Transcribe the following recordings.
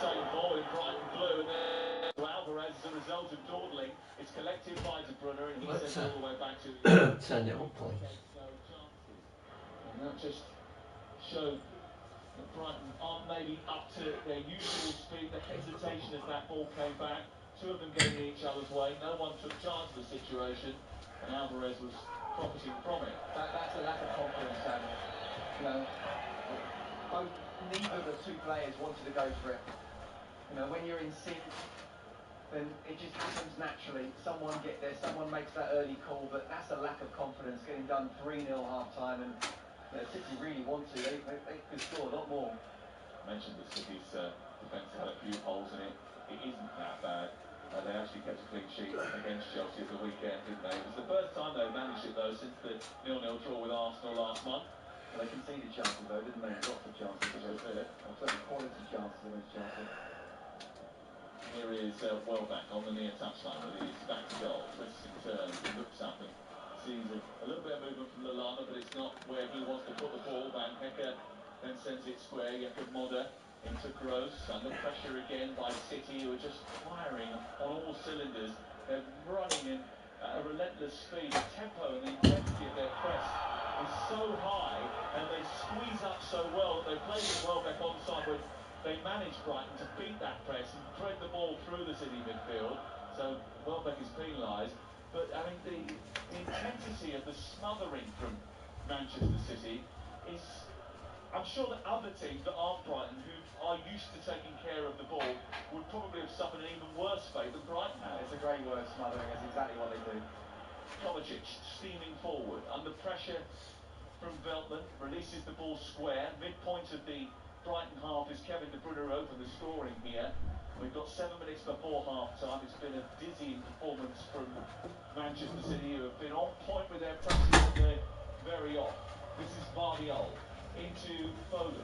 same ball in Brighton blue, and then Alvarez as a result of dawdling. It's collected by De Bruyne, and he sends it all the way back to turn it on, please. No chances. And that just showed that Brighton aren't maybe up to their usual speed. The hesitation as that ball came back. Two of them getting in each other's way. No one took charge of the situation, and Alvarez was profiting from it. That's a lack of confidence, and you know, neither of the two players wanted to go for it. You know, when you're in sync, then it just happens naturally. Someone get there, someone makes that early call, but that's a lack of confidence. Getting done 3-0 half time, and you know, City really want to. They could score a lot more. I mentioned that City's defence had a few holes in it. It isn't that bad. They actually kept a clean sheet against Chelsea at the weekend, didn't they? It was the first time they've managed it, though, since the 0-0 draw with Arsenal last month. And they conceded chances, though, didn't they? Lots of chances. Certainly quality chances against Chelsea. Here is Welbeck on the near touchline with his back to goal. Twists and turns, looks up and sees a little bit of movement from Lallana, but it's not where he wants to put the ball. Van Hecke then sends it square. Jakob Modder into Gross, under pressure again by City, who are just firing on all cylinders. They're running in at a relentless speed. The tempo and the intensity of their press is so high, and they squeeze up so well that they play with Welbeck onside when they managed Brighton to beat that press and thread the ball through the City midfield. So Welbeck is penalised. But I mean, the intensity of the smothering from Manchester City is, I'm sure that other teams that aren't Brighton, who are used to taking care of the ball, would probably have suffered an even worse fate than Brighton has. It's a great word, smothering. That's exactly what they do. Kovacic steaming forward, under pressure from Veltman, releases the ball square. Midpoint of the Brighton half is Kevin De Bruyne open the scoring here. We've got 7 minutes before half-time. It's been a dizzying performance from Manchester City, who have been on point with their pressing, but they're very off. This is Vardiol into Foden.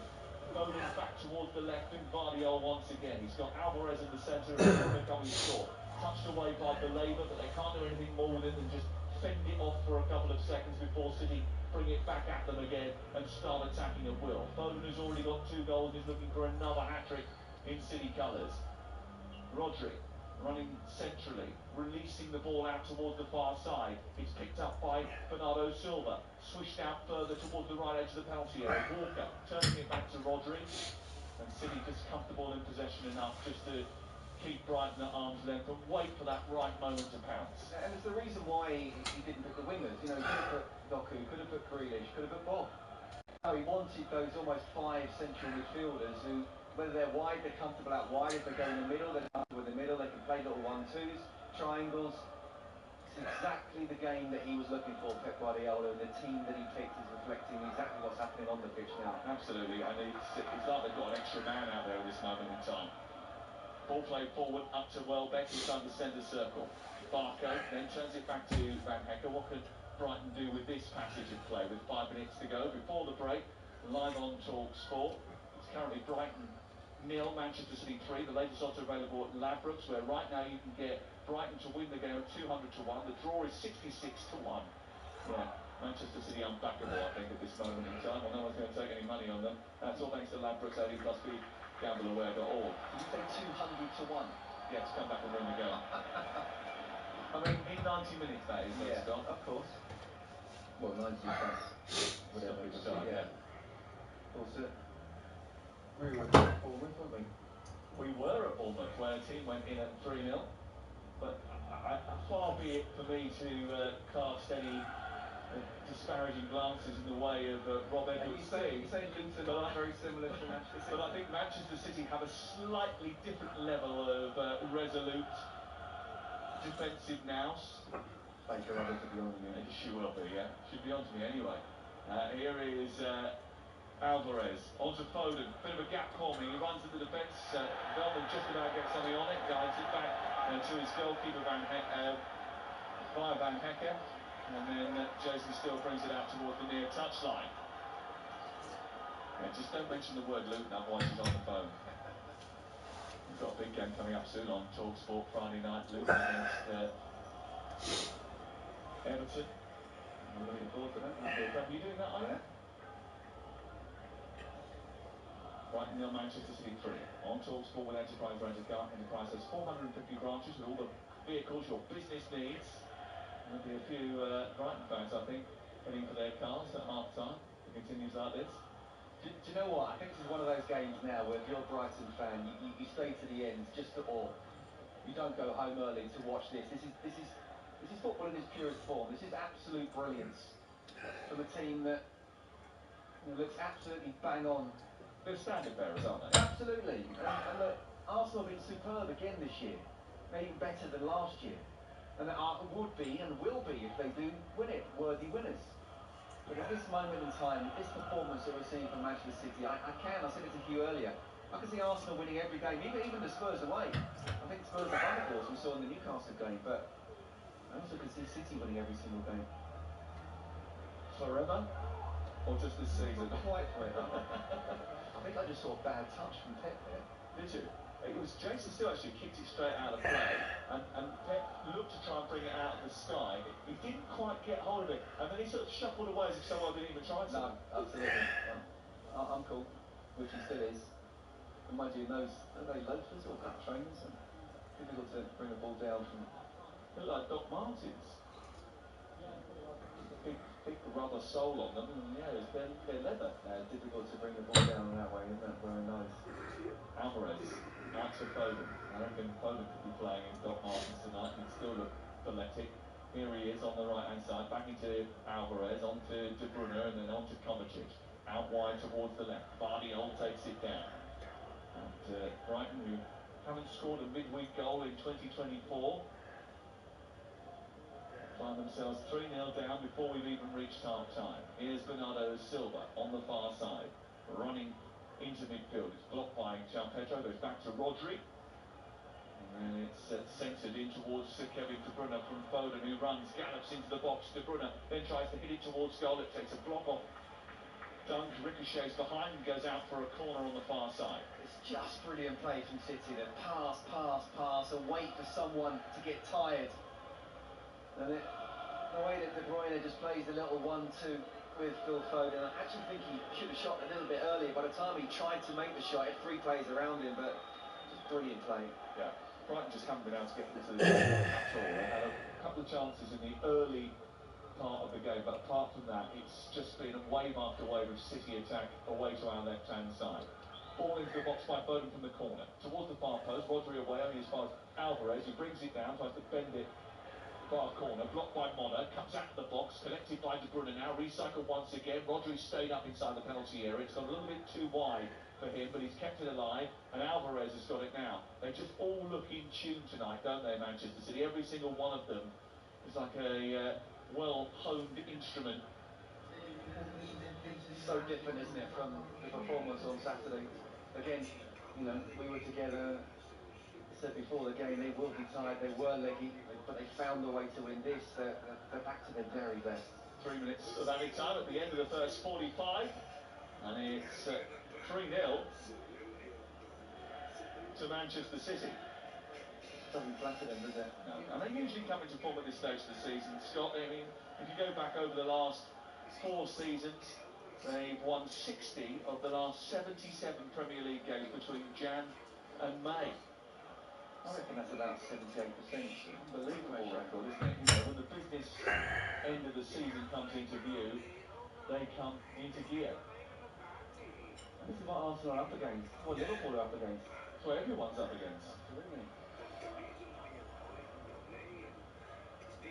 Foden back towards the left, and Vardiol once again. He's got Alvarez in the centre, and De Bruyne coming short. Touched away by Belabor, but they can't do anything more with it than just fend it off for a couple of seconds before City bring it back at them again and start attacking at will. Foden has already got 2 goals, he's looking for another hat-trick in City colours. Rodri running centrally, releasing the ball out towards the far side. It's picked up by Bernardo Silva, swished out further towards the right edge of the penalty area. Walker turning it back to Rodri, and City just comfortable in possession enough just to keep Brighton at arm's length and wait for that right moment to pounce. And it's the reason why he didn't pick the wingers. You know, he could have put Doku, could have put Grealish, could have put Bob. No, he wanted those almost 5 central midfielders who, whether they're wide, they're comfortable out wide. If they go in the middle, they're comfortable in the middle. They can play little 1-2s, triangles. It's exactly the game that he was looking for, Pep Guardiola, and the team that he picked is reflecting exactly what's happening on the pitch now. Absolutely, and it's like they've got an extra man out there at this moment in time. Ball played forward up to Welbeck inside the centre circle. Barco then turns it back to Van Hecke. What could Brighton do with this passage of play with 5 minutes to go before the break? Live on talkSPORT. It's currently Brighton 0, Manchester City 3. The latest odds are available at Ladbrokes, where right now you can get Brighton to win the game at 200 to 1. The draw is 66 to 1. Yeah, Manchester City unbackable, I think, at this moment in time. Well, no one's going to take any money on them. That's all thanks to Ladbrokes, 18 plus B. GambleAware.org. Did you say 200 to 1? Yeah, to come back and win the game. I mean, in 90 minutes, that is, yeah, Scott. Of course. Well, 90 plus whatever it was. Yeah. Of course, we were at Bournemouth, weren't we? We were at Bournemouth, where a team went in at 3-0. But far be it for me to cast any disparaging glances in the way of Rob Edwards' team. You say Luton are very similar to Manchester City? But I think Manchester City have a slightly different level of resolute defensive nous. Baker Roberts will be on you. She will be, yeah. Should be on to me anyway. Here is Alvarez onto Foden. Bit of a gap forming. He runs into the defence. Veltman just about gets something on it. Guides it back to his goalkeeper via Van Hecke. And then Jason Steele brings it out towards the near touchline. Yeah, just don't mention the word Luton, otherwise he's on the phone. We've got a big game coming up soon on talkSPORT Friday night. Luton against Everton. I'm looking forward to that. Are you doing that, are you? Yeah. Brighton 0, Manchester City 3. On talkSPORT with Enterprise Renters. Enterprise has 450 branches with all the vehicles your business needs. There'll be a few Brighton fans, I think, heading for their cars at half-time. It continues like this. Do you know what? I think this is one of those games now where if you're a Brighton fan, you stay to the end just to awe. You don't go home early to watch this. This is football in its purest form. This is absolute brilliance from a team that looks absolutely bang on. They're standard bearers, aren't they? Absolutely. And look, Arsenal have been superb again this year. They're even better than last year. And they would be and will be, if they do win it, worthy winners. But at this moment in time, this performance that we're seeing from Manchester City, I said it to Hugh earlier, I can see Arsenal winning every game, even the Spurs away. I think Spurs are underdogs, we saw in the Newcastle game, but I also can see City winning every single game. Forever? Or just this season? Not quite forever. I think I just saw a bad touch from Pep there. Did you? It was Jason Still actually kicked it straight out of play, and Pep looked to try and bring it out of the sky. He didn't quite get hold of it, and then he sort of shuffled away as if someone didn't even try to. No, absolutely. I'm cool, which he still is. And mind you, those are they loafers or back trainers? And difficult to bring a ball down from. Look like Doc Martens. Big rubber sole on them, and yeah, they're leather. Difficult to bring the ball down in that way, isn't it? Wearing those. Alvarez, out to Foden. I reckon Foden could be playing in Doc Martens tonight and still look athletic. Here he is on the right-hand side, back into Alvarez, onto De Bruyne, and then on to Kovacic. Out wide towards the left. Vardiol takes it down. And Brighton, who haven't scored a midweek goal in 2024, find themselves 3-0 down before we've even reached half-time. Here's Bernardo Silva on the far side, running into midfield. It's blocked by Pedro, goes back to Rodri. And then it's centred in towards Kevin De Bruyne from Foden, who runs, gallops into the box. De Bruyne then tries to hit it towards goal. It takes a block off Dunk, ricochets behind and goes out for a corner on the far side. It's just brilliant play from City. They pass, and wait for someone to get tired. And the way that De Bruyne just plays the little 1-2 with Phil Foden, I actually think he should have shot a little bit earlier. By the time he tried to make the shot, he had 3 players around him, but just brilliant play. Yeah, Brighton just haven't been able to get into the game at all. They had a couple of chances in the early part of the game, but apart from that, it's just been a wave after wave of City attack away to our left-hand side. Ball into the box by Foden from the corner. Towards the far post, Rodri away only as far as Alvarez, who brings it down, tries to bend it. Far corner, blocked by Mono, comes out of the box, collected by De Bruyne now, recycled once again. Rodri stayed up inside the penalty area. It's got a little bit too wide for him, but he's kept it alive, and Alvarez has got it now. They just all look in tune tonight, don't they, Manchester City? Every single one of them is like a well-honed instrument. It's so different, isn't it, from the performance on Saturday? Again, we were together. I said before the game, they will be tired, they were leggy, but they found a way to win this. They're back to their very best. 3 minutes of added time at the end of the first 45, and it's 3-0 to Manchester City. Doesn't flatter them, does it? No, and they usually come into form at this stage of the season. Scott, I mean, if you go back over the last 4 seasons, they've won 60 of the last 77 Premier League games between Jan and May. I reckon that's about 78%. Unbelievable record, isn't it? When the business end of the season comes into view, they come into gear. And this is what Arsenal are up against. This is what Liverpool are up against. That's what everyone's up against. Absolutely.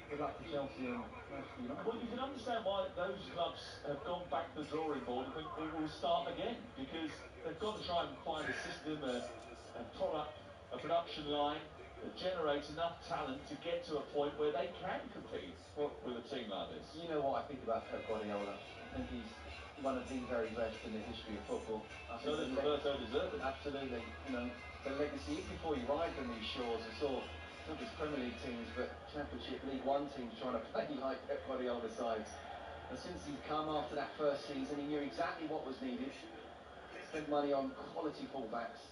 Good luck to Chelsea and Manchester United. Well, you can understand why those clubs have gone back to the drawing board and think, well, we'll start again, because they've got to try and find a system, a product, a production line that generates enough talent to get to a point where they can compete with a team like this. You know what I think about Pep Guardiola? I think he's one of the very best in the history of football. So does Roberto De Zerbi. Absolutely. The legacy, even before he arrived on these shores, I saw not just Premier League teams, but Championship League One teams trying to play like Pep Guardiola sides. And since he's come after that first season, he knew exactly what was needed. Spent money on quality fullbacks.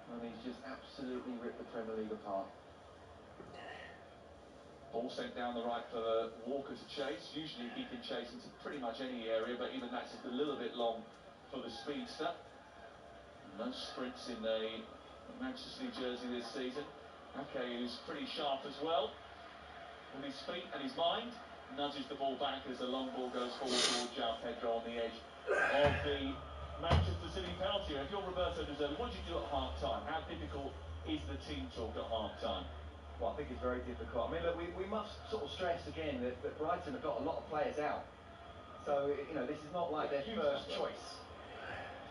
And he's just absolutely ripped the Premier League apart. Ball sent down the right for Walker to chase. Usually he can chase into pretty much any area, but even that's just a little bit long for the speedster. No sprints in a Manchester City jersey this season. Okay, who's pretty sharp as well with his feet and his mind, nudges the ball back as the long ball goes forward towards João Pedro on the edge of the Manchester City penalty area. If you're Roberto De Zerbi, what did you do at half-time? How difficult is the team talk at half-time? Well, I think it's very difficult. I mean, look, we must sort of stress again that Brighton have got a lot of players out. So, you know, this is not like their first choice.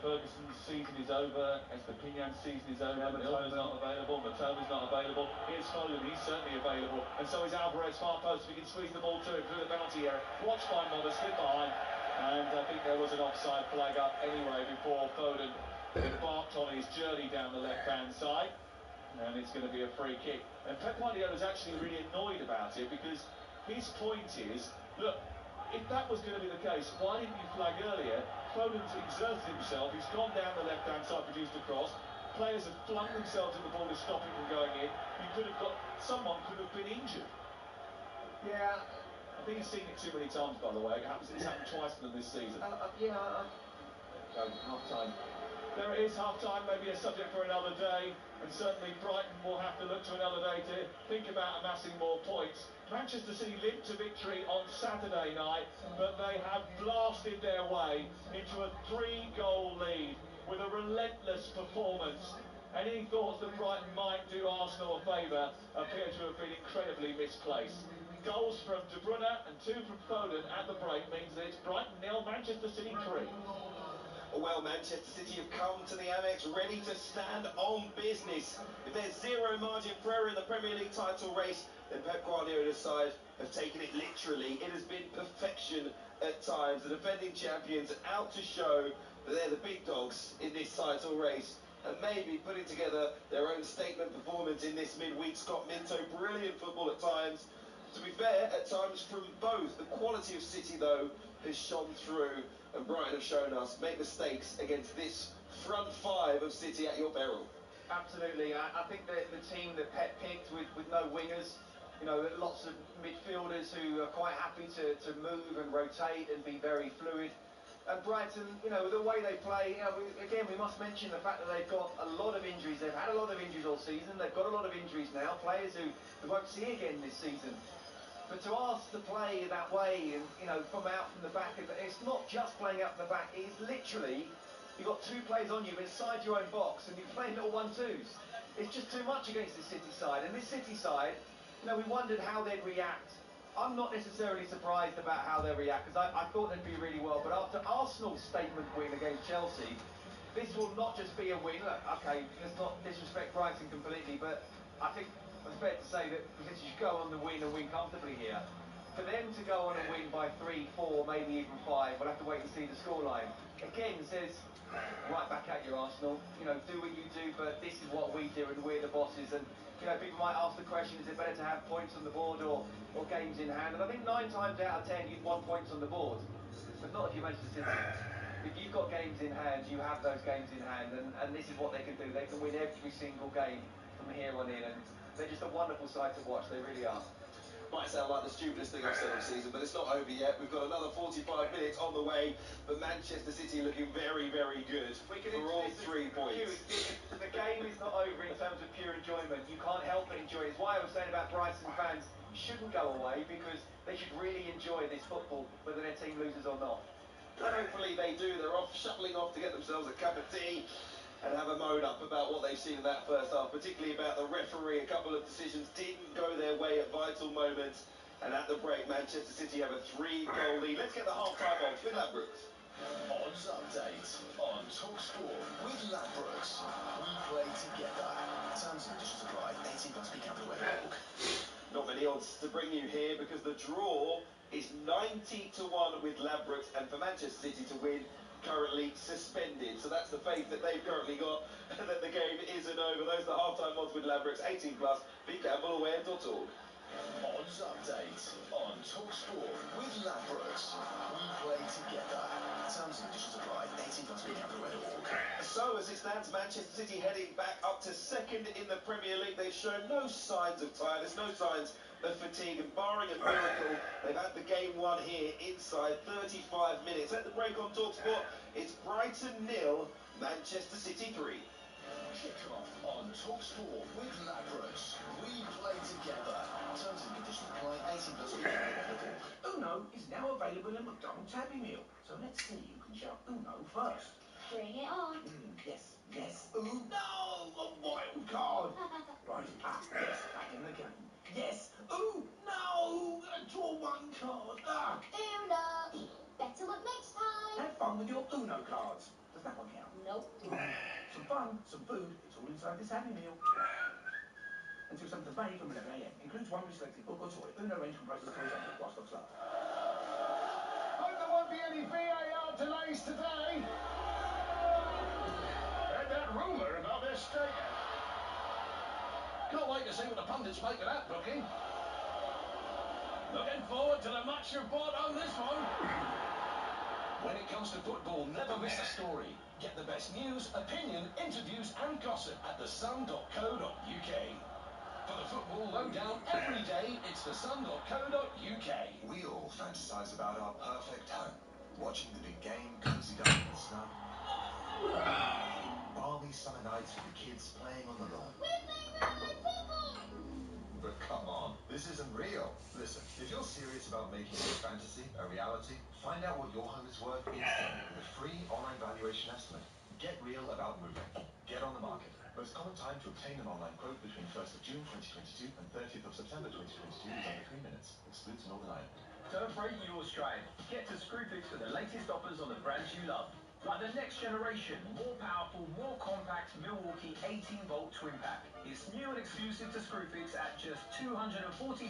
Ferguson's season is over, Estepinan's season is over, Milner's not available, Matoma's not available, here's Foden, he's certainly available, and so is Alvarez, far post, we can squeeze the ball to him through the penalty area, watched by Milner, slip behind, and I think there was an offside flag up anyway before Foden embarked on his journey down the left-hand side, and it's going to be a free kick. And Pep Guardiola's actually really annoyed about it, because his point is, look, if that was going to be the case, why didn't you flag earlier? Foden's exerted himself, he's gone down the left-hand side, produced a cross. Players have flung themselves at the ball to stop it from going in. You could have got, someone could have been injured. Yeah. I think he's seen it too many times, by the way. It's happened twice to them this season. Half-time. There it is, half-time, maybe a subject for another day, and certainly Brighton will have to look to another day to think about amassing more points. Manchester City limped to victory on Saturday night, but they have blasted their way into a 3-goal lead with a relentless performance. Any thoughts that Brighton might do Arsenal a favour appear to have been incredibly misplaced. Goals from De Bruyne and 2 from Foden at the break means that it's Brighton 0, Manchester City 3. Well, Manchester City have come to the Amex ready to stand on business. If there's zero margin for error in the Premier League title race, then Pep Guardiola's side have taken it literally. It has been perfection at times. The defending champions are out to show that they're the big dogs in this title race, and maybe putting together their own statement performance in this midweek. Scott Minto, brilliant football at times. To be fair, at times from both. The quality of City, though, has shone through, and Brighton have shown us make mistakes against this front 5 of City at your peril. Absolutely. I think that the team that Pep picked with no wingers, you know, lots of midfielders who are quite happy to move and rotate and be very fluid. And Brighton, you know, the way they play, you know, again, we must mention the fact that they've got a lot of injuries. They've had a lot of injuries all season. They've got a lot of injuries now, players who we won't see again this season. But to ask to play that way and, you know, from out from the back, it's not just playing out from the back, it's literally, you've got 2 players on you inside your own box and you're playing little 1-2s. It's just too much against the City side. And this City side, you know, we wondered how they'd react. I'm not necessarily surprised about how they react, because I thought they'd be really well. But after Arsenal's statement win against Chelsea, this will not just be a win. Look, okay, let's not disrespect Brighton completely, but I think it's fair to say that because you go on the win and win comfortably here, for them to go on and win by 3, 4, maybe even 5, we'll have to wait and see the scoreline. Again, says, right back at you, Arsenal. You know, do what you do, but this is what we do, and we're the bosses. And, you know, people might ask the question, is it better to have points on the board or games in hand? And I think 9 times out of 10, you'd want points on the board. But not if you're Manchester City. If you've got games in hand, you have those games in hand, and this is what they can do. They can win every single game from here on in, and they're just a wonderful side to watch. They really are. Might sound like the stupidest thing I've said all season, but it's not over yet. We've got another 45 minutes on the way, but Manchester City looking very, very good for all 3 points. The game is not over in terms of pure enjoyment. You can't help but enjoy it. It's why I was saying about Brighton fans shouldn't go away, because they should really enjoy this football, whether their team loses or not. And hopefully they do. They're off, shuffling off to get themselves a cup of tea and have a moan up about what they've seen in that first half, particularly about the referee. A couple of decisions didn't go their way at vital moments, and at the break, Manchester City have a 3-goal lead. Let's get the half-time odds with Ladbrokes. Odds update on talkSPORT with Ladbrokes. We play together. Terms and conditions apply. 18+ capital org. Not many odds to bring you here, because the draw is 90-1 with Ladbrokes, and for Manchester City to win, currently suspended. So that's the faith that they've currently got, and that the game isn't over. Those are the half-time odds with Ladbrokes. 18+, begambleaware.org. Odds update on talkSPORT with Ladbrokes. We play together. Terms and conditions apply. 18+ begambleaware.org. So as it stands, Manchester City heading back up to 2nd in the Premier League. They've shown no signs of tiredness, no signs of fatigue, and barring a miracle, they've had the game won here inside 35 minutes. At the break on talkSPORT, it's Brighton 0, Manchester City 3. Kick-off on talkSPORT with Ladbrokes. We play together. Terms and conditions apply. 18 plus football. Uno is now available in McDonald's Happy Meal. So let's see who can shout Uno first. Bring it on. Yes, yes. Ooh, no! A wild card! Right, yes, back in the game. Yes! Ooh, no! Draw one card. Uno. Better luck next time. Have fun with your Uno cards. Does that one count? Nope. Some fun, some food, it's all inside this Happy Meal. Until 7th of May from 11 AM. Includes one restricted book or toy. Uno range comprises toys only. While stocks last. Hope there won't be any VAR delays today. Heard that rumour about their striker. Can't wait to see what the pundits make of that booking. Looking forward to the match report on this one. When it comes to football, never miss a story. Get the best news, opinion, interviews and gossip at thesun.co.uk. For the football lowdown every day, it's thesun.co.uk. We all fantasize about our perfect home. Watching the big game, cozied up in the snow. Balmy summer nights with the kids playing on the lawn. We're playing Roman football. But come on, this isn't real. Listen, if you're serious about making your fantasy a reality, find out what your home is worth instantly with a free online valuation estimate. Get real about moving. Get on the market. Most common time to obtain an online quote between 1st of June 2022 and 30th of September 2022 is under 3 minutes. Excludes Northern Ireland. Don't break your stride. Get to Screwfix for the latest offers on the brands you love. Like the next generation, more powerful, more compact Milwaukee 18-volt twin pack. It's new and exclusive to Screwfix at just $249.99.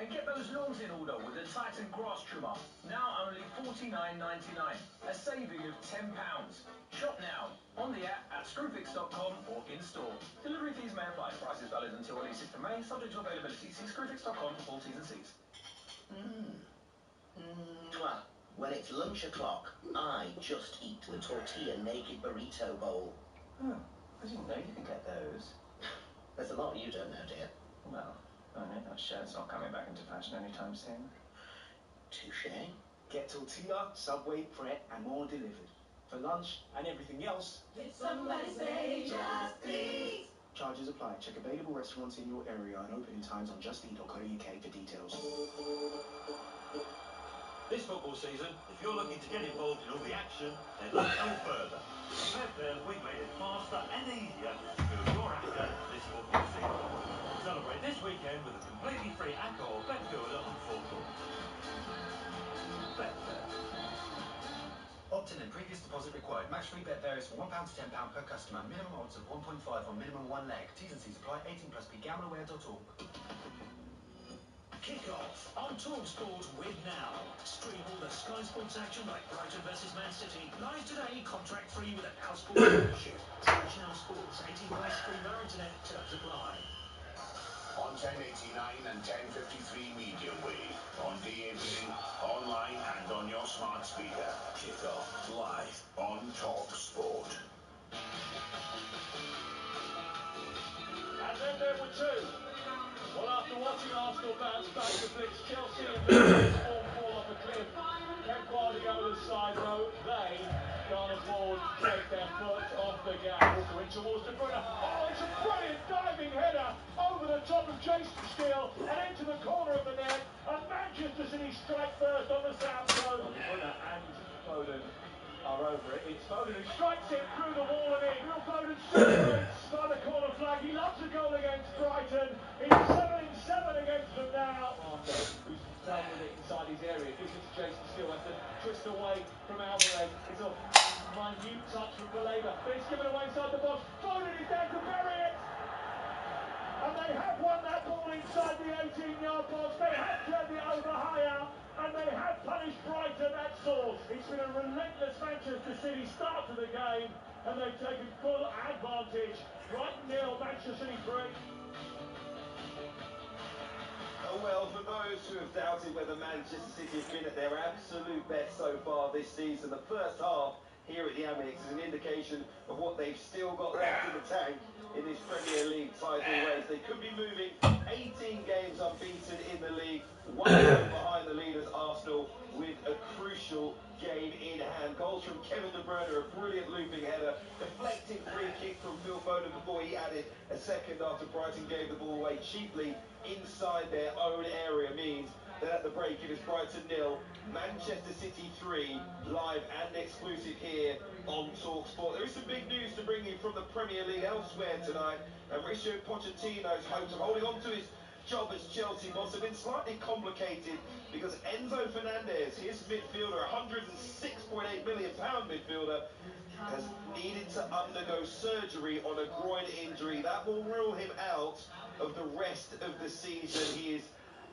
And get those lawns in order with the Titan grass trimmer, now only $49.99, a saving of £10. Shop now, on the app at screwfix.com or in store. Delivery fees may apply. Prices valid until at least 6th of May, subject to availability. See screwfix.com for full T's and C's. When it's lunch o'clock, I just eat the tortilla naked burrito bowl. Oh, I didn't know you could get those. There's a lot you don't know, dear. Well, I know that shirt's not coming back into fashion anytime soon. Touché. Get tortilla, Subway, Pret, and more delivered. For lunch and everything else. Did somebody say just please? Charges apply. Check available restaurants in your area and opening times on justeat.co.uk for details. This football season, if you're looking to get involved in all the action, then look no further. At Pepper, we've made it faster and easier to build your acca this football season. Celebrate this weekend with a completely free acca or bet builder on football. Pepper. Opt-in and previous deposit required. Match-free bet varies from £1 to £10 per customer. Minimum odds of 1.5 on minimum one leg. T's and C's apply. 18 plus. BeGambleAware.org. Kick-off on talkSPORT with Now. Stream all the Sky Sports action like Brighton versus Man City. Live today, contract free with a Now Sports membership. Search Now Sports, 18 plus, free via internet, terms apply. On 1089 and 1053 medium wave, on DAB, online and on your smart speaker. Kick-off live on talkSPORT. And then there were two. Well, after watching Arsenal bounce back to blitz Chelsea and Liverpool's form fall off a cliff, Pep Guardiola's side, though, they can't afford to take their foot off the gas. Walker in towards De Bruyne. Oh, it's a brilliant diving header over the top of Jason Steele and into the corner of the net. And Manchester City strike first on the south coast. De Bruyne and Foden are over it. It's Foden who strikes it through the wall and in. Will Foden celebrates by the corner flag. He loves a goal against Brighton. It's 7-7 against them now. Who's playing with it inside his area. Gives it to Jason Steele. Has to twist away from Alvarez. It's a minute touch from Baleba. But it's given away inside the box. Foden is there to bury it. And they have won that ball inside the 18-yard box. They have turned it over higher. And they have punished Brighton at source. It's been a relentless Manchester City start to the game. And they've taken full advantage. Brighton 0, Manchester City 3. Oh well, for those who have doubted whether Manchester City have been at their absolute best so far this season, the first half here at the Amex is an indication of what they've still got left in the tank in this Premier League title race. They could be moving 18 games unbeaten in the league, one point behind the leaders Arsenal, with a crucial game in hand. Goals from Kevin De Bruyne, a brilliant looping header, deflecting free kick from Phil Foden before he added a second after Brighton gave the ball away cheaply inside their own area, means that at the break it is Brighton 0, Manchester City 3, live and exclusive here on talkSPORT. There is some big news to bring you from the Premier League elsewhere tonight, and Mauricio Pochettino's hopes of holding on to his job as Chelsea boss have been slightly complicated because Enzo Fernandez, his midfielder, £106.8 million midfielder, has needed to undergo surgery on a groin injury. That will rule him out of the rest of the season. He is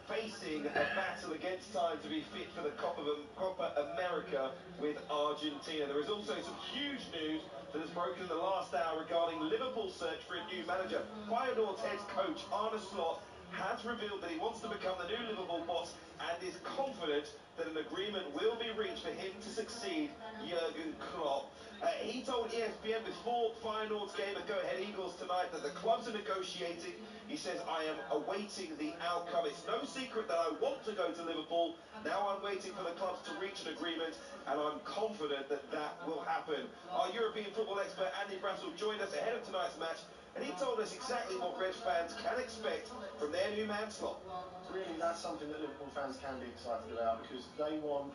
facing a battle against time to be fit for the Copa America with Argentina. There is also some huge news that has broken in the last hour regarding Liverpool's search for a new manager. Feyenoord's head coach Arne Slot has revealed that he wants to become the new Liverpool boss and is confident that an agreement will be reached for him to succeed Jurgen Klopp. He told ESPN before Feyenoord's game at Go Ahead Eagles tonight that the clubs are negotiating. He says, I am awaiting the outcome. It's no secret that I want to go to Liverpool. Now I'm waiting for the clubs to reach an agreement, and I'm confident that that will happen. Our European football expert Andy Brassel joined us ahead of tonight's match, and he told us exactly what Red fans can expect from their new man Slot. Really, that's something that Liverpool fans can be excited about, because they want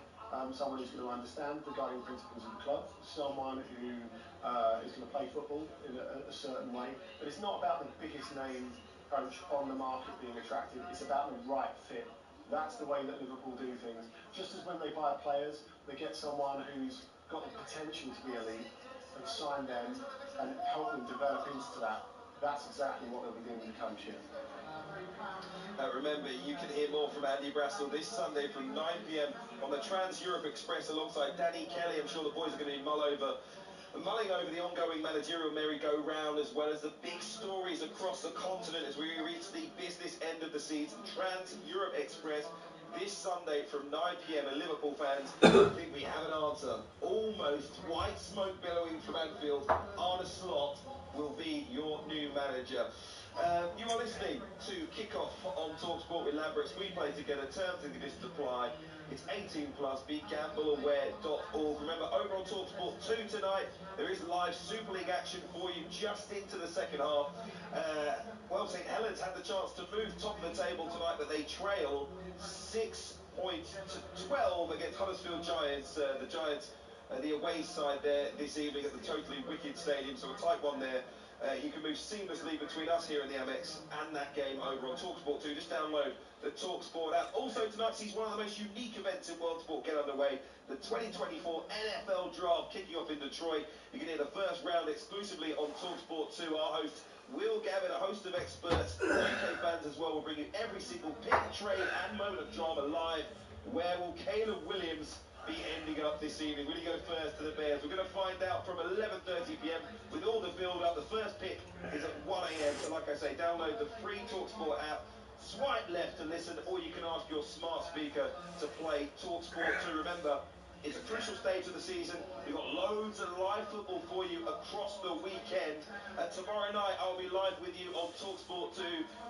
someone who's going to understand the guiding principles of the club, someone who is going to play football in a certain way. But it's not about the biggest name coach on the market being attractive, it's about the right fit. That's the way that Liverpool do things. Just as when they buy players, they get someone who's got the potential to be elite and sign them and help them develop into that. That's exactly what they'll be doing with the coach here. Remember, you can hear more from Andy Brassel this Sunday from 9 p.m. on the Trans-Europe Express alongside Danny Kelly. I'm sure the boys are going to be mulling over the ongoing managerial merry-go-round, as well as the big stories across the continent as we reach the business end of the season. Trans-Europe Express this Sunday from 9 p.m. and Liverpool fans, I think we have an answer. Almost white smoke billowing from Anfield. Arne Slot will be your new manager. You are listening to Kickoff on talkSPORT with Lambert's. We play together. Terms and conditions apply. It's 18 plus. BeGambleAware.org. Remember, over on talkSPORT 2 tonight, there is live Super League action for you just into the second half. Well, St Helens had the chance to move top of the table tonight, but they trail 6 points to 12 against Huddersfield Giants. The Giants, the away side there this evening at the totally wicked stadium. So a tight one there. You can move seamlessly between us here in the Amex and that game over on talkSPORT 2. Just download the talkSPORT app. Also tonight sees one of the most unique events in world sport get underway. The 2024 NFL Draft kicking off in Detroit. You can hear the first round exclusively on talkSPORT 2. Our host, Will Gavin, a host of experts, UK fans as well, will bring you every single pick, trade and moment of drama live. Where will Caleb Williams be ending up this evening? Will he go first to the Bears? We're going to find out from 11:30 p.m. with all the build-up. The first pick is at 1 a.m. So like I say, download the free talkSPORT app, swipe left to listen, or you can ask your smart speaker to play talkSPORT 2. Remember, it's a crucial stage of the season. We've got loads of live football for you across the weekend. Tomorrow night, I'll be live with you on talkSPORT 2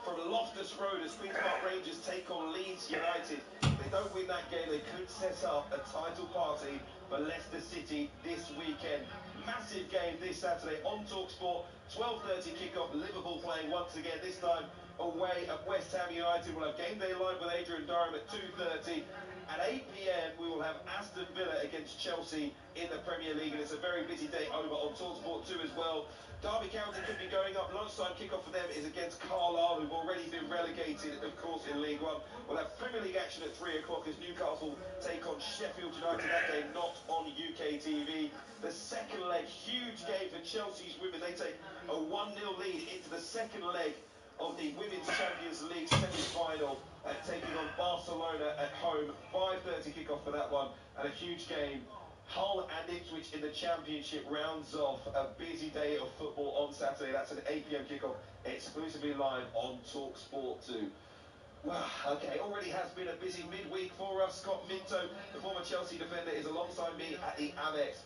from Loftus Road as Queen's Park Rangers take on Leeds United. If they don't win that game, they could set up a title party for Leicester City this weekend. Massive game this Saturday on talkSPORT. 12:30 kickoff. Liverpool playing once again, this time away at West Ham United. We'll have game day live with Adrian Durham at 2:30. At 8 p.m, we will have Aston Villa against Chelsea in the Premier League, and it's a very busy day over on talkSPORT 2 as well. Derby County could be going up. Lunchtime kickoff for them is against Carlisle, who've already been relegated, of course, in League One. We'll have Premier League action at 3 o'clock as Newcastle take on Sheffield United. That game not on UK TV. The second leg, huge game for Chelsea's women. They take a 1-0 lead into the second leg of the Women's Champions League semi-final, taking on Barcelona at home. 5:30 kickoff for that one, and a huge game. Hull and Ipswich in the Championship rounds off a busy day of football on Saturday. That's an 8 p.m. kickoff, exclusively live on talkSPORT 2. Well, okay, already has been a busy midweek for us. Scott Minto, the former Chelsea defender, is alongside me at the Amex.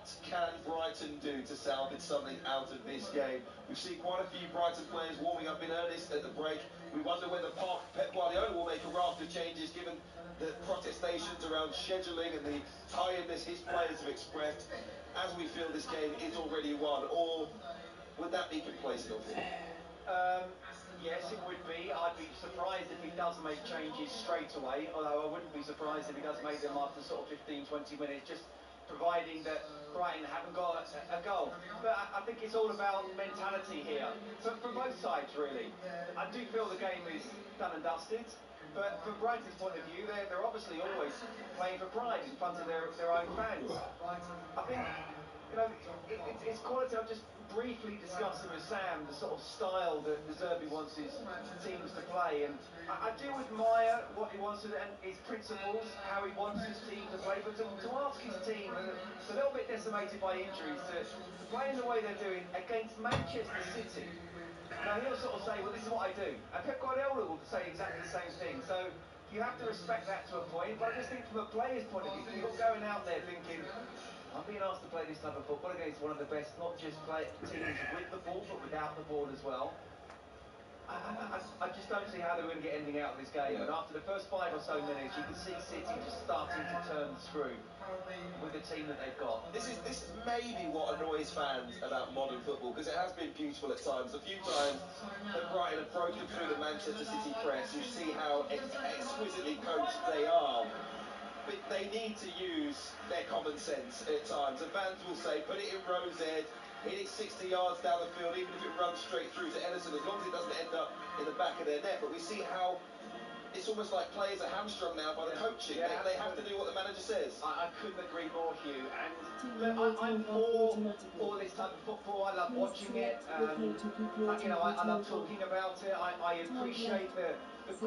What can Brighton do to salvage something out of this game? We've seen quite a few Brighton players warming up in earnest at the break. We wonder whether Pep Guardiola will make a raft of changes given the protestations around scheduling and the tiredness his players have expressed as we feel this game is already won, or would that be complacent of him? Yes, it would be. I'd be surprised if he does make changes straight away, although I wouldn't be surprised if he does make them after sort of 15, 20 minutes, just providing that Brighton haven't got a goal. But I think it's all about mentality here, from both sides really. I do feel the game is done and dusted, but from Brighton's point of view, they're obviously always playing for pride in front of their own fans. I think, you know, it's quality. I've just briefly discussing with Sam the sort of style that De Zerbi wants his teams to play, and I do admire what he wants and his principles, how he wants his team to play, but to ask his team, that's a little bit decimated by injuries, to play in the way they're doing against Manchester City. Now he'll sort of say, well, this is what I do, and Pep Guardiola will say exactly the same thing, so you have to respect that to a point, but I just think from a player's point of view, you're going out there thinking, I'm being asked to play this type of football against one of the best, not just teams with the ball, but without the ball as well. I just don't see how they're going to get anything out of this game. And after the first 5 or so minutes, you can see City just starting to turn the screw with the team that they've got. This is maybe what annoys fans about modern football, because it has been beautiful at times. A few times that Brighton have broken through the Manchester City press. You see how exquisitely coached they are. But they need to use their common sense at times. And fans will say, put it in row Z, hit it 60 yards down the field, even if it runs straight through to Ederson, as long as it doesn't end up in the back of their net. But we see how it's almost like players are hamstrung now by the coaching. Yeah, they have to do what the manager says. I couldn't agree more, Hugh. And look, I'm for this type of football. I love watching it. You know, I love talking about it. I appreciate the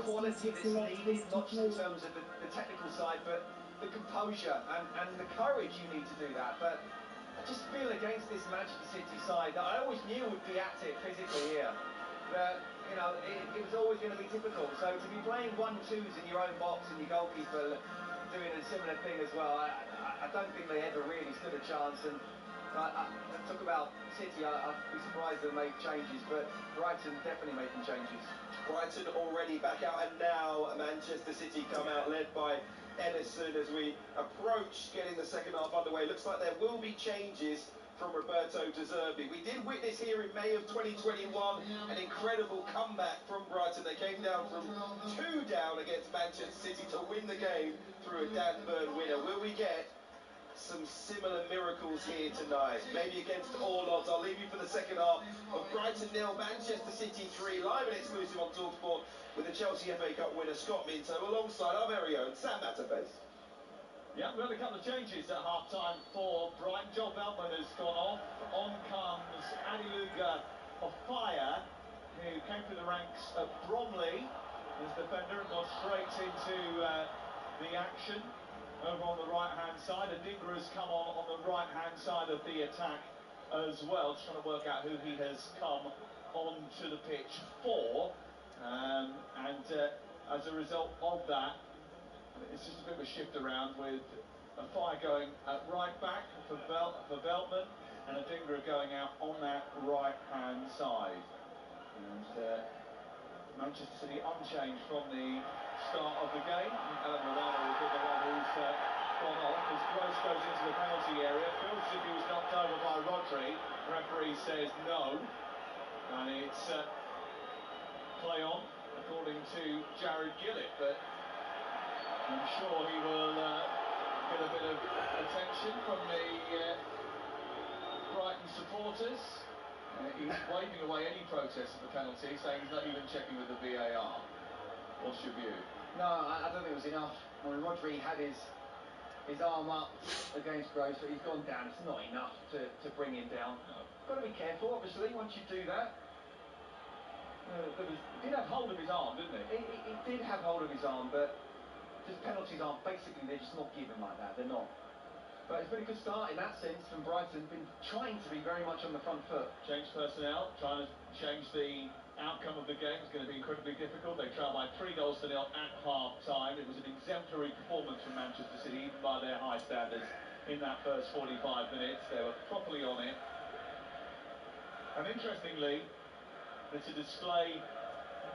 quality that's needed, not just in terms of the technical side, but the composure and the courage you need to do that. But I just feel against this Manchester City side that I always knew would be at it physically here. That, you know, it was always going to be difficult. So to be playing 1-2s in your own box and your goalkeeper doing a similar thing as well, I don't think they ever really stood a chance. And I talk about City, I'd be surprised they make changes, but Brighton definitely making changes. Brighton already back out, and now Manchester City come out led by Ederson as we approach getting the second half underway. Looks like there will be changes from Roberto De Zerbi. We did witness here in May of 2021 an incredible comeback from Brighton. They came down from 2 down against Manchester City to win the game through a Dan Burn winner. Will we get some similar miracles here tonight? Maybe against all odds. I'll leave you for the second half of Brighton 0, Manchester City 3, live and exclusive on talkSPORT with the Chelsea FA Cup winner Scott Minto alongside our very own Sam Matterface. Yeah, we've had a couple of changes at half-time for Brighton. Joel Veltman has gone off. On comes Adiluga Ofaya, who came through the ranks at Bromley as defender and got straight into the action over on the right-hand side. Adingra has come on the right-hand side of the attack as well. Just trying to work out who he has come onto the pitch for. As a result of that, it's just a bit of a shift around with a fire going at right back for Veltman and Adingra going out on that right-hand side. And Manchester City unchanged from the start of the game. Alan Milano will be the one who's gone off as Gross goes into the penalty area. Feels as if he was knocked over by Rodri. Referee says no. And it's play on, according to Jared Gillett. But I'm sure he will get a bit of attention from the Brighton supporters. He's waving away any protest of the penalty, saying he's not even checking with the VAR. What's your view? No, I don't think it was enough. I mean, Rodri had his arm up against Gross, but he's gone down. It's not enough to bring him down. Got to be careful, obviously, once you do that. He did have hold of his arm, didn't he? He did have hold of his arm, but just penalties aren't, basically, they're just not given like that. They're not. But it's been a good start in that sense from Brighton, been trying to be very much on the front foot. Change personnel, trying to change the outcome of the game. It's going to be incredibly difficult. They trailed by 3-0 at half-time. It was an exemplary performance from Manchester City, even by their high standards. in that first 45 minutes. They were properly on it. And interestingly, it's a display,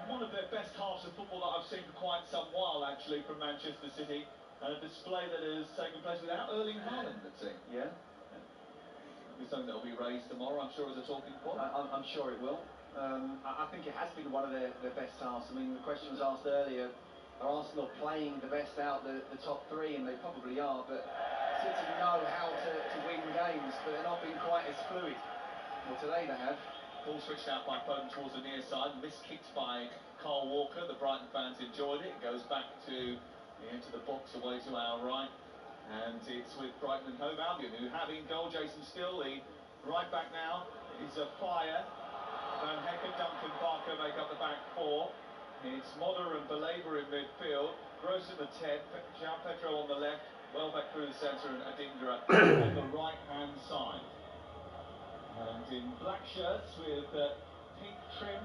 one of their best halves of football that I've seen for quite some while, actually, from Manchester City. And a display that has taken place without Erling Haaland, it seems. Yeah. It'll be something that will be raised tomorrow, I'm sure, as a talking point. I'm sure it will. I think it has been one of their best halves. I mean, the question was asked earlier, are Arsenal playing the best out the top three? And they probably are, but City know how to win games, but they're not being quite as fluid. Well, today they have. Ball switched out by Foden towards the near side, miskicked by Carl Walker. The Brighton fans enjoyed it. It goes back to the edge of the box away to our right. And it's with Brighton and Hove Albion, who have in goal Jason Still, the right back now, is a fire. Van Hecken, Duncan, Barker make up the back four. It's Modder and Belaber in midfield, Gross in the 10, João Pedro on the left, Welbeck through the centre, and Adingra on the right-hand side. And in black shirts with pink trim,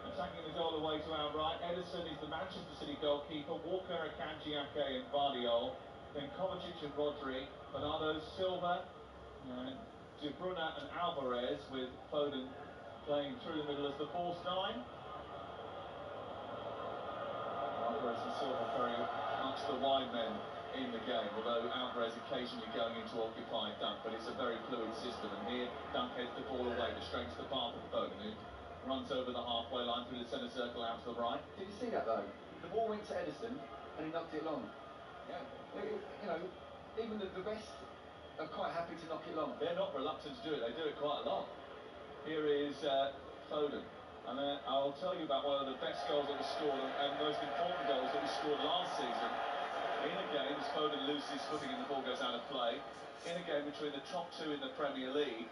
attacking the goal away to our right, Ederson is the Manchester City goalkeeper, Walker, Akanji, Ake and Bardiol, then Kovacic and Rodri, Bernardo Silva, De Bruyne and Alvarez, with Foden playing through the middle as the false nine. Alvarez and Silva very much the wide men in the game, although Alvarez occasionally going into occupied Dunk, but it's a very fluid system. And here Dunk heads the ball away, the strength of the path of Foden, who runs over the halfway line through the centre circle out to the right. Did you see that though? The ball went to Ederson and he knocked it long. Yeah. You know, even the best are quite happy to knock it long. They're not reluctant to do it, they do it quite a lot. Here is Foden. And I'll tell you about one of the best goals that was scored and most important goals that was scored last season. In a game, as Foden loses his footing and the ball goes out of play, in a game between the top two in the Premier League,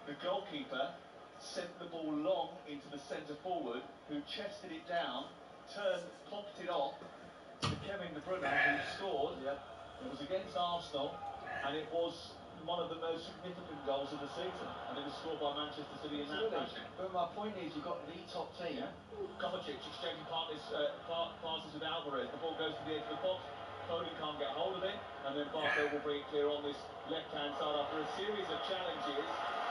the goalkeeper sent the ball long into the centre forward, who chested it down, turned, popped it off to Kevin De Bruyne, who scored. Yep. It was against Arsenal, and it was one of the most significant goals of the season, and it was scored by Manchester City in that fashion. But my point is, you've got the top team. Yeah. Kovacic exchanging passes with Alvarez. The ball goes to the edge of the box. Foden can't get hold of it, and then Barco will bring it clear on this left-hand side after a series of challenges,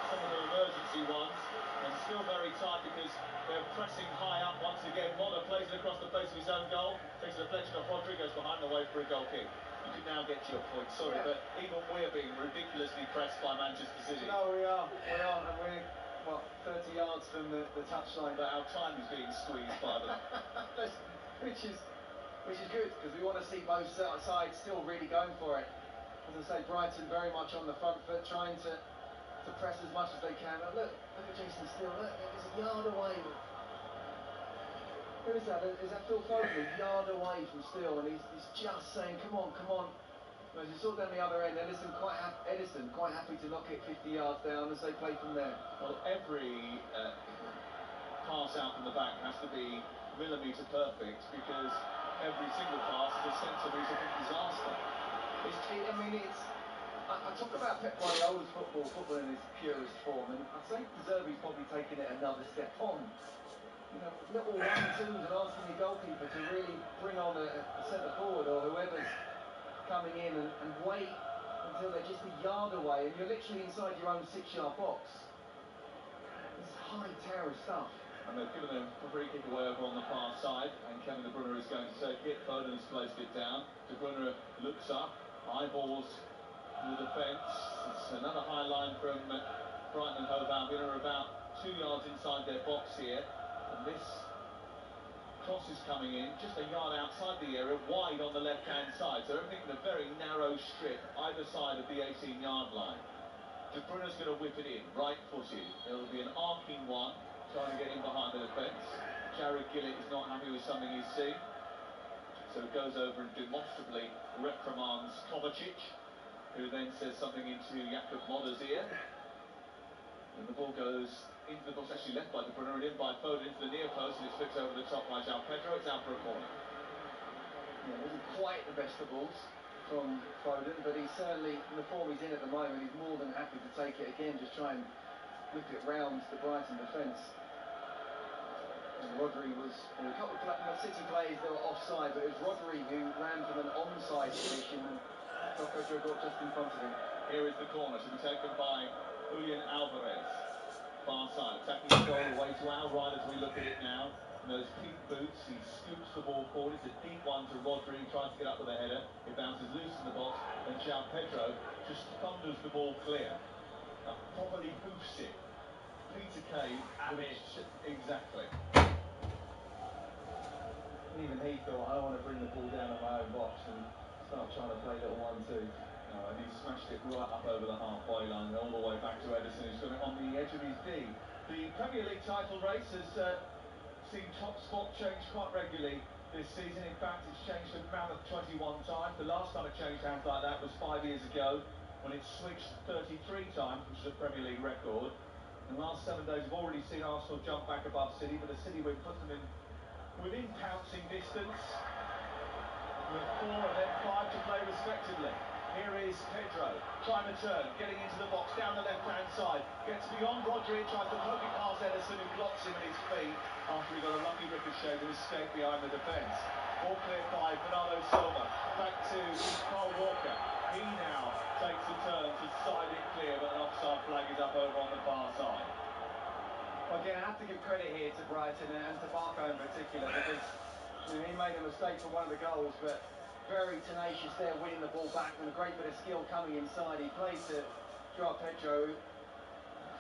some of the emergency ones, and still very tight because they're pressing high up once again. Modder plays it across the face of his own goal, takes a deflection off Rodri, goes behind the way for a goal kick. You can now get to your point, sorry, but even we're being ridiculously pressed by Manchester City. No, we are, and we're, what, 30 yards from the touchline. But our time is being squeezed by them. Which is good, because we want to see both sides still really going for it. As I say, Brighton very much on the front foot, trying to press as much as they can. Look at Jason Still, look, he's a yard away. Who is that? Is that Phil Foden? A yard away from Still, and he's just saying, come on. As you saw down the other end, Ederson quite happy to knock it 50 yards down as they play from there. Well, every pass out from the back has to be millimetre perfect, because every single pass is a sensible disaster. I talk about Pep Guardiola's football in its purest form, and I think Zerbi's probably taking it another step on. You know, little 1-2s and asking your goalkeeper to really bring on a centre forward or whoever's coming in and wait until they're just a yard away, and you're literally inside your own 6-yard box. It's high terror stuff. And they've given a free kick away over on the far side, and Kevin De Bruyne is going to take it. Foden has placed it down. De Bruyne looks up, eyeballs the defence. It's another high line from Brighton and Hove Albion, are about 2 yards inside their box here. And this cross is coming in just a yard outside the area, wide on the left-hand side. So everything in a very narrow strip either side of the 18-yard line. De Bruyne's going to whip it in, right-footed. It'll be an arcing one, trying to get in behind the defence. Jared Gillett is not happy with something he's seen, so it goes over and demonstrably reprimands Kovacic, who then says something into Jakob Modder's ear. And the ball goes into the box, actually left by De Bruyne and in by Foden into the near post, and it's flicked over the top by João Pedro. It's out for a corner. Yeah, it wasn't quite the best of balls from Foden, but he's certainly, in the form he's in at the moment, he's more than happy to take it again, just try and whip it round the Brighton defence. And Rodri was, a couple of City players that were offside, but it was Rodri who ran from an onside position and Joao Pedro got just in front of him. Here is the corner to be taken by Julian Alvarez. Far side, attacking the goal away to our right as we look at it now. In those pink boots, he scoops the ball forward. It's a deep one to Rodri. He tries to get up with a header. It bounces loose in the box, and Joao Pedro just thunders the ball clear. Properly hoofs it. Peter Kane, exactly. Even he thought, I don't want to bring the ball down on my own box and start trying to play little 1-2. And he smashed it right up over the halfway line and all the way back to Ederson, who's got it on the edge of his D. The Premier League title race has seen talkSPORT change quite regularly this season. In fact, it's changed a mammoth 21 times. The last time it changed hands like that was 5 years ago, when it switched 33 times, which is a Premier League record. In the last 7 days, we've already seen Arsenal jump back above City, but a City win puts them within pouncing distance, with 4 and then 5 to play respectively. Here is Pedro, trying to turn, getting into the box, down the left-hand side, gets beyond Rodri, tries to poke it past Ederson, who blocks him at his feet after he got a lucky ricochet to escape behind the defence. Ball clear by Bernardo Silva, back to Kyle Walker. He now takes a turn to side it clear, but an offside flag is up over on the far side. Again, I have to give credit here to Brighton and to Barco in particular, because he made a mistake for one of the goals, but very tenacious there, winning the ball back, and a great bit of skill coming inside. He played to Joao Pedro, who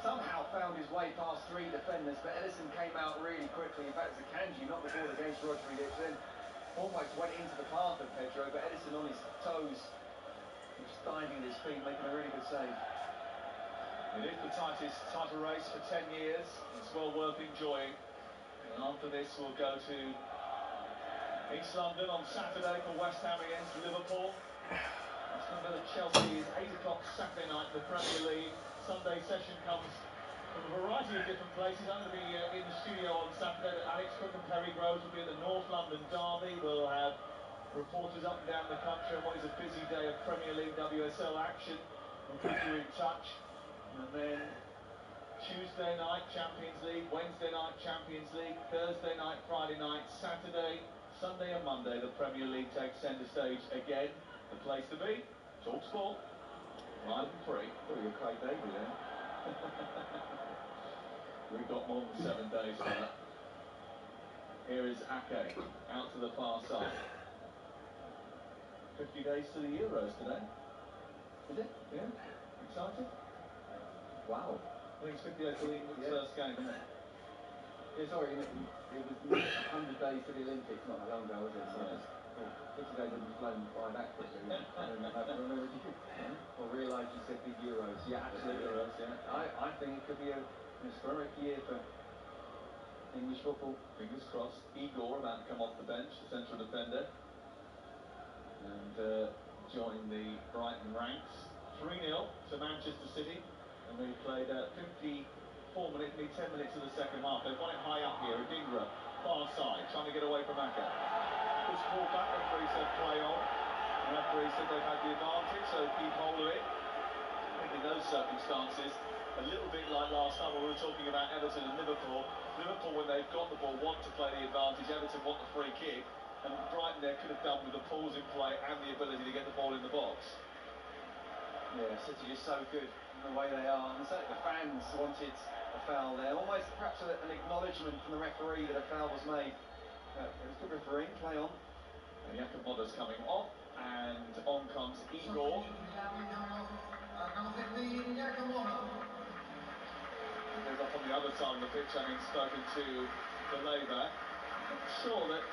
somehow found his way past 3 defenders, but Ederson came out really quickly. In fact, it's a Kanji, not the ball against Rodri, which then almost went into the path of Pedro, but Ederson on his toes, just diving at his feet, making a really good save. It is the tightest title race for 10 years. It's well worth enjoying. And after this, we'll go to East London on Saturday for West Ham against Liverpool. Aston Villa Chelsea is 8 o'clock Saturday night in the Premier League. Sunday session comes from a variety of different places. I'm going to be in the studio on Saturday. Alex Cook and Perry Groves will be at the North London Derby. We'll have reporters up and down the country on what is a busy day of Premier League WSL action. We'll keep you in touch. And then Tuesday night Champions League, Wednesday night Champions League, Thursday night, Friday night, Saturday, Sunday and Monday the Premier League takes centre stage again. The place to be, talkSPORT, live and free. Oh, you're Craig David there. We've got more than 7 days for that. Here is Ake, out to the far side. 50 days to the Euros today. Is it? Yeah. Excited? Wow. I think it's 50 days to England's first game, isn't it? Yeah, sorry, it was 100 days to the Olympics not that long ago, was it? So I just thought 50 days hadn't flown by that quickly. And then I remembered or realised you said the Euros. Yeah, absolutely. Euros, yeah. I think it could be an historic year for English football. Fingers crossed. Igor about to come off the bench, the central defender, and join the Brighton ranks. 3-0 to Manchester City, and we played 54 minutes, nearly 10 minutes of the second half. They won it high up here. Adingra, far side, trying to get away from Ake. Push ball back, referee said play on. The referee said they've had the advantage, so keep hold of it. I think in those circumstances, a little bit like last time when we were talking about Everton and Liverpool. Liverpool, when they've got the ball, want to play the advantage. Everton want the free kick. And Brighton there could have done with the pause in play and the ability to get the ball in the box. Yeah, City is so good in the way they are, and certainly the fans wanted a foul there, almost perhaps an acknowledgement from the referee that a foul was made. It was good refereeing, play on. And Jakob Modder's coming off, and on comes Igor. He goes off on the other side of the pitch, having spoken to the Labour. I'm sure that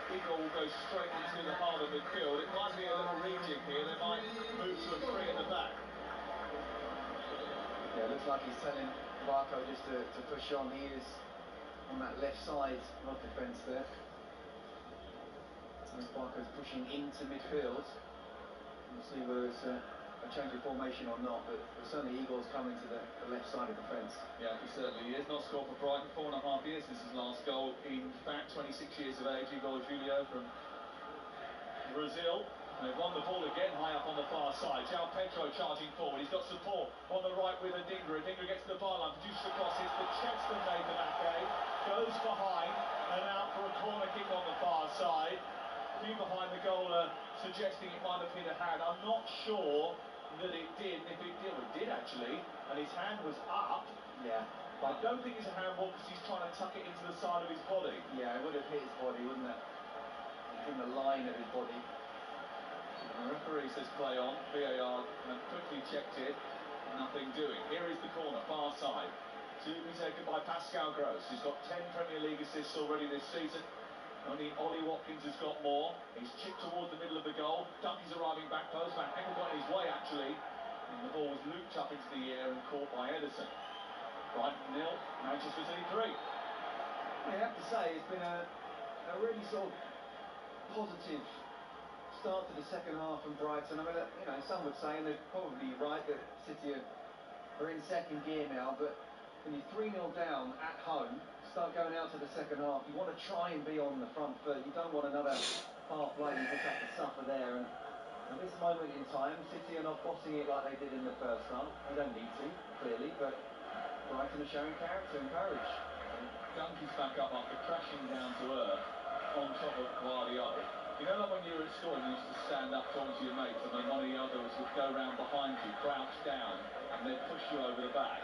Igor will go straight into the heart of midfield. It might be a little rejig here. They might move to a 3 at the back. Yeah, it looks like he's telling Barco just to push on. He is on that left side of defence there. As Barco's pushing into midfield. We'll see whether it's a change of formation or not, but certainly Igor's coming to the left side of defence. Yeah, he certainly is. Not scored for Brighton 4.5 years since his last goal. In fact, 26 years of age, Igor Julio from Brazil. They've won the ball again high up on the far side. Joao Pedro charging forward. He's got support on the right with Adingra. Adingra gets to the byline, produces the crosses, but checks the Nathan Ake, goes behind and out for a corner kick on the far side. A few behind the goal suggesting it might have hit a hand. I'm not sure that it did. If it did, well, it did actually. And his hand was up. Yeah. I don't think it's a handball because he's trying to tuck it into the side of his body. Yeah, it would have hit his body, wouldn't it? It's in the line of his body. The referee says play on. VAR have quickly checked it. Nothing doing. Here is the corner, far side. To be taken by Pascal Gross. He's got 10 Premier League assists already this season. Only Ollie Watkins has got more. He's chipped towards the middle of the goal. Dunkey's arriving back post. Van Heckel got in his way actually. And the ball was looped up into the air and caught by Ederson. Brighton 0, Manchester City 3. I have to say, it's been a really sort of positive start to the second half from Brighton. I mean, you know, some would say, and they're probably right, that City are in second gear now, but when you're 3-0 down at home, start going out to the second half, you want to try and be on the front foot. You don't want another half like you just have to suffer there. And at this moment in time, City are not bossing it like they did in the first half. They don't need to, clearly, but Brighton are showing character and courage. Dunkey's back up after crashing down to earth on top of Guardiola. You know, like when you were at school and you used to stand up talking to your mates and then one of the others would go round behind you, crouch down, and then push you over the back?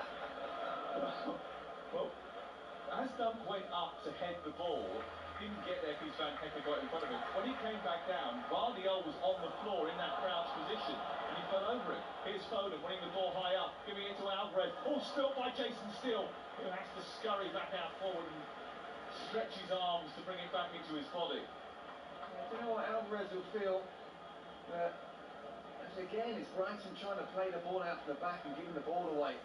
Well, as Dunk went up to head the ball, didn't get there because Van Heckel got in front of him. When he came back down, Guardiola was on the floor in that crouch position, and he fell over it. Here's Foden winning the ball high up, giving it to Alvarez. All spilt by Jason Steele, who has to scurry back out forward and stretch his arms to bring it back into his body. Do you know what Alvarez will feel? Again, it's Brighton trying to play the ball out from the back and giving the ball away.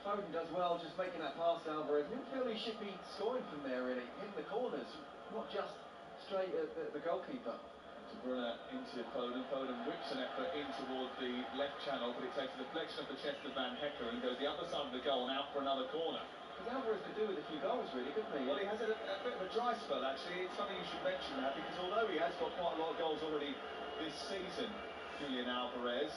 Foden does well just making that pass to Alvarez. He'll feel he should be scoring from there, really, hitting the corners, not just straight at the goalkeeper. To Brunner into Foden. Foden whips an effort in towards the left channel, but it takes a deflection of the chest of Van Heckel and goes the other side of the goal and out for another corner. Because Alvarez could do with a few goals, really, couldn't he? Well, he has a bit of a dry spell, actually. It's funny you should mention that, because although he has got quite a lot of goals already this season, Julian Alvarez,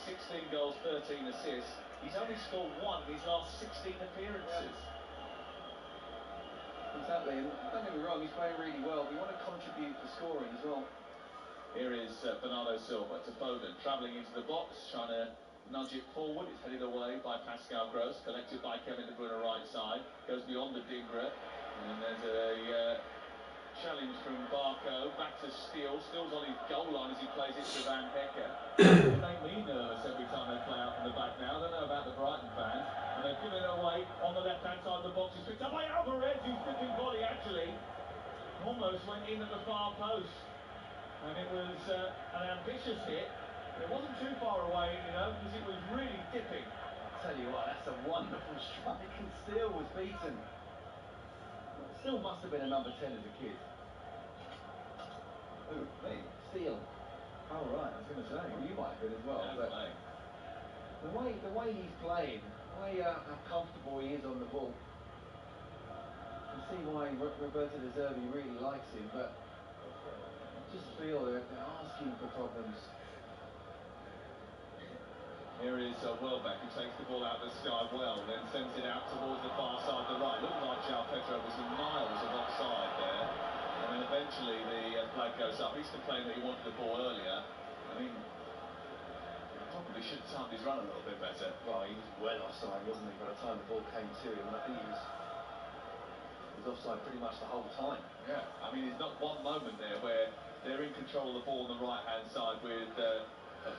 16 goals, 13 assists, he's only scored 1 in his last 16 appearances. Yeah. Exactly, and don't get me wrong, he's playing really well, but you want to contribute to scoring as well. Here is Bernardo Silva to Foden, travelling into the box, trying to nudge it forward. It's headed away by Pascal Gross, collected by Kevin De Bruyne right side, goes beyond the Digra, and there's a challenge from Barco, back to Steele. Steele's on his goal line as he plays it to Van Heckel. They make me nervous every time they play out from the back now. I don't know about the Brighton fans. And they've given it away on the left-hand side of the box. It's picked up by Alvarez, whose flipping body actually almost went in at the far post. And it was an ambitious hit. It wasn't too far away, you know, because it was really dipping. I'll tell you what, that's a wonderful strike, and Steele was beaten. Steele must have been a number 10 as a kid. Who? Me? Steele. Oh right, I was going to say, you might have been as well. Yeah, but the way he's playing, the way how comfortable he is on the ball, you can see why Roberto De Zerbi really likes him, but I just feel they're asking for problems. Here is Welbeck, who takes the ball out of the sky well, then sends it out towards the far side, the right. Looked like João Pedro was miles of offside there. And then eventually the flag goes up. He's complaining that he wanted the ball earlier. I mean, probably should have timed his run a little bit better. Well, he was well offside, wasn't he, by the time the ball came to him? And I think he was offside pretty much the whole time. Yeah, I mean, there's not one moment there where they're in control of the ball on the right-hand side with a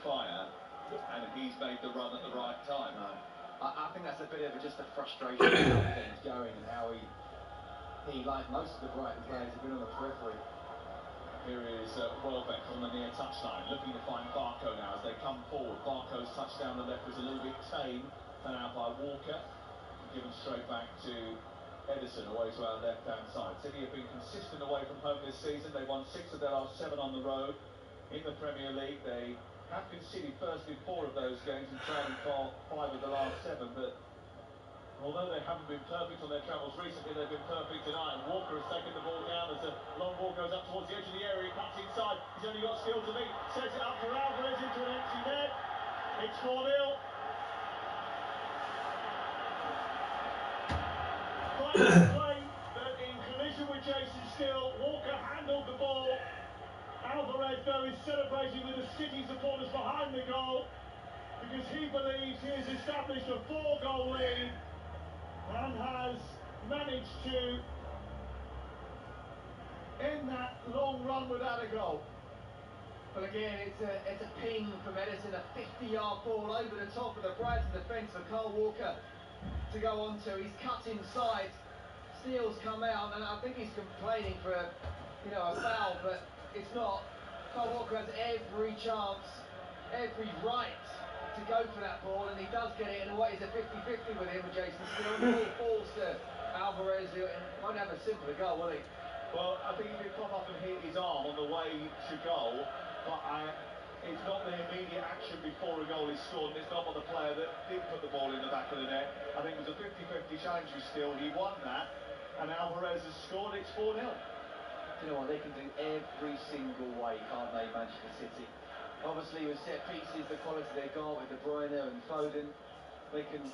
fire, and he's made the run at the right time. No. I think that's a bit of just a frustration of how things going and how he, like most of the Brighton players, have been on the periphery. Here is Welbeck on the near touchline, looking to find Barco now as they come forward. Barco's touch down the left was a little bit tame, done out by Walker, given straight back to Ederson away to our left-hand side. City have been consistent away from home this season. They won 6 of their last 7 on the road in the Premier League. They have conceded first in 4 of those games and trailed in 5 of the last 7, but although they haven't been perfect on their travels recently, they've been perfect tonight. And Walker has taken the ball down as the long ball goes up towards the edge of the area. He cuts inside. He's only got skill to meet. Sets it up for Alvarez into an empty net. It's 4-0. Brighton play, but in collision with Jason Steele, Walker handled the ball Alvarez, though, is celebrating with the City supporters behind the goal because he believes he has established a 4-goal lead and has managed to end that long run without a goal. Well, again, it's a ping from Edison, a 50-yard ball over the top of the Brighton defence for Carl Walker to go on to. He's cut inside, Steele's come out, and I think he's complaining for a foul, but it's not. Carl Walker has every chance, every right to go for that ball, and he does get it in what is a 50-50 with him and Jason Steele. The ball falls to Alvarez, who won't have a simpler goal, will he? Well, I think he did pop up and hit his arm on the way to goal, but it's not the immediate action before a goal is scored, and it's not what the player that did put the ball in the back of the net. I think it was a 50-50 challenge with Steele. He won that, and Alvarez has scored. It's 4-0. You know what, they can do every single way, can't they, Manchester City? Obviously with set pieces, the quality they got with De Bruyne and Foden, they can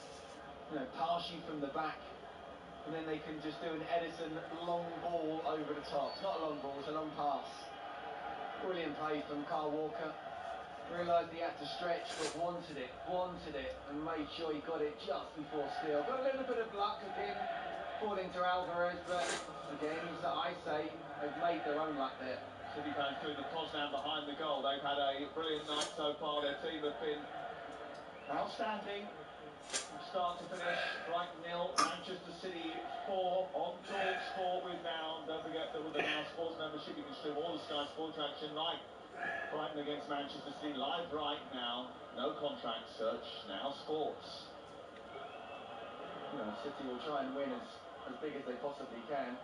pass you from the back, and then they can just do an Edison long ball over the top. It's not a long ball, it's a long pass. Brilliant play from Carl Walker. Realised he had to stretch, but wanted it, and made sure he got it just before Steele. Got a little bit of luck again, falling to Alvarez, but again, as I say, they've made their own luck there. City fans doing the Poznan behind the goal. They've had a brilliant night so far. Their team have been outstanding from start to finish. Brighton 0, Manchester City 4 on talkSPORT with now. Don't forget that with the Now Sports membership, you can stream all the Sky Sports action live. Brighton against Manchester City live right now. No contract search. Now Sports. City will try and win as big as they possibly can.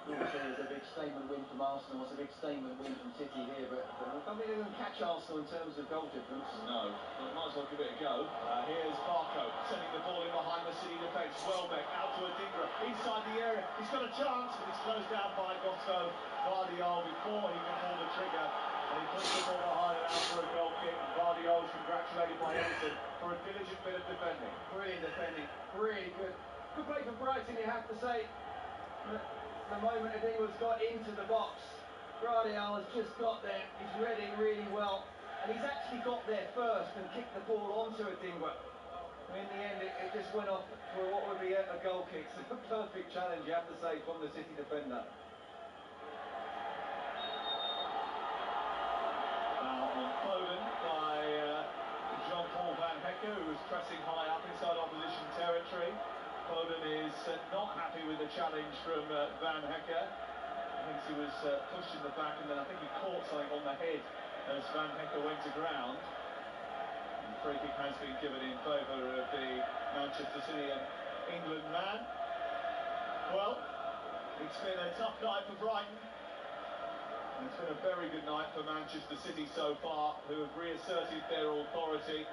Obviously, it's a big statement win from Arsenal. It's a big statement win from City here, but I don't think they're going to catch Arsenal in terms of goal difference. No, but might as well give it a go. Here's Barco sending the ball in behind the City defence. Welbeck out to Adingra inside the area. He's got a chance, but it's closed down by Gusto Guardiola before he can pull the trigger. And he puts the ball behind and out for a goal kick. Guardiola's congratulated by Edison for a diligent bit of defending. Brilliant defending, really good. Good play from Brighton, you have to say. The moment Adingra's got into the box, Guardiola's just got there. He's read it really well, and he's actually got there first and kicked the ball onto Adingra. In the end, it just went off for what would be a goal kick. So a perfect challenge, you have to say, from the City defender. Now on Foden by Jean-Paul Van Hecke, who was pressing high up inside opposition territory. Foden is not happy with the challenge from Van Hecke. Thinks he was pushed in the back, and then I think he caught something on the head as Van Hecke went to ground. And the free kick has been given in favour of the Manchester City and England man. Well, it's been a tough night for Brighton. And it's been a very good night for Manchester City so far, who have reasserted their authority.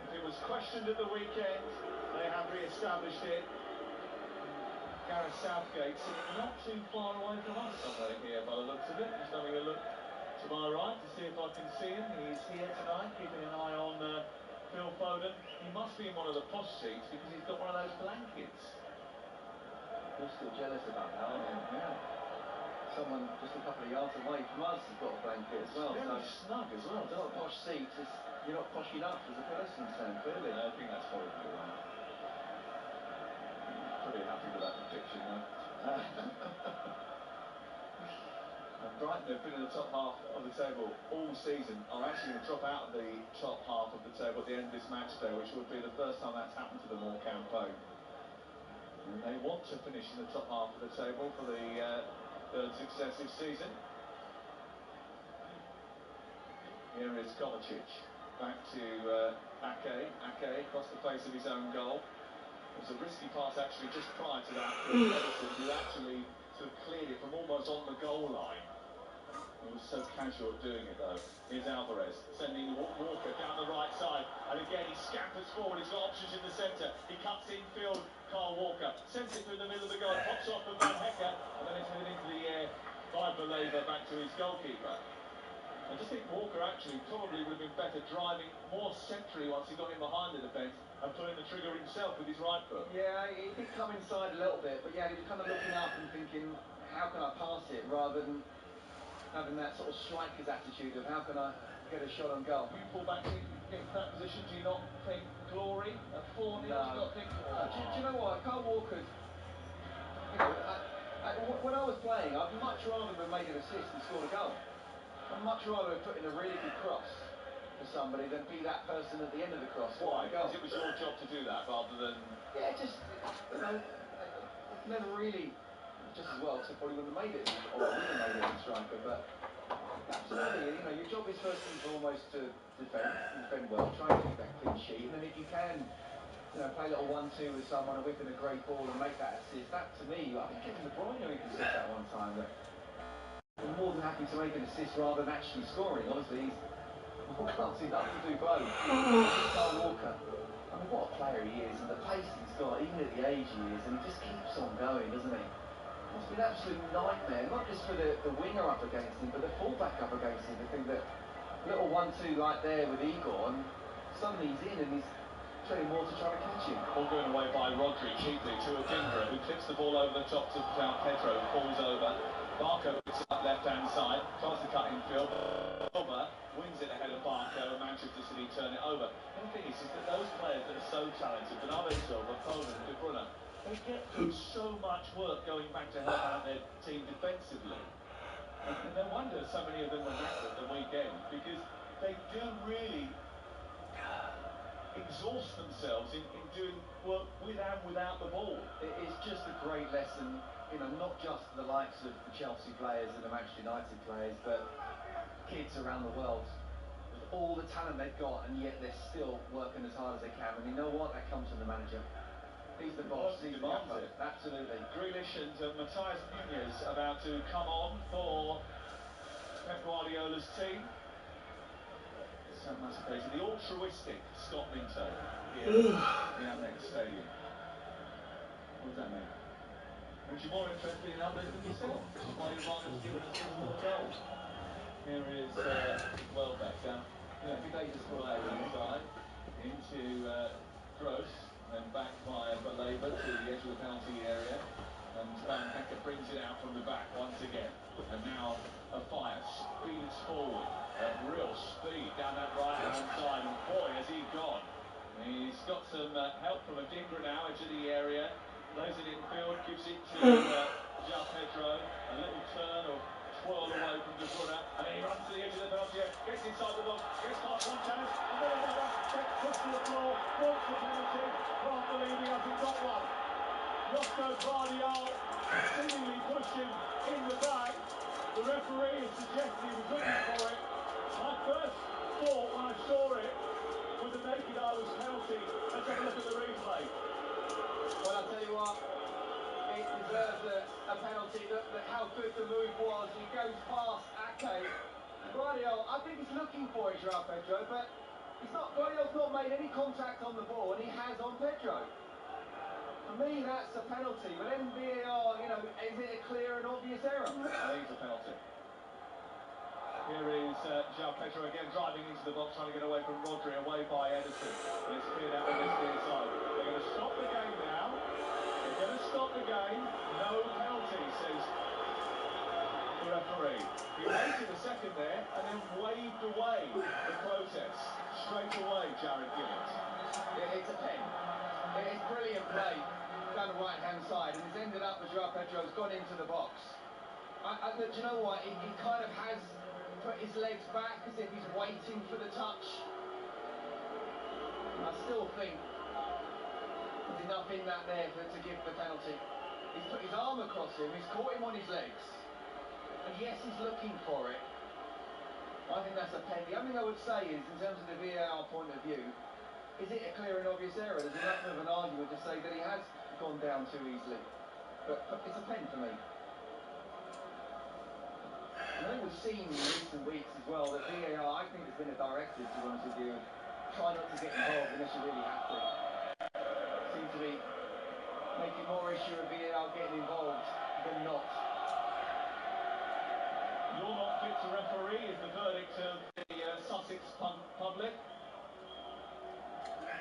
If it was questioned at the weekend, they have re-established it. Gareth Southgate sitting not too far away from us somewhere here by the looks of it. Just having a look to my right to see if I can see him. He's here tonight, keeping an eye on Phil Foden. He must be in one of the posh seats because he's got one of those blankets. You're still jealous about that, aren't you? Yeah. Someone just a couple of yards away from us has got a blanket as well. Very snug as well. It's not posh seats. You're not posh enough as a person, Sam, clearly. I think that's probably right. Pretty happy with that prediction, though. Brighton have been in the top half of the table all season. Are actually going to drop out of the top half of the table at the end of this match day, which would be the first time that's happened to them all campaign. And they want to finish in the top half of the table for the third successive season. Here is Kovacic. Back to Ake. Ake across the face of his own goal. It was a risky pass actually just prior to that from Edison, who actually sort of cleared it from almost on the goal line. He was so casual at doing it though. Here's Alvarez sending Walker down the right side, and again he scampers forward. He's got options in the centre. He cuts infield. Carl Walker sends it through the middle of the goal, pops off for Van Hecke, and then it's headed into the air by Beleva back to his goalkeeper. I just think Walker actually probably would have been better driving more centrally once he got in behind the defence and pulling the trigger himself with his right foot. Yeah, he did come inside a little bit, but yeah, he was kind of looking up and thinking, how can I pass it, rather than having that sort of striker's attitude of how can I get a shot on goal. You full-backs get into that position, do you not think glory at 4-0? Do you not think... Do you know what? Carl Walker, you know, when I was playing, I'd much rather have made an assist and scored a goal. I'd much rather have put in a really good cross for somebody than be that person at the end of the cross. Why? Because it was your job to do that rather than... Yeah, just, you know, never really, just as well, so probably wouldn't have made it, or I wouldn't have made it as a striker, but absolutely, you know, your job is first and foremost to defend well, try and keep that clean sheet, and then if you can, you know, play a little 1-2 with someone, and whip in a great ball and make that assist, that to me, I think Kevin De Bruyne even said that one time, that I'm more than happy to make an assist rather than actually scoring. Obviously, he's more classy enough to do both. Carl Walker, I mean, what a player he is, and the pace he's got, even at the age he is, and he just keeps on going, doesn't he? It's been an absolute nightmare, not just for the winger up against him, but the fullback up against him. I think that little 1-2 like there with Igor, and suddenly he's in and he's treading water trying to catch him. Ball going away by Rodri, cheaply to Adingra, who clips the ball over the top to João Pedro, who falls over. Barco picks it up left-hand side, tries to cut infield. Over, wins it ahead of Barco, and Manchester City turn it over. And the thing is that those players that are so talented, Bernardo Silva, Foden and De Bruyne, they get through so much work going back to help out their team defensively. And no wonder so many of them were knackered the weekend, because they do really exhaust themselves in doing work with and without the ball. It is just a great lesson, you know, not just the likes of the Chelsea players and the Manchester United players, but kids around the world with all the talent they've got, and yet they're still working as hard as they can. And you know what? That comes from the manager. He's the boss. He's the upper. Absolutely. Grealish and Matthias Nunez about to come on for Pep Guardiola's team. The altruistic Scott Minto here in the Amex Stadium. What does that mean? Aren't you more interested in others than yourself? Why you'd rather give an assist or a goal? Here is Welbeck down. Every day to score Right inside into Gross, then back by Baleba to the edge of the penalty area, and Van Hecker brings it out from the back once again. And now a fire speeds forward at real speed down that right-hand side, and boy has he gone. He's got some help from Adingra now into the area, plays it infield, gives it to João Pedro, a little turn or twirl away from De Bruyne, and then he runs to the edge of the penalty area, gets inside the box, gets past one chance, and then another, gets pushed to the floor, wants the penalty, can't believe he hasn't got one. Roscoe Guardiola seemingly pushed him in the back. The referee has suggested he was looking for it. My first thought when I saw it with the naked eye was penalty. Let's have a look at the replay. Well, I'll tell you what, it deserves a penalty. Look at how good the move was. He goes past Ake. Guardiola, I think he's looking for it, João Pedro, but Guardiola's not made any contact on the ball, and he has on Pedro. For me, that's a penalty, but then VAR, you know, is it a clear and obvious error? I think it's a penalty. Here is João Pedro again driving into the box, trying to get away from Rodri, away by Ederson. And it's cleared out on this near side. They're going to stop the game now. They're going to stop the game. No penalty, says the referee. He waited a second there and then waved away the protest. Straight away, Jared Gibbons. It's a pen. It's brilliant play down the right-hand side, and it's ended up as João Pedro's gone into the box. Look, do you know what? He kind of has put his legs back as if he's waiting for the touch. I still think there's enough in that there to give the penalty. He's put his arm across him, he's caught him on his legs, and yes, he's looking for it. I think that's a pen. The only thing I would say is, in terms of the VAR point of view, is it a clear and obvious error? There's enough of an argument to say that he has gone down too easily. But it's a pen for me. And I think we've seen in recent weeks as well that VAR, I think there's been a directive, to be honest with you, try not to get involved unless you really have to. Seem to be making more issue of VAR getting involved than not. You're not fit to referee is the verdict of the Sussex public.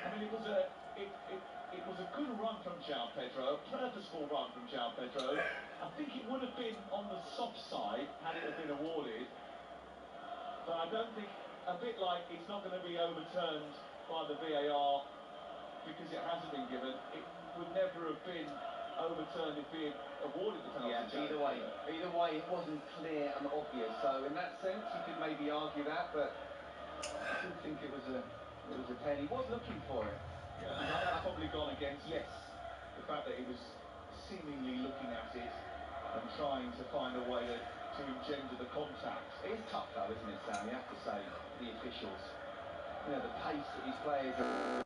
I mean, it was a it was a good run from João Pedro, a purposeful run from João Pedro. I think it would have been on the soft side had it have been awarded, but I don't think, a bit like it's not going to be overturned by the VAR because it hasn't been given. It would never have been overturned if he had awarded the penalty. Yeah, either way, it wasn't clear and obvious. So in that sense, you could maybe argue that, but I still think it was a 10. He was looking for it. Yeah, that's probably gone against the fact that he was seemingly looking at it and trying to find a way to engender the contact. It is tough though, isn't it, Sam? You have to say, the officials. You know, the pace that these players are.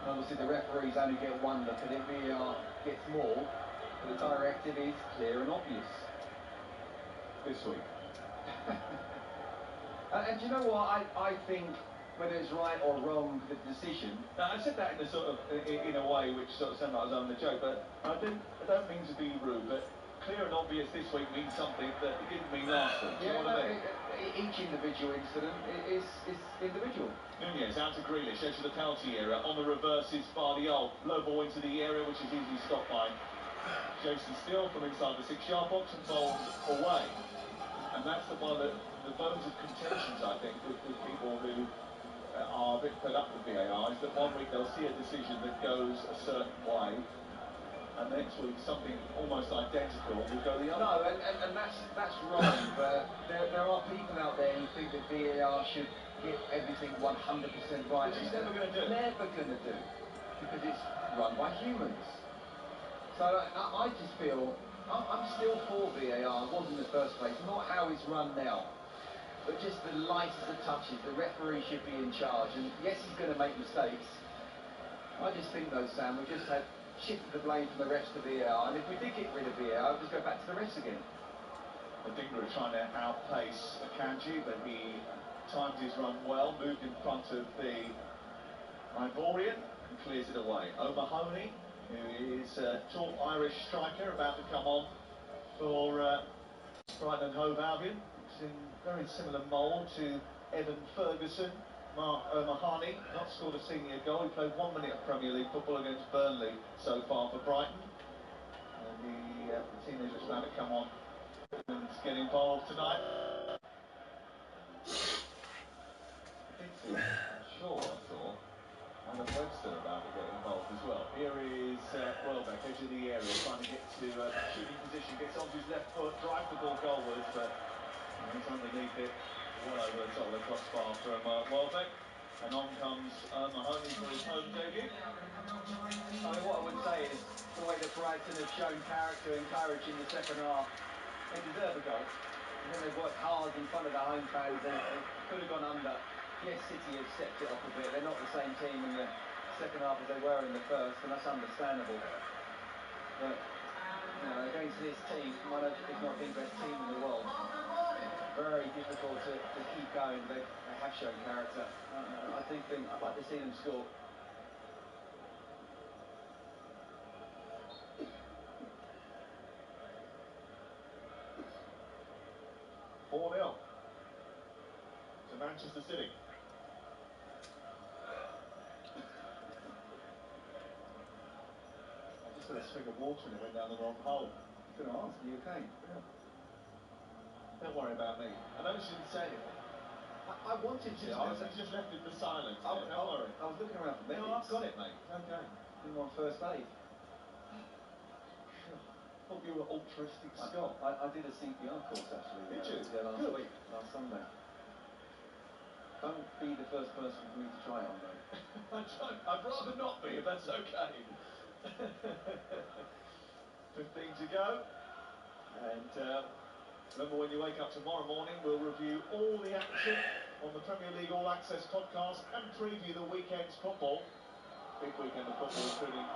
And obviously the referees only get one look at it, VAR gets more, but the directive is clear and obvious. This week. And do you know what? I think whether it's right or wrong, the decision. Now, I said that in a sort of in a way which sort of sounded like I was having a joke, but I don't mean to be rude, but clear and obvious this week means something that it didn't mean last week. Do you know what I mean? Each individual incident is individual. Nunez out to Grealish, edge of the penalty area. On the reverse is Vardiol. Low ball into the area, which is easily stopped by Jason Steele from inside the 6-yard box and bowled away. And that's one of the bones of contentions, I think, with people who are a bit fed up with VAR, is that one week they'll see a decision that goes a certain way, and next week something almost identical will go the other. No, and that's wrong, but there are people out there who think that VAR should get everything 100% right. Which he's never going to do. Never going to do, because it's run by humans. So I just feel, I'm still for VAR. I was in the first place, not how it's run now. But just the lightest of touches, the referee should be in charge. And yes, he's going to make mistakes. I just think though, Sam, we just had shifted the blame from the refs to VAR. And if we did get rid of VAR, we'd just go back to the refs again. I think we were trying to outpace Akanji, but he timed his run well, moved in front of the Ivorian and clears it away. O'Mahony, who is a tall Irish striker, about to come on for Brighton and Hove Albion. It's in very similar mould to Evan Ferguson. Mark O'Mahony, not scored a senior goal. He played 1 minute of Premier League football against Burnley so far for Brighton. And the teenager's about to come on and get involved tonight. Sure, I thought. Adam Webster about to get involved as well. Here is Welbeck, edge of the area, trying to get to shooting position, gets onto his left foot, drives the ball goalwards, but he's underneath it, well over the top of the crossbar from Welbeck. And on comes Mahoney for his home debut. I mean, what I would say is the way that Brighton have shown character and courage in the second half, they deserve a goal. I think they've worked hard in front of the home fans. They could have gone under. Yes, City have stepped it up a bit. They're not the same team in the second half as they were in the first, and that's understandable. But you know, against this team, one of, if not the best team in the world, very difficult to keep going. They have shown character. I do think I'd like to see them score. To Manchester City. I just got a swig of water and it went down the wrong hole. I was going to ask, are you okay? Yeah. Don't worry about me. I know she didn't say anything. I wanted to. You just left it for silence. Don't worry. I was looking around for medics. No, I've got it, mate. It's okay. I'm on first aid. I thought you were altruistic Scott. I did a CPR course actually. Did you? Yeah, last week, last Sunday. Don't be the first person for me to try it on though. I'd rather not be, if that's okay. 15 to go. And remember, when you wake up tomorrow morning, we'll review all the action on the Premier League All Access podcast and preview the weekend's football. Big weekend of football, including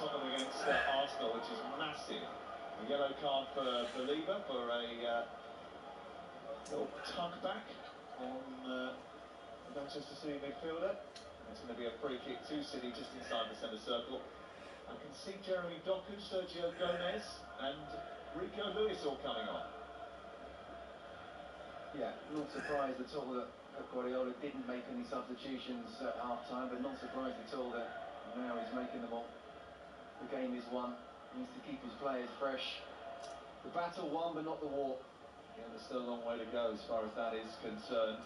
Tottenham against Arsenal, which is massive. A yellow card for Belieber for a little tug back on the Manchester City midfielder. It's going to be a free kick to City just inside the centre circle. I can see Jeremy Doku, Sergio Gomez and Rico Lewis all coming on. Yeah, not surprised at all that Pep Guardiola didn't make any substitutions at half-time, but not surprised at all that now he's making them all. The game is won. He needs to keep his players fresh. The battle won, but not the war. Yeah, there's still a long way to go as far as that is concerned.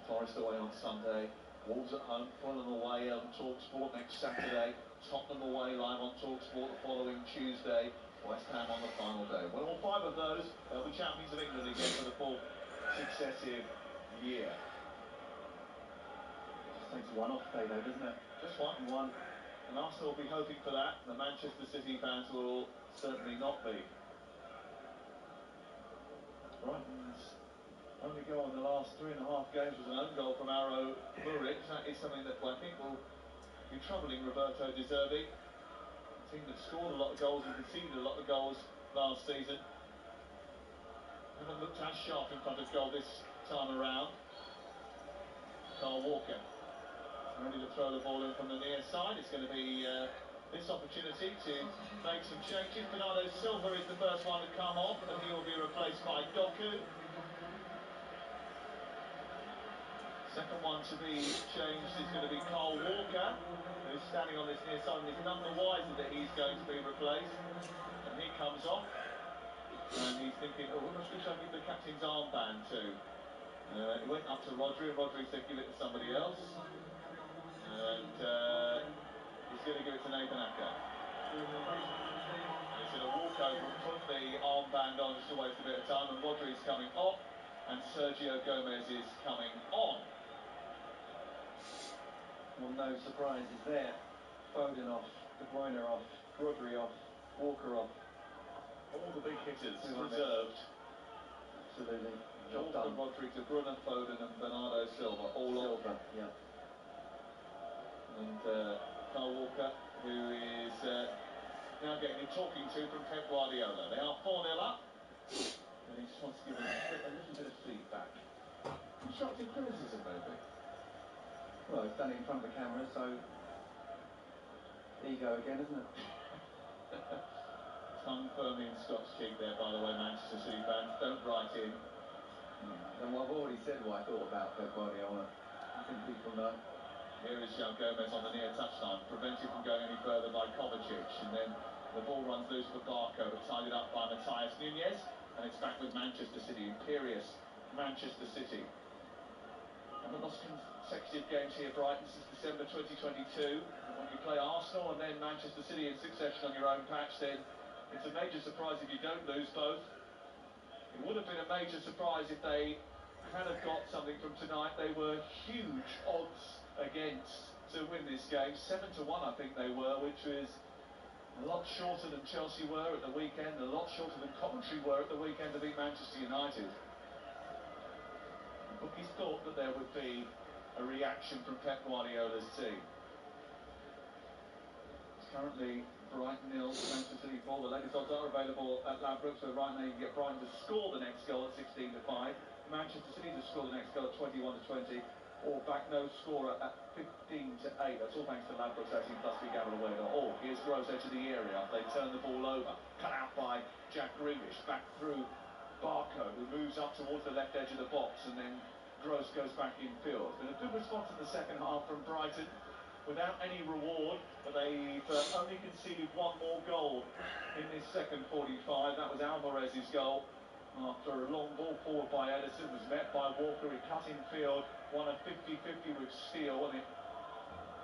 Forest away on Sunday, Wolves at home, Fulham away on talkSPORT next Saturday, Tottenham away live on talkSPORT the following Tuesday, West Ham on the final day. Win all 5 of those, they'll be champions of England again for the 4th successive year. Just takes one off day though, doesn't it? Just one. One. And Arsenal will be hoping for that. The Manchester City fans will certainly not be. Brighton's only goal in the last 3.5 games was an own goal from Arrow Muric. That is something that I think will be troubling Roberto De Zerbi. A team that scored a lot of goals and conceded a lot of goals last season. Haven't looked as sharp in front of goal this time around. Carl Walker ready to throw the ball in from the near side. It's going to be this opportunity to make some changes. Bernardo Silva is the first one to come off, and he will be replaced by Doku. Second one to be changed is going to be Carl Walker, who's standing on this near side, and it's none the wiser that he's going to be replaced. And he comes off, and he's thinking, oh, who should I give the captain's armband to? He went up to Rodri, and Rodri said give it to somebody else. And he's going to give it to Nathan Ake. And he's going to walk over and put the armband on just to waste a bit of time. And Rodri's coming off, and Sergio Gomez is coming on. Well, no surprises there. Foden off, De Bruyne off, Rodri off, Walker off. All the big hitters preserved. Absolutely. Job Walker, done. Rodri, De Bruyne, Foden and Bernardo Silva. All Silva, yeah. And Carl Walker, who is now getting a talking to from Pep Guardiola. They are 4-0 up, and he just wants to give them a little bit of feedback. Constructive criticism, maybe. Well, he's done it in front of the camera, so ego again, isn't it? Tongue firmly in Scott's cheek there, by the way, Manchester City fans. Don't write in. And I've already said what I thought about Pep Guardiola. I think people know. Here is João Gomez on the near touchline, prevented from going any further by Kovacic, and then the ball runs loose for Barco, but tied it up by Matthias Nunez, and it's back with Manchester City, imperious Manchester City. Haven't lost consecutive games here, Brighton, since December 2022. And when you play Arsenal and then Manchester City in succession on your own patch, then it's a major surprise if you don't lose both. It would have been a major surprise if they had have got something from tonight. They were huge odds against to win this game. 7-1 I think they were, which was a lot shorter than Chelsea were at the weekend, a lot shorter than Coventry were at the weekend to beat Manchester United. The bookies thought that there would be a reaction from Pep Guardiola's team. It's currently Brighton 0, Manchester City 4. The latest odds are available at Ladbrokes, so right now you can get Brighton to score the next goal at 16-5, Manchester City to score the next goal at 21-20, or back no scorer at 15-8. That's all thanks to Ladbrokes 18 plus BeGambleAware.org. Here's Gross edge of the area after they turn the ball over. Cut out by Jack Grealish, back through Barco, who moves up towards the left edge of the box, and then Gross goes back in field. Been a good response in the second half from Brighton, without any reward, but they've only conceded one more goal in this second 45. That was Alvarez's goal after a long ball forward by Ederson was met by Walker. He cut in field, won a 50-50 with Steele, and it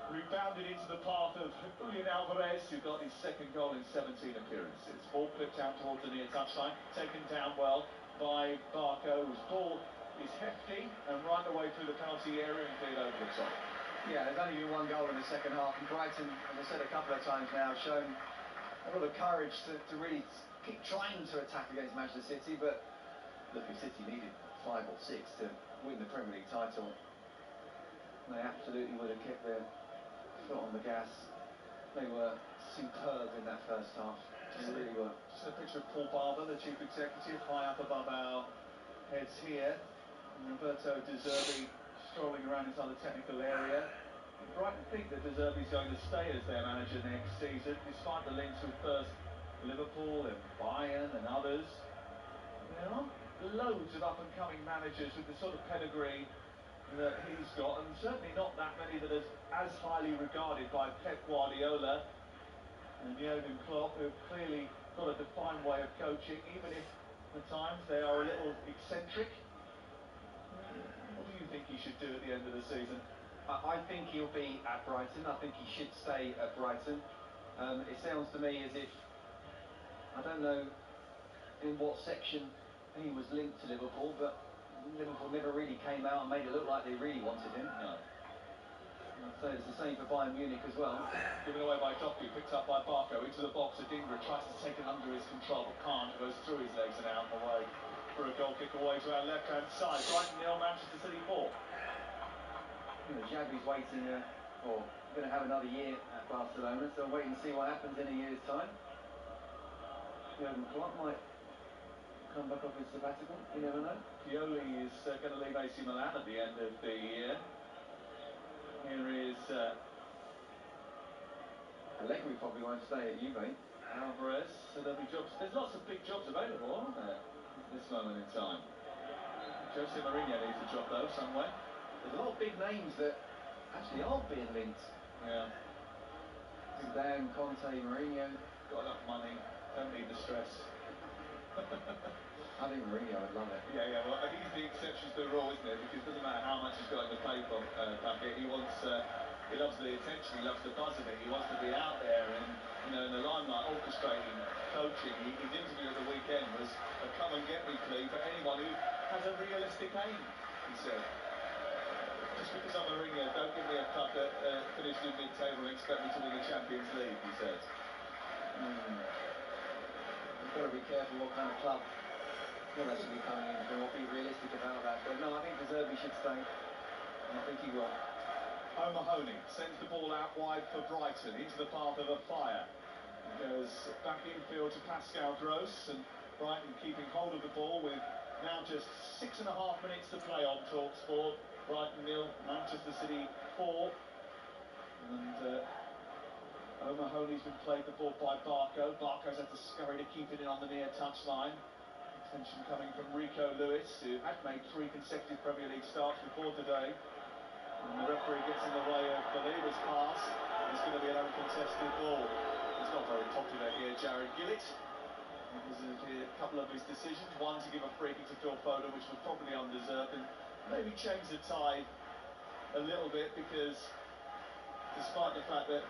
rebounded into the path of Julian Alvarez, who got his second goal in 17 appearances. Ball flipped out towards the near touchline, taken down well by Barco, whose ball is hefty and right the way through the penalty area and cleared over the top. Yeah, there's only been one goal in the second half, and Brighton, as I said a couple of times now, have shown a lot of courage to really keep trying to attack against Manchester City, but look, if City needed 5 or 6 to win the Premier League title, they absolutely would have kept their foot on the gas. They were superb in that first half. They really were. Just a picture of Paul Barber, the chief executive, high up above our heads here. And Roberto De Zerbi strolling around inside the technical area. And Brighton think that De Zerbi's going to stay as their manager next season, despite the links with first Liverpool and Bayern and others. There aren't loads of up-and-coming managers with the sort of pedigree that he's got, and certainly not that many that are as highly regarded by Pep Guardiola and Jurgen Klopp, who've clearly got a defined way of coaching, even if at times they are a little eccentric. What do you think he should do at the end of the season? I think he'll be at Brighton. I think he should stay at Brighton. It sounds to me as if, I don't know in what section he was linked to Liverpool, but Liverpool never really came out and made it look like they really wanted him. No. I'd say it's the same for Bayern Munich as well. Given away by Doku, picked up by Barco, into the box. Adingra tries to take it under his control, but can't. It goes through his legs and out and away for a goal kick away to our left-hand side. Brighton 0, Manchester City 4. You know, Xavi's waiting, or going to have another year at Barcelona, so wait and see what happens in a year's time. Jurgen Klopp might come back off his sabbatical, you never know. Pioli is going to leave AC Milan at the end of the year. Here is Allegri probably won't stay at Juve. Alvarez, so there'll be jobs. There's lots of big jobs available, aren't there, at this moment in time? Jose Mourinho needs a job, though, somewhere. There's a lot of big names that actually aren't being linked. Yeah. Zidane, Conte, Mourinho. Got enough money, don't need the stress. I think Mourinho would love it. Yeah, well, he's the exception to the rule, isn't it? Because it doesn't matter how much he's got in the pay packet, he wants, he loves the attention, he loves the buzz of it, he wants to be out there and, you know, in the limelight, orchestrating, coaching. His interview at the weekend was a come-and-get-me plea for anyone who has a realistic aim, he said. Just because I'm Mourinho, don't give me a club that finished in mid-table and expect me to win the Champions League, he said. You've got to be careful what kind of club you're actually coming into, or be realistic about that. But no, I think De Zerbi should stay, and I think he will. O'Mahony sends the ball out wide for Brighton, into the path of a fire. Goes back infield to Pascal Gross, and Brighton keeping hold of the ball with now just 6.5 minutes to play on talkSPORT. Brighton 0, Manchester City 4. And O'Mahony's been played the ball by Barco. Barco's had to scurry to keep it in on the near touchline. Attention coming from Rico Lewis, who had made 3 consecutive Premier League starts before today. And the referee gets in the way of Baliba's pass. It's going to be an uncontested ball. He's not very popular here, Jared Gillett, because of a couple of his decisions. One to give a free kick to Phil Foden, which was probably undeserved, and maybe change the tide a little bit, because despite the fact that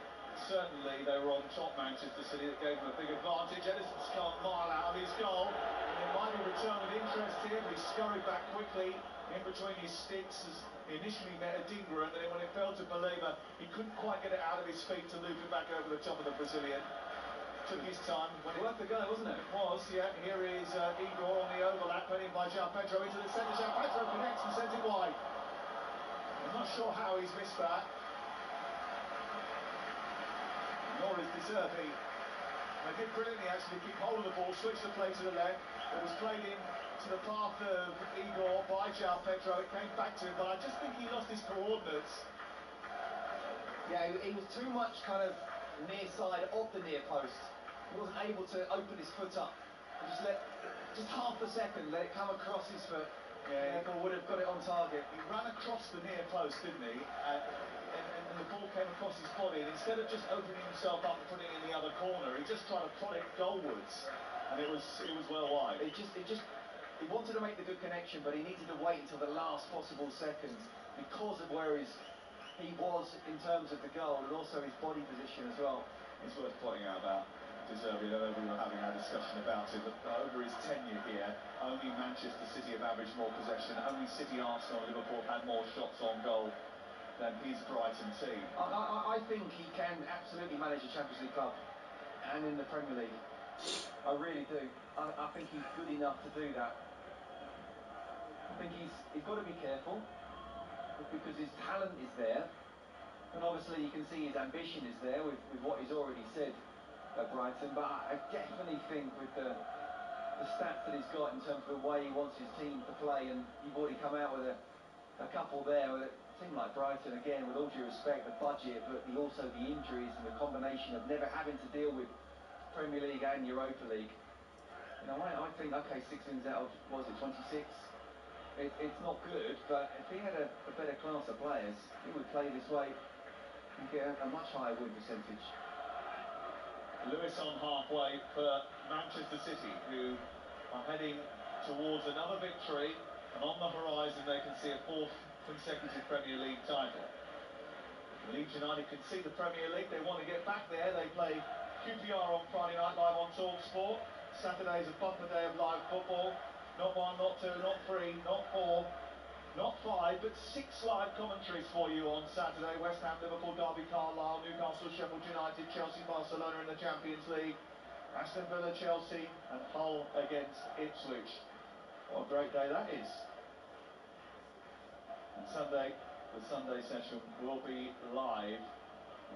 certainly they were on top, Manchester City, that gave them a big advantage. Edison's come a mile out of his goal. And it might be a return of interest here, but he scurried back quickly in between his sticks as he initially met Adingra, and then when it fell to Baleba, he couldn't quite get it out of his feet to loop it back over the top of the Brazilian. Took his time. When it worked the go, wasn't it? It was, yeah. Here is Igor on the overlap, put in by João Pedro into the centre. João Pedro connects and sends it wide. I'm not sure how he's missed that. Nor is De Zerbi. They did brilliantly actually keep hold of the ball, switch the play to the left. It was played in to the path of Igor by João Pedro. It came back to him, but I just think he lost his coordinates. Yeah, he was too much kind of near side of the near post. He wasn't able to open his foot up. He just half a second, let it come across his foot. Yeah, therefore would have got it on target. He ran across the near post, didn't he? And the ball came across his body, and instead of just opening himself up and putting it in the other corner, he just tried to prod it goalwards, and it was well wide. He wanted to make the good connection, but he needed to wait until the last possible second because of where he was in terms of the goal and also his body position as well. It's worth pointing out about De Zerbi. I know we were having our discussion about it, but over his tenure here, only Manchester City have averaged more possession. Only City, Arsenal, Liverpool had more shots on goal than his Brighton team. I think he can absolutely manage a Champions League club and in the Premier League. I really do. I think he's good enough to do that. I think he's got to be careful because his talent is there, and obviously you can see his ambition is there with what he's already said at Brighton. But I definitely think with the stats that he's got in terms of the way he wants his team to play, and you've already come out with a couple there with a team like Brighton, again, with all due respect, the budget, but also the injuries and the combination of never having to deal with Premier League and Europa League. You know, I think, okay, 6 wins out of, was it 26? It's not good, but if he had a better class of players, he would play this way and get a much higher win percentage. Lewis on halfway for Manchester City, who are heading towards another victory, and on the horizon they can see a 4th consecutive Premier League title. Leeds United can see the Premier League, they want to get back there. They play QPR on Friday night live on talkSPORT. Saturday's a bumper day of live football. Not 1, not 2, not 3, not 4, not 5, but 6 live commentaries for you on Saturday. West Ham, Liverpool, Derby, Carlisle, Newcastle, Sheffield United, Chelsea, Barcelona in the Champions League, Aston Villa, Chelsea, and Hull against Ipswich. What a great day that is. And Sunday, the Sunday session will be live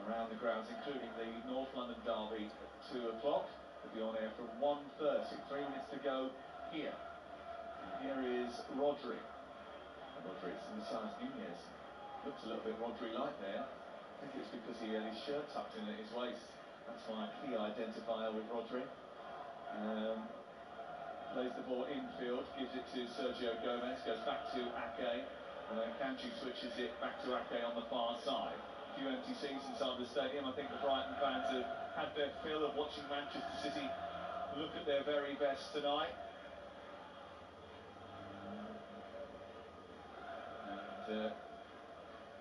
around the grounds, including the North London Derby at 2 o'clock. It'll be on air from 1:30. 3 minutes to go here. Here is Rodri. Rodri, it's Messias Nunez. Looks a little bit Rodri-like there. I think it's because he had his shirt tucked in at his waist. That's my key identifier with Rodri. Plays the ball infield, gives it to Sergio Gomez, goes back to Ake, and then Kanji switches it back to Ake on the far side. A few empty seats inside the stadium. I think the Brighton fans have had their fill of watching Manchester City look at their very best tonight.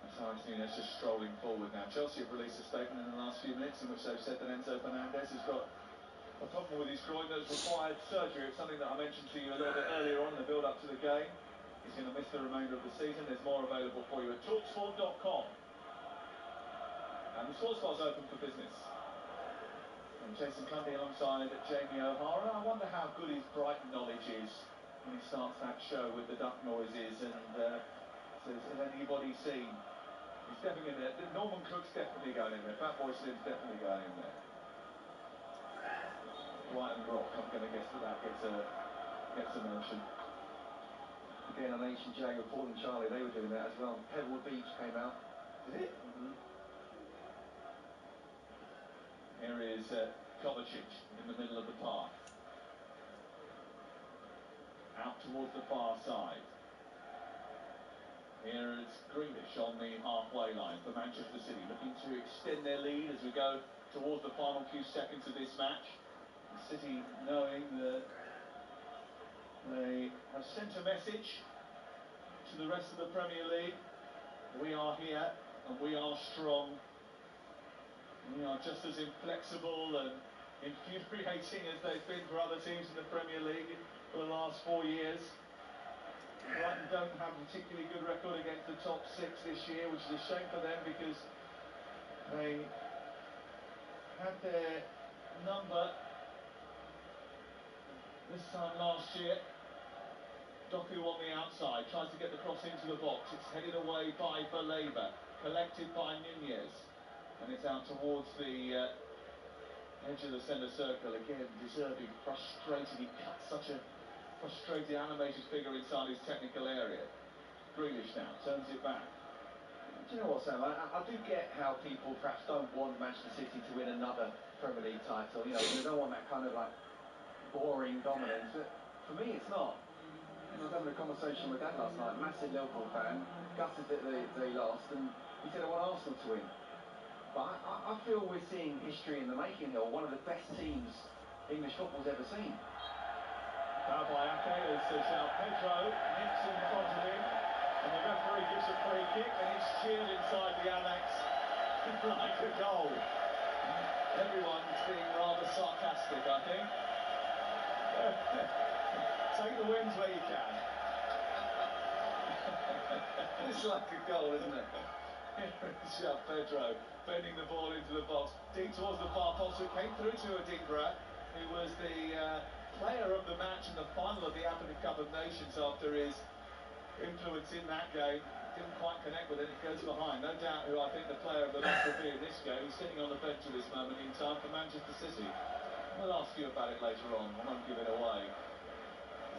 Messias Nunez just strolling forward now. Chelsea have released a statement in the last few minutes in which they've said that Enzo Fernandez has got a problem with his groin that's required surgery. It's something that I mentioned to you a little bit earlier on in the build-up to the game. He's going to miss the remainder of the season. There's more available for you at talkSPORT.com. And the ScoreSpot's open for business. And Jason Cundy alongside Jamie O'Hara. I wonder how good his Brighton knowledge is when he starts that show with the duck noises and says, has anybody seen? He's definitely in there. Norman Cook's definitely going in there. Fat Boy Slim's definitely going in there. Brighton Rock, I'm going to guess that gets a mention. Again, on H&J with Paul and Charlie, they were doing that as well. Pebble Beach came out. Did it? Mm-hmm. Here is Kovacic in the middle of the park. Out towards the far side. Here is Grealish on the halfway line for Manchester City, looking to extend their lead as we go towards the final few seconds of this match. City knowing that they have sent a message to the rest of the Premier League. We are here and we are strong. We are just as inflexible and infuriating as they've been for other teams in the Premier League for the last 4 years. Brighton don't have a particularly good record against the top 6 this year, which is a shame for them because they had their number this time last year. Doku on the outside, tries to get the cross into the box. It's headed away by Baleba, collected by Nunez, and it's out towards the edge of the centre circle. Again, Deserbi frustrated. He cut such a frustrated, animated figure inside his technical area. Grealish now turns it back. Do you know what, Sam? I do get how people perhaps don't want Manchester City to win another Premier League title. You know, they don't want that kind of like boring dominance. But for me, it's not. I was having a conversation with Dad last night, massive Liverpool fan, gutted that they lost, and he said I want Arsenal to win. But I feel we're seeing history in the making here, one of the best teams English football's ever seen. Foul by Ake as João Pedro nips in front of him, and the referee gives a free kick, and it's cheered inside the annex like a goal. Everyone's being rather sarcastic, I think. Take the wins where you can. It's like a goal, isn't it? João Pedro bending the ball into the box, deep towards the far post. It came through to Adingra, who was the player of the match in the final of the Africa Cup of Nations after his influence in that game. Didn't quite connect with it. It goes behind. No doubt who I think the player of the match will be in this game. He's sitting on the bench at this moment in time for Manchester City. We'll ask you about it later on. I won't give it away.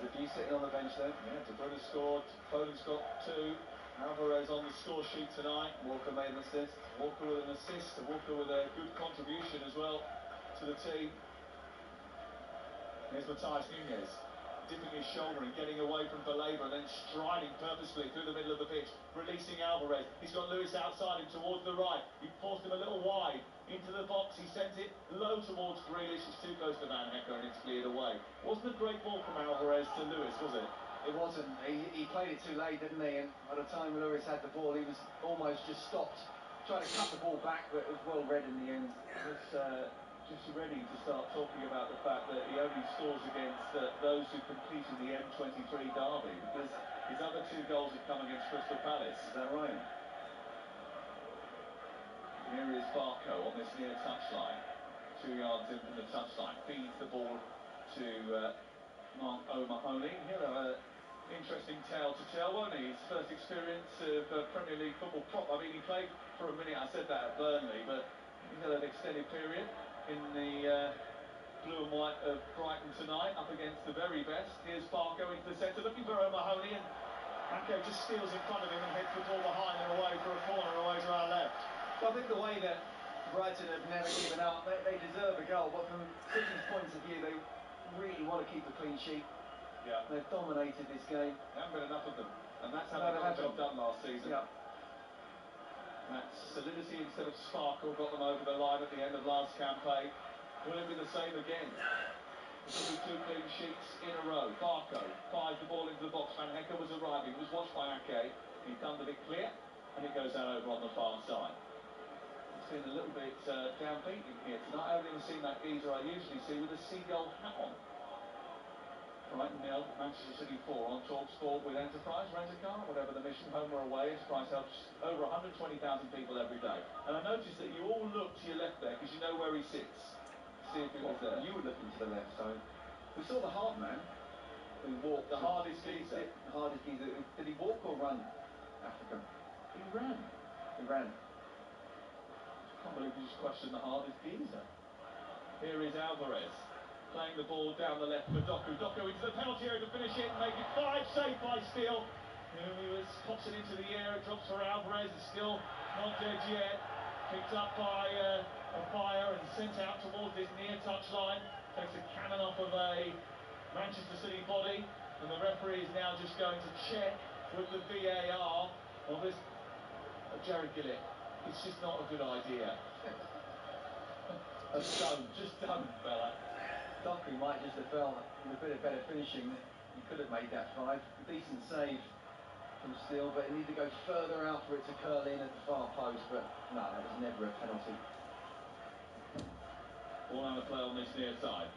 Is it you sitting on the bench then? Yeah, De Bruyne scored. Foden's got 2. Alvarez on the score sheet tonight. Walker made an assist. Walker with an assist. Walker with a good contribution as well to the team. Here's Matthias Nunez, dipping his shoulder and getting away from Baleba and then striding purposefully through the middle of the pitch, releasing Alvarez. He's got Lewis outside him towards the right. He forced him a little wide into the box. He sent it low towards Grealish. It's too close to Van Hecke and it's cleared away. Wasn't a great ball from Alvarez to Lewis, was it? It wasn't. He played it too late, didn't he? And by the time Lewis had the ball, he was almost just stopped, trying to cut the ball back, but it was well read in the end. It was just ready to start talking about the fact that he only scores against those who compete in the M23 derby, because his other 2 goals have come against Crystal Palace. Is that right? Here is Barco on this near touchline, 2 yards in from the touchline, feeds the ball to Mark O'Mahony. He'll have an interesting tale to tell, won't he? His first experience of Premier League football prop. I mean, he played for a minute, I said that at Burnley, but he's had an extended period in the blue and white of Brighton tonight, up against the very best. Here's Barco into the centre, looking for O'Mahony, and Ake just steals in front of him and heads the ball behind and away for a corner away to our left. So I think the way that Brighton have never given up, they deserve a goal, but from City's point of view, they really want to keep a clean sheet. Yeah. They've dominated this game. There haven't been enough of them, and that's how they got the job done last season. Yeah. That solidity instead of sparkle got them over the line at the end of last campaign. Will it be the same again? It will be 2 clean sheets in a row. Barco fires the ball into the box. Van Hecke was arriving. He was watched by Ake. He thundered it clear, and it goes out over on the far side. It's been a little bit downbeat in here tonight. I haven't even seen that geezer I usually see with a seagull hat on. Brighton 0, Manchester City 4 on talkSPORT with Enterprise. Rent a car, whatever the mission, home or away. Enterprise helps over 120,000 people every day. And I noticed that you all look to your left there because you know where he sits. See if he was there. You were looking to the left, so we saw the hard man who walked. The hardest geezer. The hardest geezer. Did he walk or run, Africa? He ran. He ran. I can't believe you just questioned the hardest geezer. Here is Alvarez. Playing the ball down the left for Doku. Doku into the penalty area to finish it and make it 5, saved by Steele. Who pops it into the air, it drops for Alvarez, it's still not dead yet. Picked up by Afire and sent out towards this near touchline. Takes a cannon off of a Manchester City body, and the referee is now just going to check with the VAR of this. Jared Gillett, it's just not a good idea. Just don't, fella. Doku might just have felt with a bit of better finishing, he could have made that 5. Decent save from Steele, but it needed to go further out for it to curl in at the far post, but no, that was never a penalty. Ball out of play on this near side.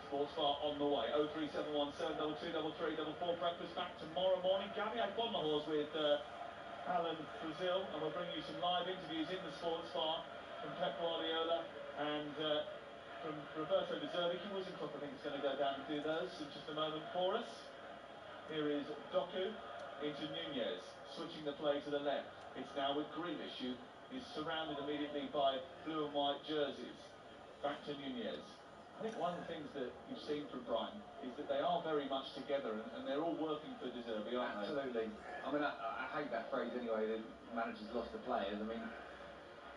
Sports Bar on the way. 03717 2233 44. Breakfast back tomorrow morning. Gabriel Bonmahor's with Alan Brazil, and we'll bring you some live interviews in the Sports Bar from Pep Guardiola and from Roberto De Zerbi. Wilson Cook, I think, is going to go down and do those in just a moment for us. Here is Doku into Nunez, switching the play to the left. It's now with Grealish, who is surrounded immediately by blue and white jerseys. Back to Nunez. I think one of the things that you've seen from Brighton is that they are very much together, and they're all working for De Zerbi, aren't they? Absolutely. I mean, I hate that phrase anyway, the manager's lost the players. I mean,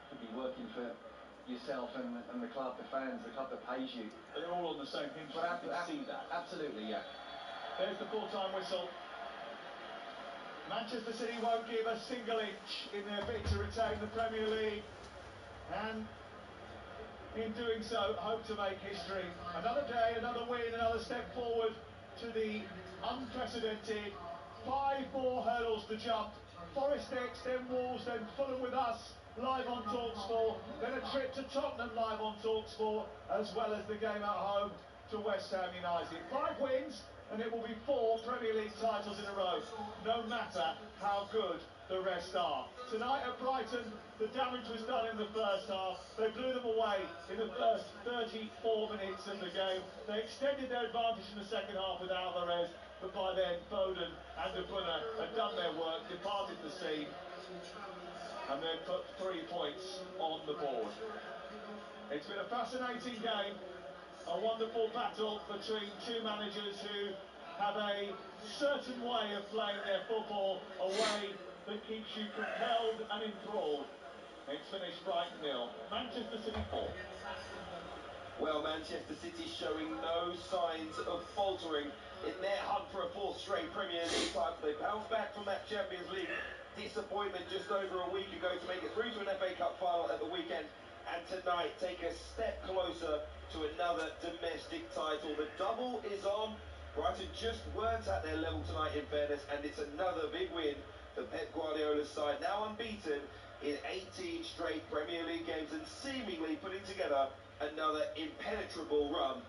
could be working for yourself and the club, the fans, the club that pays you. But they're all on the same hinge. You can see that. Absolutely, yeah. There's the full-time whistle. Manchester City won't give a single inch in their bid to retain the Premier League, and in doing so, hope to make history. Another day, another win, another step forward to the unprecedented 5-4 hurdles to jump. Forest next, then Wolves, then Fulham with us, live on talkSPORT, then a trip to Tottenham live on talkSPORT, as well as the game at home to West Ham United. 5 wins, and it will be 4 Premier League titles in a row, no matter how good the rest are. Tonight at Brighton, the damage was done in the first half. They blew them away in the first 34 minutes of the game. They extended their advantage in the second half with Alvarez, but by then Foden and De Bruyne had done their work, departed the scene, and then put 3 points on the board. It's been a fascinating game, a wonderful battle between 2 managers who have a certain way of playing their football, a way that keeps you compelled and enthralled. It's finished Brighton 0, Manchester City 4. Well, Manchester City showing no signs of faltering in their hunt for a fourth straight Premier League title. They bounced back from that Champions League disappointment just over a week ago to make it through to an FA Cup final at the weekend, and tonight take a step closer to another domestic title. The double is on. Brighton just weren't at their level tonight, in fairness, and it's another big win for Pep Guardiola's side, now unbeaten in 18 straight Premier League games and seemingly putting together another impenetrable run.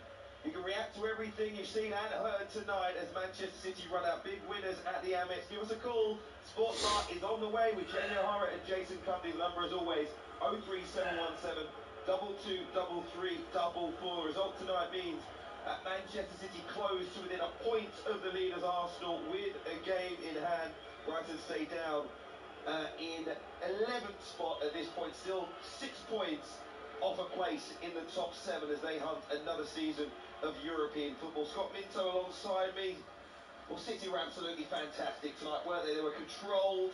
You can react to everything you've seen and heard tonight as Manchester City run out big winners at the Amex. Give us a call. Sportsmart is on the way with Jamie O'Hara and Jason Cundy. The number, as always, 03717 223344. The result tonight means that Manchester City close to within a point of the leaders Arsenal with a game in hand. Brighton stay down in 11th spot at this point, still 6 points off a place in the top 7 as they hunt another season of European football. Scott Minto alongside me. Well, City were absolutely fantastic tonight, weren't they? They were controlled.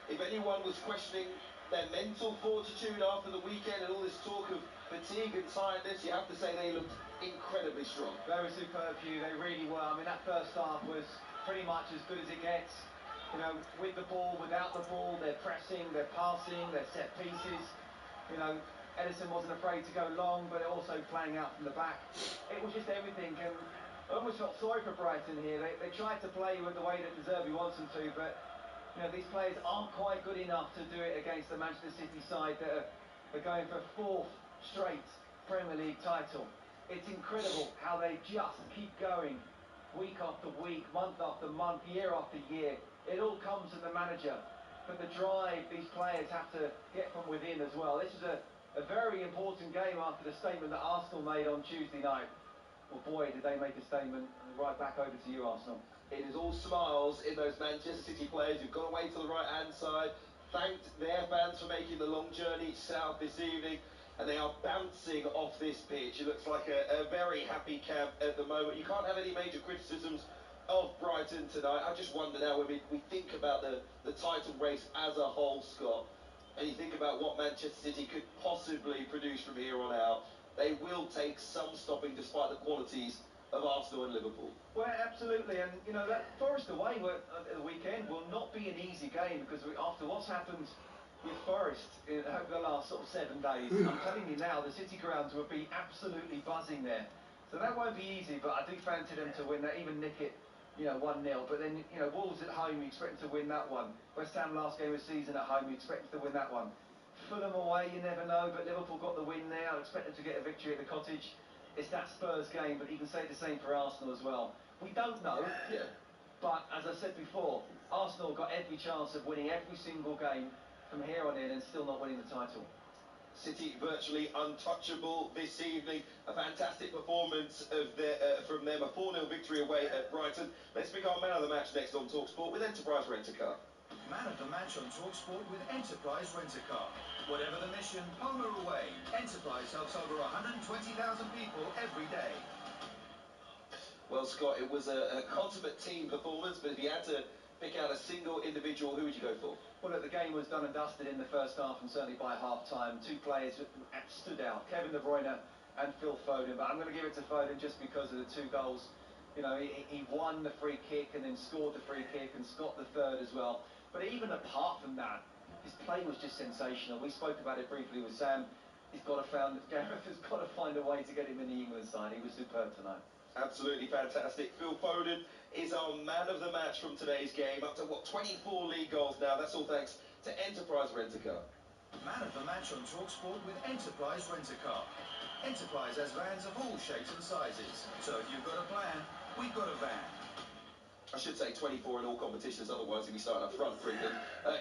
If anyone was questioning their mental fortitude after the weekend and all this talk of fatigue and tiredness, you have to say they looked incredibly strong. Very superb, Hugh. They really were. I mean, that first half was pretty much as good as it gets. You know, with the ball, without the ball, they're pressing, they're passing, they're set pieces. You know, Edison wasn't afraid to go long, but also playing out from the back. It was just everything, and I almost felt sorry for Brighton here. They tried to play with the way that De Zerbi wants them to, but you know, these players aren't quite good enough to do it against the Manchester City side that are going for a 4th straight Premier League title. It's incredible how they just keep going week after week, month after month, year after year. It all comes from the manager, but the drive these players have to get from within as well. This is a very important game after the statement that Arsenal made on Tuesday night. Well, boy, did they make a statement. Right back over to you, Arsenal. It is all smiles in those Manchester City players who've gone away to the right-hand side, thanked their fans for making the long journey south this evening, and they are bouncing off this pitch. It looks like a very happy camp at the moment. You can't have any major criticisms of Brighton tonight. I just wonder now when we think about the title race as a whole, Scott, and you think about what Manchester City could possibly produce from here on out, they will take some stopping despite the qualities of Arsenal and Liverpool. Well, absolutely, and you know that Forest away at the weekend will not be an easy game because after what's happened with Forest over the last sort of 7 days, I'm telling you now, the City grounds will be absolutely buzzing there. So that won't be easy, but I do fancy them to win that, even nick it, you know, 1-0. But then, you know, Wolves at home, you expect them to win that one. West Ham last game of the season at home, you expect them to win that one. Fulham away, you never know, but Liverpool got the win there. I expect them to get a victory at the Cottage. It's that Spurs game, but you can say the same for Arsenal as well. We don't know, but as I said before, Arsenal got every chance of winning every single game from here on in and still not winning the title. City virtually untouchable this evening. A fantastic performance from them. A 4-0 victory away at Brighton. Let's pick our man of the match next on talkSPORT with Enterprise Rent-A-Car. Man of the match on talkSPORT with Enterprise Rent-A-Car. Whatever the mission, home or away, Enterprise helps over 120,000 people every day. Well, Scott, it was a consummate team performance, but if you had to pick out a single individual, who would you go for? Well, look, the game was done and dusted in the first half and certainly by half-time. 2 players stood out, Kevin De Bruyne and Phil Foden, but I'm going to give it to Foden just because of the 2 goals. You know, he won the free kick and then scored the free kick and got the third as well. But even apart from that, his play was just sensational. We spoke about it briefly with Sam. Gareth has got to find a way to get him in the England side. He was superb tonight. Absolutely fantastic. Phil Foden is our man of the match from today's game. Up to, 24 league goals now. That's all thanks to Enterprise Rent-A-Car. Man of the match on talkSPORT with Enterprise Rent-A-Car. Enterprise has vans of all shapes and sizes. So if you've got a plan, we've got a van. I should say 24 in all competitions, otherwise he'll be starting up front for England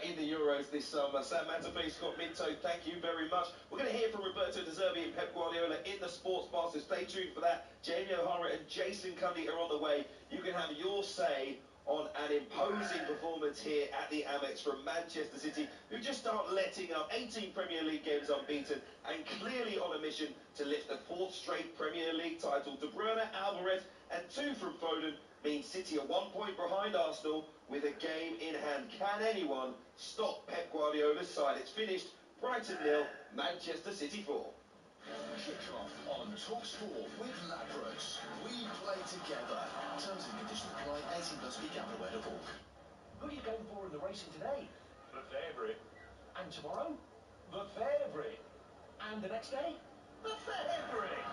in the Euros this summer. Sam Manterplay, Scott Minto, thank you very much. We're going to hear from Roberto De Zerbi and Pep Guardiola in the sports bar, so stay tuned for that. Jamie O'Hara and Jason Cundy are on the way. You can have your say on an imposing performance here at the Amex from Manchester City, who just aren't letting up. 18 Premier League games unbeaten and clearly on a mission to lift the 4th straight Premier League title. De Bruyne, Alvarez and 2 from Foden means City are 1 point behind Arsenal with a game in hand. Can anyone stop Pep Guardiola's side? It's finished Brighton 0, Manchester City 4. Kick-off on talkSPORT with Ladbrokes. We play together. Terms and conditions apply. 18 plus begamblerware.org. Who are you going for in the racing today? The favourite. And tomorrow? The favourite. And the next day? The favourite.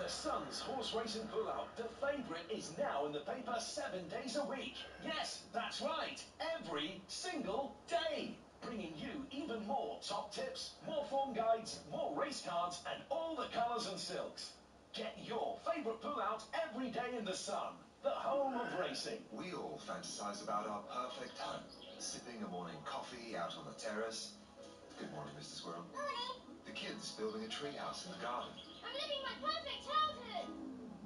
The Sun's horse racing pull-out, The Favourite, is now in the paper 7 days a week. Yes, that's right. Every single day. Bringing you even more top tips, more form guides, more race cards, and all the colours and silks. Get your favourite pull-out every day in the Sun, the home of racing. We all fantasize about our perfect home. Sipping a morning coffee out on the terrace. Good morning, Mr. Squirrel. Morning. The kids building a treehouse in the garden. I'm living my perfect childhood.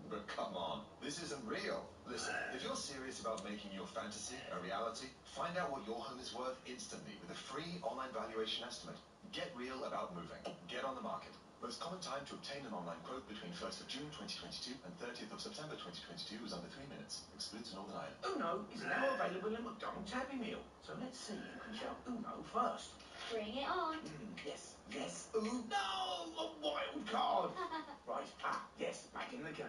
But come on, this isn't real. Listen, if you're serious about making your fantasy a reality, find out what your home is worth instantly with a free online valuation estimate. Get real about moving. Get on the market. Most common time to obtain an online quote between 1st of June 2022 and 30th of September 2022 is under 3 minutes. Excludes Northern Ireland. Uno is now available in McDonald's Happy Meal. So let's see who can shout Uno first. Bring it on. Yes, yes. Ooh, no! A wild card! Right, yes, back in the game.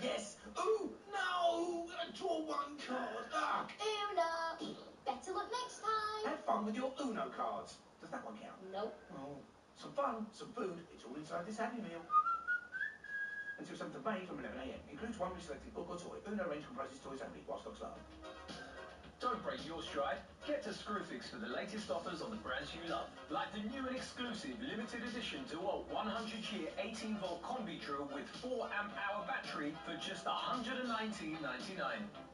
Yes! Ooh, no! I draw one card. Uno. Better luck next time. Have fun with your Uno cards. Does that one count? Nope. Oh, some fun, some food. It's all inside this Happy Meal. Until 7th of May from 11 a.m. Includes one reselected book or toy. Uno range comprises toys only, while stocks last. Don't break your stride. Get to Screwfix for the latest offers on the brands you love. Like the new and exclusive limited edition DeWalt 100-year 18-volt combi drill with 4-amp-hour battery for just $119.99.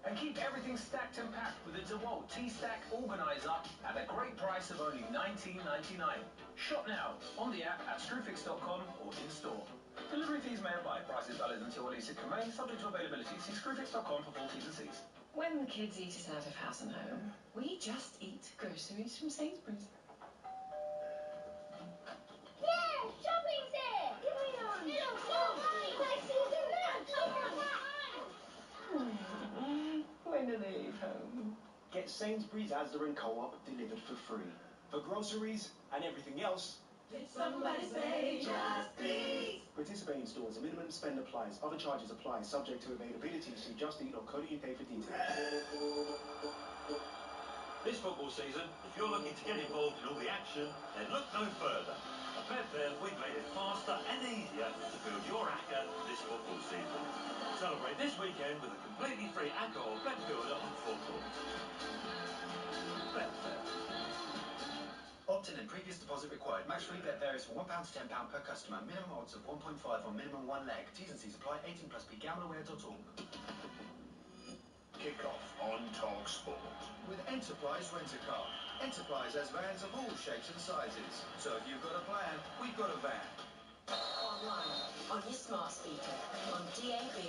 And keep everything stacked and packed with a DeWalt T-Stack organizer at a great price of only $19.99. Shop now on the app at screwfix.com or in store. Delivery fees may apply. Prices valid until at least 6th of May, subject to availability. See screwfix.com for full T's and C's. When the kids eat us out of house and home, we just eat groceries from Sainsbury's. Yeah, shopping's here. Give me on. No, When do they leave home? Get Sainsbury's, Asda and Co-op delivered for free. For groceries and everything else. Did somebody say just please? Participating stores, a minimum spend applies. Other charges apply, subject to availability. See Just Eat or UK for details. This football season, if you're looking to get involved in all the action, then look no further. At Betfair, we've made it faster and easier to build your ACCA this football season. Celebrate this weekend with a completely free ACCA or Bet Builder on football. Betfair. Opt-in and previous deposit required. Max free bet varies from £1 to £10 per customer. Minimum odds of 1.5 on minimum one leg. T's and C's apply. 18 plus begamblerware.org. Kick-off on talkSPORT. With Enterprise Rent-A-Car. Enterprise has vans of all shapes and sizes. So if you've got a plan, we've got a van. Online, on your smart speaker, on DAB,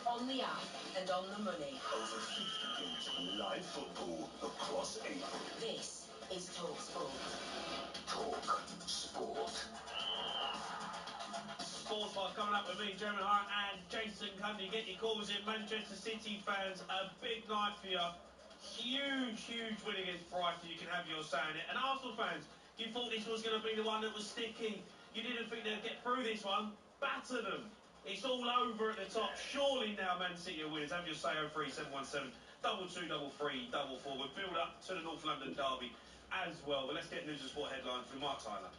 on the app, and on the money. Over 50 games of live football across April. This is talkSPORT. talkSPORT. Sports Bar coming up with me, Jeremy Hart and Jason Cundy. Get your calls in. Manchester City fans, a big night for you. Huge win against Brighton. You can have your say in it. And Arsenal fans, you thought this was going to be the one that was sticky. You didn't think they'd get through this one. Batter them. It's all over at the top. Surely now Man City are winners. Have your say 03717 223 444. We'll build up to the North London derby as well. But let's get news and sport headlines from Mark Tyler.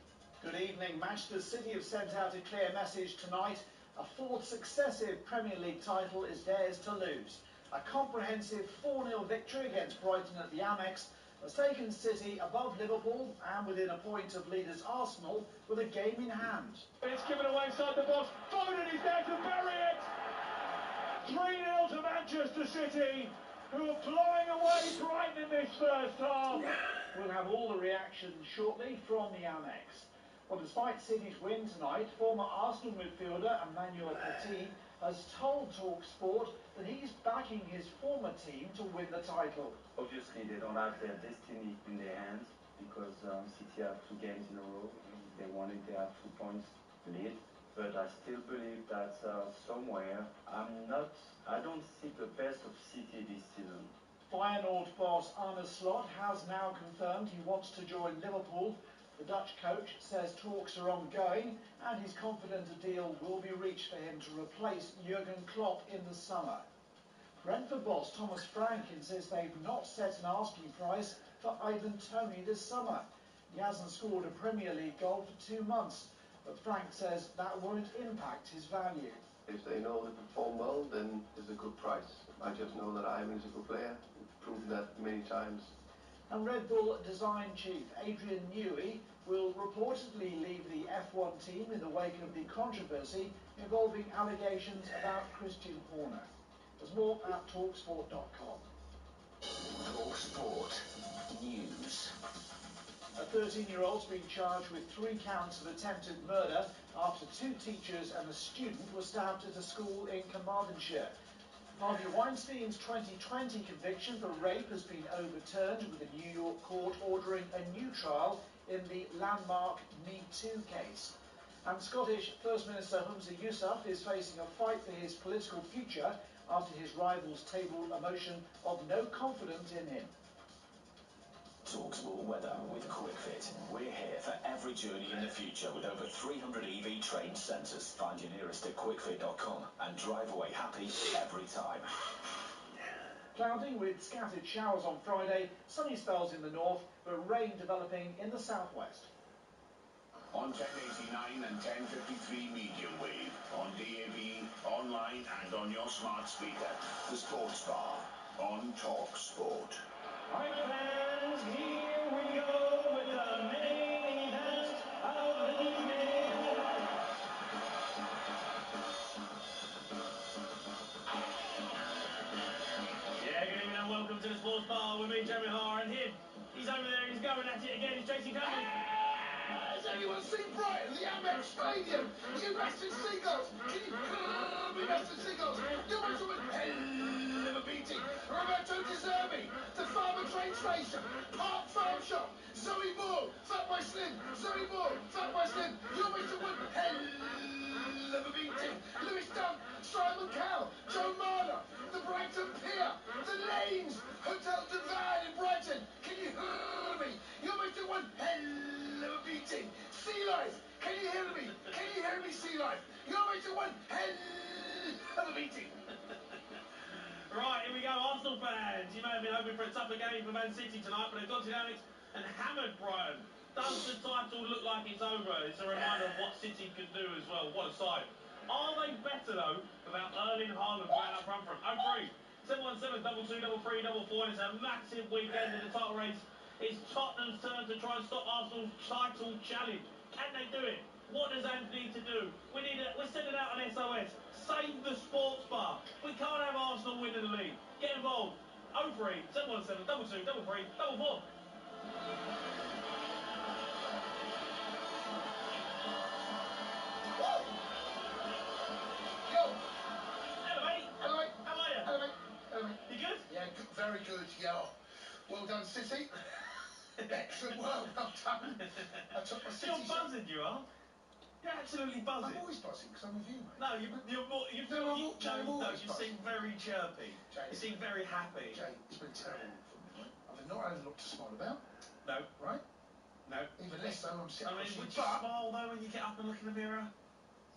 Good evening. Manchester City have sent out a clear message tonight. A fourth successive Premier League title is theirs to lose. A comprehensive 4-0 victory against Brighton at the Amex has taken City above Liverpool and within a point of leaders Arsenal with a game in hand. It's given away inside the box. Foden is there to bury it. 3-0 to Manchester City, who are blowing away Brighton in this first half. We'll have all the reactions shortly from the Amex. Well, despite City's win tonight, former Arsenal midfielder Emmanuel Petit has told talkSPORT that he's backing his former team to win the title. Obviously, they don't have their destiny in their hands because City have 2 games in a row. They won it, they have 2 points lead. But I still believe that somewhere I don't see the best of City this season. Feyenoord boss Arne Slot has now confirmed he wants to join Liverpool. The Dutch coach says talks are ongoing and he's confident a deal will be reached for him to replace Jurgen Klopp in the summer. Brentford boss Thomas Frank insists they've not set an asking price for Ivan Toney this summer. He hasn't scored a Premier League goal for 2 months, but Frank says that won't impact his value. If they know they perform well, then it's a good price. I just know that Ivan is a good player. He's proven that many times. And Red Bull design chief Adrian Newey will reportedly leave the F1 team in the wake of the controversy involving allegations about Christian Horner. There's more at talkSPORT.com. talkSPORT News. A 13-year-old's been charged with 3 counts of attempted murder after 2 teachers and a student were stabbed at a school in Carmarthenshire. Harvey Weinstein's 2020 conviction for rape has been overturned, with a New York court ordering a new trial in the landmark Me Too case. And Scottish First Minister Humza Yousaf is facing a fight for his political future after his rivals tabled a motion of no confidence in him. talkSPORT weather with QuickFit. We're here for every journey in the future with over 300 EV trained sensors. Find your nearest at quickfit.com and drive away happy every time. Cloudy with scattered showers on Friday, sunny spells in the north, but rain developing in the southwest. On 1089 and 1053 medium wave, on DAB, online and on your smart speaker. The Sports Bar on talkSPORT. Right, fans, here we go with the main event of the evening. Yeah, good evening and welcome to the Sports Bar with me, Jeremy Har, and him. He's over there, he's going at it again, it's Jason Cundy. Has anyone seen Brighton, the Amex Stadium? You bastard seagulls! Can you me bastard seagulls? You want to hell of a beating? Roberto De Zerbi, the Farmer train station, Park Farm Shop, Zoe Moore, Fat Boy Slim, Zoe Moore, Fat Boy Slim. You want to win hell of a beating? Lewis Dunk, Simon Cowell, Joe Marler, the Brighton Pier, the Lanes, Hotel Divan in Brighton. Can you hear me? You want to win hell of a beating? Sea Life, can you hear me? Can you hear me, Sea Life? You're going to one hell of a meeting. Right, here we go, Arsenal fans. You may have been hoping for a tougher game for Man City tonight, but they've gone to the Amex and hammered Brighton. Does the title look like it's over? It's a reminder of what City can do as well. What a side. Are they better, though, without Erling Haaland playing up front for them? 03 717 22 33 44, and it's a massive weekend in the title race. It's Tottenham's turn to try and stop Arsenal's title challenge. Can they do it? What does Anthony need to do? We're sending out an SOS. Save the Sports Bar. We can't have Arsenal winning the league. Get involved. 03 717 22 33 44. Yo. Hello, mate. Hello, mate. How are you? Hello, mate. Hello, mate. You good? Yeah, good, very good. Yeah. Well done, City. Excellent work. Well done. I took my City. You're buzzing, you are. You're absolutely buzzing. I'm always buzzing because I'm with you, mate. No, you're more. You seem very chirpy. Jay, you seem very happy. Jay, it's been terrible for me, right? I've not had a lot to smile about. No. Right? No. Even less so when I'm sitting would you you smile though when you get up and look in the mirror?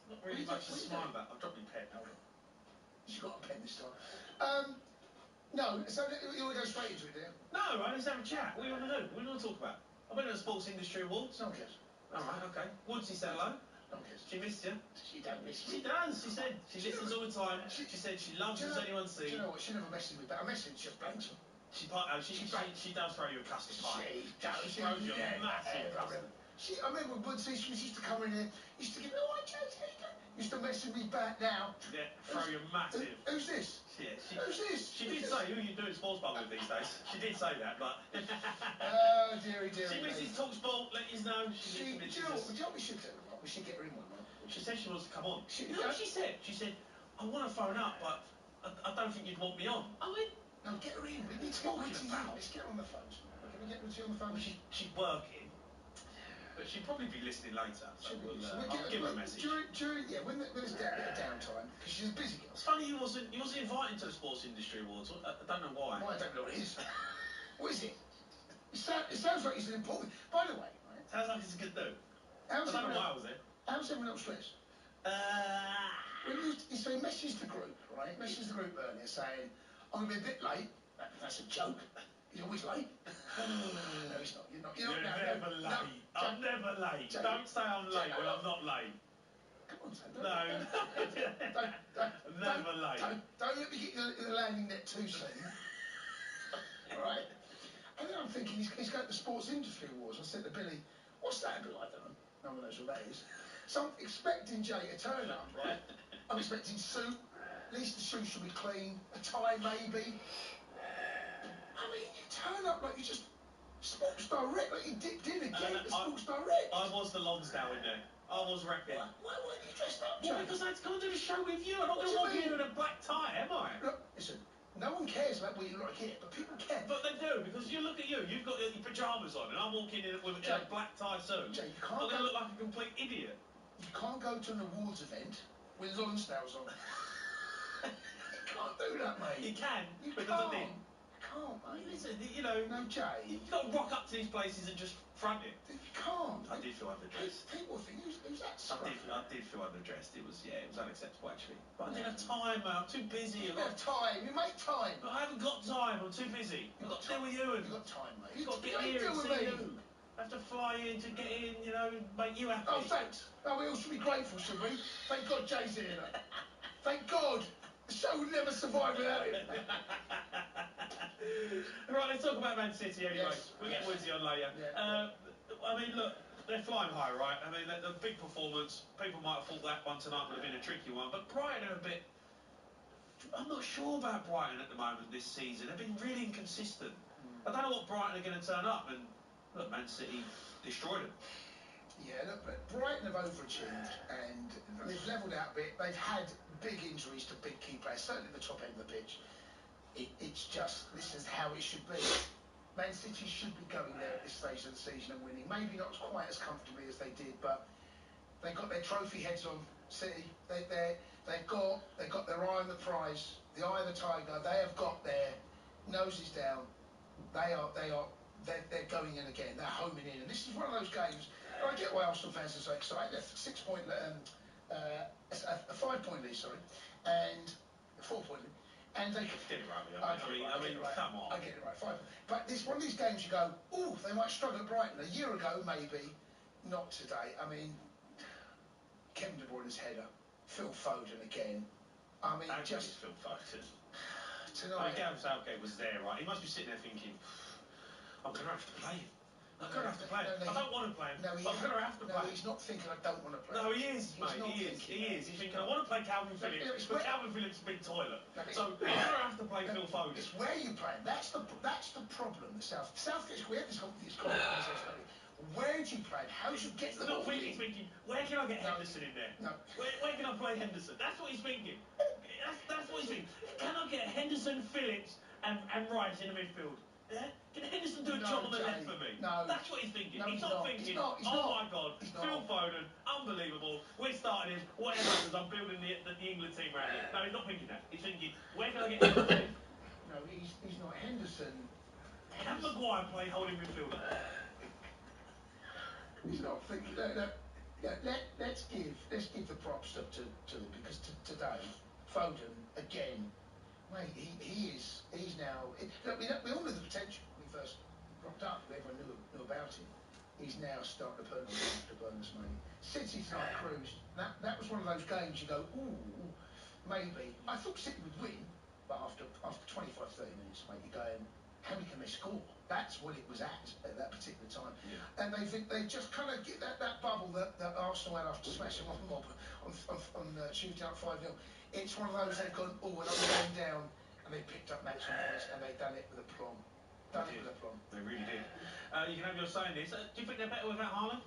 Not really much to smile about. I've dropped my pen. Hold on. She's got a pen this time. No, so you want to go straight into it, dear? No, right, let's have a chat. What do you want to do? What do you want to talk about? I've been at the Sports Industry Awards. No one cares. Alright, okay. Woodsy said hello. No one cares. She missed you. She don't miss She me. does. She said she listens all the time. She said she loves as anyone sees. Do you know what? She never messes me back. I message, she just blanks me. She does throw you a custard pie. She does. She throws you a massive custard. I remember Woodsy, she used to come in here, used to give me, oh, Jay, how you doing? Used to message me back now. Yeah, throw you massive. Who's this? Yeah, who's this? She did say who you doing sports bar with these days. She did say that, but. Oh, dearie. She misses talkSPORT, let you know. Do you know what we should do? We should get her in one, right? She said she wants to come on. You know what she said? She said, I want to phone up, but I don't think you'd want me on. I went, no, get her in. We need to get her about. Let's get her on the phone. Can we get her on the phone? Well, she's working. But she'd probably be listening later, so I'll give her a message. When there's a bit of downtime, because she's a busy girl. It's funny you wasn't invited to the Sports Industry Awards. I don't know why. Well, I don't know what it is. What is it? It sounds like it's an important... By the way, right? Sounds like it's a good do. I How's don't know everyone why I else? was there. How's everyone else dressed? So he messages the group, right? Messages the group earlier saying, I'm going to be a bit late. That's a joke. He's always late. No, he's not. You're not. You're never late. I'm never late. Don't say I'm late when I'm not late. Come on, Sam. No. Never late. Don't let me get you in the landing net too soon. Alright? And then I'm thinking, he's going to the Sports Industry Awards. I said to Billy, what's that? Bill, I don't know. No one knows what that is. So I'm expecting Jay to turn up, right? I'm expecting suit. At least the shoes should be clean. A tie, maybe. I mean, you turn up like you just Sports Direct, like you dipped in again to Sports Direct. I was the Lonsdale in there. I was repping. Why weren't you dressed up, Jay? Well, because I had to come and do the show with you. I'm not going to walk in with a black tie, am I? Look, listen, no one cares about what you look like here, but people care. But they do, because you look at you, you've got your pyjamas on, and I'm walking in with a black tie suit. Jay, you can't I'm going to look like a complete idiot. You can't go to an awards event with Lonsdale's on. You can't do that, mate. You can, because I didn't. Can't, mate. Listen, you know, no, Jay. You've got to rock up to these places and just front it. You can't. I did feel underdressed. People think, who's that scruffy? I did feel underdressed. It was unacceptable, actually. But I didn't have time, mate. I'm too busy. You have time. You make time. But I haven't got time. I'm too busy. I've got to deal with you. You've got time, mate. You've got to get here and see you. I have to fly in to get in, you know, and make you happy. Oh, thanks. Oh, we all should be grateful, should we? Thank God Jay's here. Thank God. The show would never survive without him. Right, let's talk about Man City anyway. Yes. We'll get Woodsy on later. Yeah. I mean, look, they're flying high, right? I mean, the big performance. People might have thought that one tonight would have been a tricky one, but Brighton are a bit... I'm not sure about Brighton at the moment this season. They've been really inconsistent. I don't know what Brighton are going to turn up, and look, Man City destroyed them. Yeah, look, but Brighton have overachieved and they've levelled out a bit. They've had big injuries to big key players, certainly at the top end of the pitch. It's just, this is how it should be. Man City should be going there at this stage of the season and winning. Maybe not quite as comfortably as they did, but they've got their trophy heads on, City. They've got their eye on the prize, the eye of the tiger. They have got their noses down. They're going in again. They're homing in, and this is one of those games. And I get why Arsenal fans are so excited. A 5-point lead, sorry, and a 4-point lead, and they get it right. I mean, come on. I get it right. 5. But this one of these games you go, oh, they might struggle at Brighton. A year ago, maybe, not today. I mean, Kevin De Bruyne's header, Phil Foden again. I mean, just Phil Foden. Tonight, Gareth Southgate was there, right? He must be sitting there thinking, I'm going to have to play him. I'm going to have to play him. I don't want to play him. I'm going to have to play him. He's not thinking I don't want to play him. No, he is, mate. He is. He's thinking, I want to play Calvin Phillips, but Calvin Phillips is a big toilet. So I'm going to have to play Phil Foden. It's where you play him. That's the problem. Southgate, we had this conversation. Where do you play him? How do you get the ball? He's thinking, where can I get Henderson in there? No. Where can I play Henderson? That's what he's thinking. That's what he's thinking. Can I get Henderson, Phillips, and Rice in the midfield? Yeah? Can Henderson do a job on the left for me? No. That's what he's thinking. No, he's not thinking, my God, Phil Foden, unbelievable, we're starting him, whatever happens, I'm building the England team around it. No, he's not thinking that. He's thinking, where can I get Henderson? No, he's not Henderson. Can Maguire play holding midfielder? He's not thinking. Let's give the props to them, because today, Foden again, mate, he's now. Look, we all knew the potential when he first rocked up. Everyone knew about him. He's now starting to burn us, mate. City tonight cruised. That was one of those games you go, ooh, maybe. I thought City would win, but after 25, 30 minutes, mate, you're going, how many can they score? That's what it was at that particular time. Yeah. And they just kind of get that bubble that Arsenal had after smashing one mob on Tuesday out 5-0. It's one of those they've gone, oh, and I'm going down, and they picked up maximum points, and they've done it with aplomb. They really did. You can have your say in this. Do you think they're better without Haaland?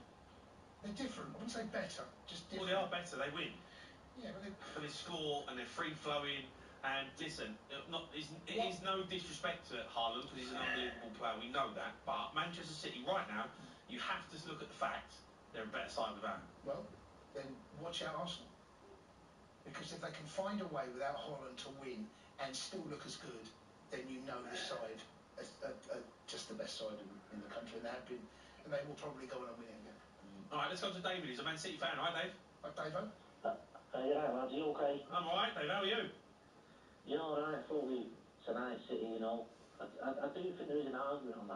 They're different. I wouldn't say better, just different. Well, they are better. They win. Yeah, but they score, and they're free-flowing. And listen, it is no disrespect to Haaland, because he's an unbelievable player, we know that, but Manchester City right now, you have to look at the fact they're a better side without him. Well, then watch out Arsenal. Because if they can find a way without Haaland to win and still look as good, then you know this side are just the best side in the country, and they have been and they will probably go on and win it again. All right, let's go to David. He's a Man City fan, right, Dave? Right, Davo? Yeah, lads, you okay? I'm all right, Dave. How are you? Yeah, all right. Probably tonight, City. You know, I do think there is an argument on the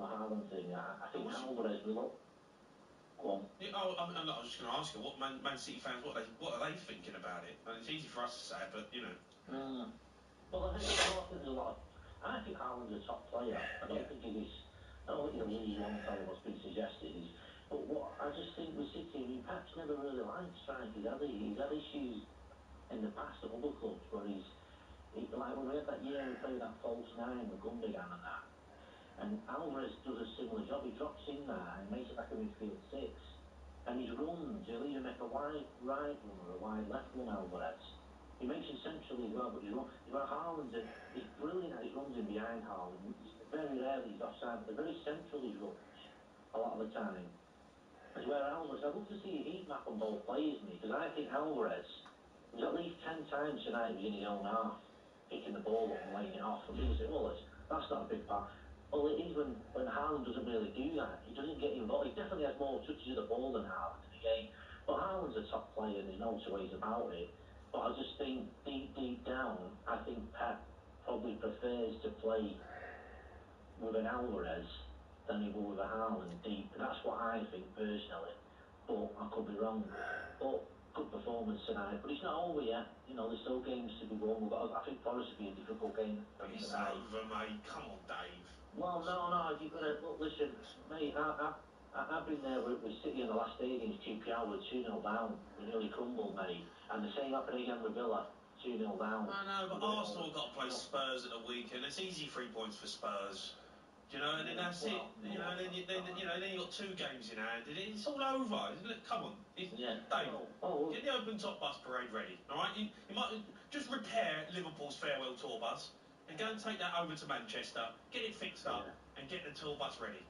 Haaland thing. I think Alvarez will up. Go on. Yeah, I was just going to ask you, what Man City fans, what are they thinking about it? And it's easy for us to say, but you know. Well, I think there's a lot. I think Haaland's a top player. I don't think he's. I don't think he'll leave alongside what's been suggested. But what I just think with City, Pep's never really liked strikers, has he? He's had issues in the past at other clubs where he's like when we had that year we played that false nine with Gundogan and that. And Alvarez does a similar job. He drops in there and makes it like a midfield six. And his runs, he'll either make a wide right run or a wide left run, Alvarez. He makes it centrally as well, but he's Haaland's he's brilliant at his runs in behind Haaland. Very rarely he's offside, but they're very central his runs a lot of the time. As where Alvarez, I'd love to see a heat map on both players, because I think Alvarez was at least 10 times tonight in his own half, picking the ball up and laying it off. And people say, well, that's not a big part. Well, it is when Haaland doesn't really do that. He doesn't get involved. He definitely has more touches of the ball than Haaland in the game. But Haaland's a top player, and there's no two ways about it. But I just think, deep down, I think Pep probably prefers to play with an Alvarez than he would with a Haaland deep. That's what I think personally. But I could be wrong. But good performance tonight. But it's not over yet. You know, there's still games to be won. I think Forest will be a difficult game for It's tonight. over, mate. Come on, Dave. Well, no, you've got to look. Listen, mate. I've been there with City in the last day against QPR with 2-0 down. We nearly crumbled, mate. And the same happened again with Villa, 2-0 down. I know, but Arsenal got to play Spurs at the weekend. It's easy 3 points for Spurs. Do you know? And then that's it. You know, then you got 2 games in hand. It's all over. Come on, Dave. Get the open top bus parade ready. All right, you might just repair Liverpool's farewell tour bus and go and take that over to Manchester. Get it fixed up and get the tour bus ready.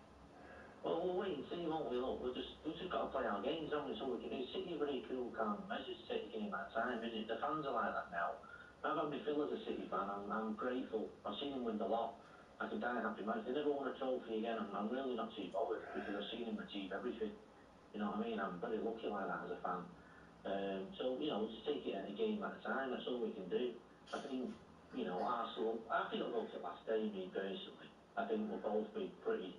Well, we'll wait and see, won't we? Look, we've just got to play our games, haven't we? So we can do. City are very cool, calm measures to take a game at a time, isn't it? The fans are like that now. I've had my fill as a City fan. I'm grateful. I've seen them win a lot. I can die happy, man. If they never won a trophy again, I'm really not too bothered because I've seen him achieve everything. You know what I mean? I'm very lucky like that as a fan. So, you know, we'll just take it a game at a time. That's all we can do. I think, you know, Arsenal, I think it'll go to last day, me personally. I think we'll both be pretty.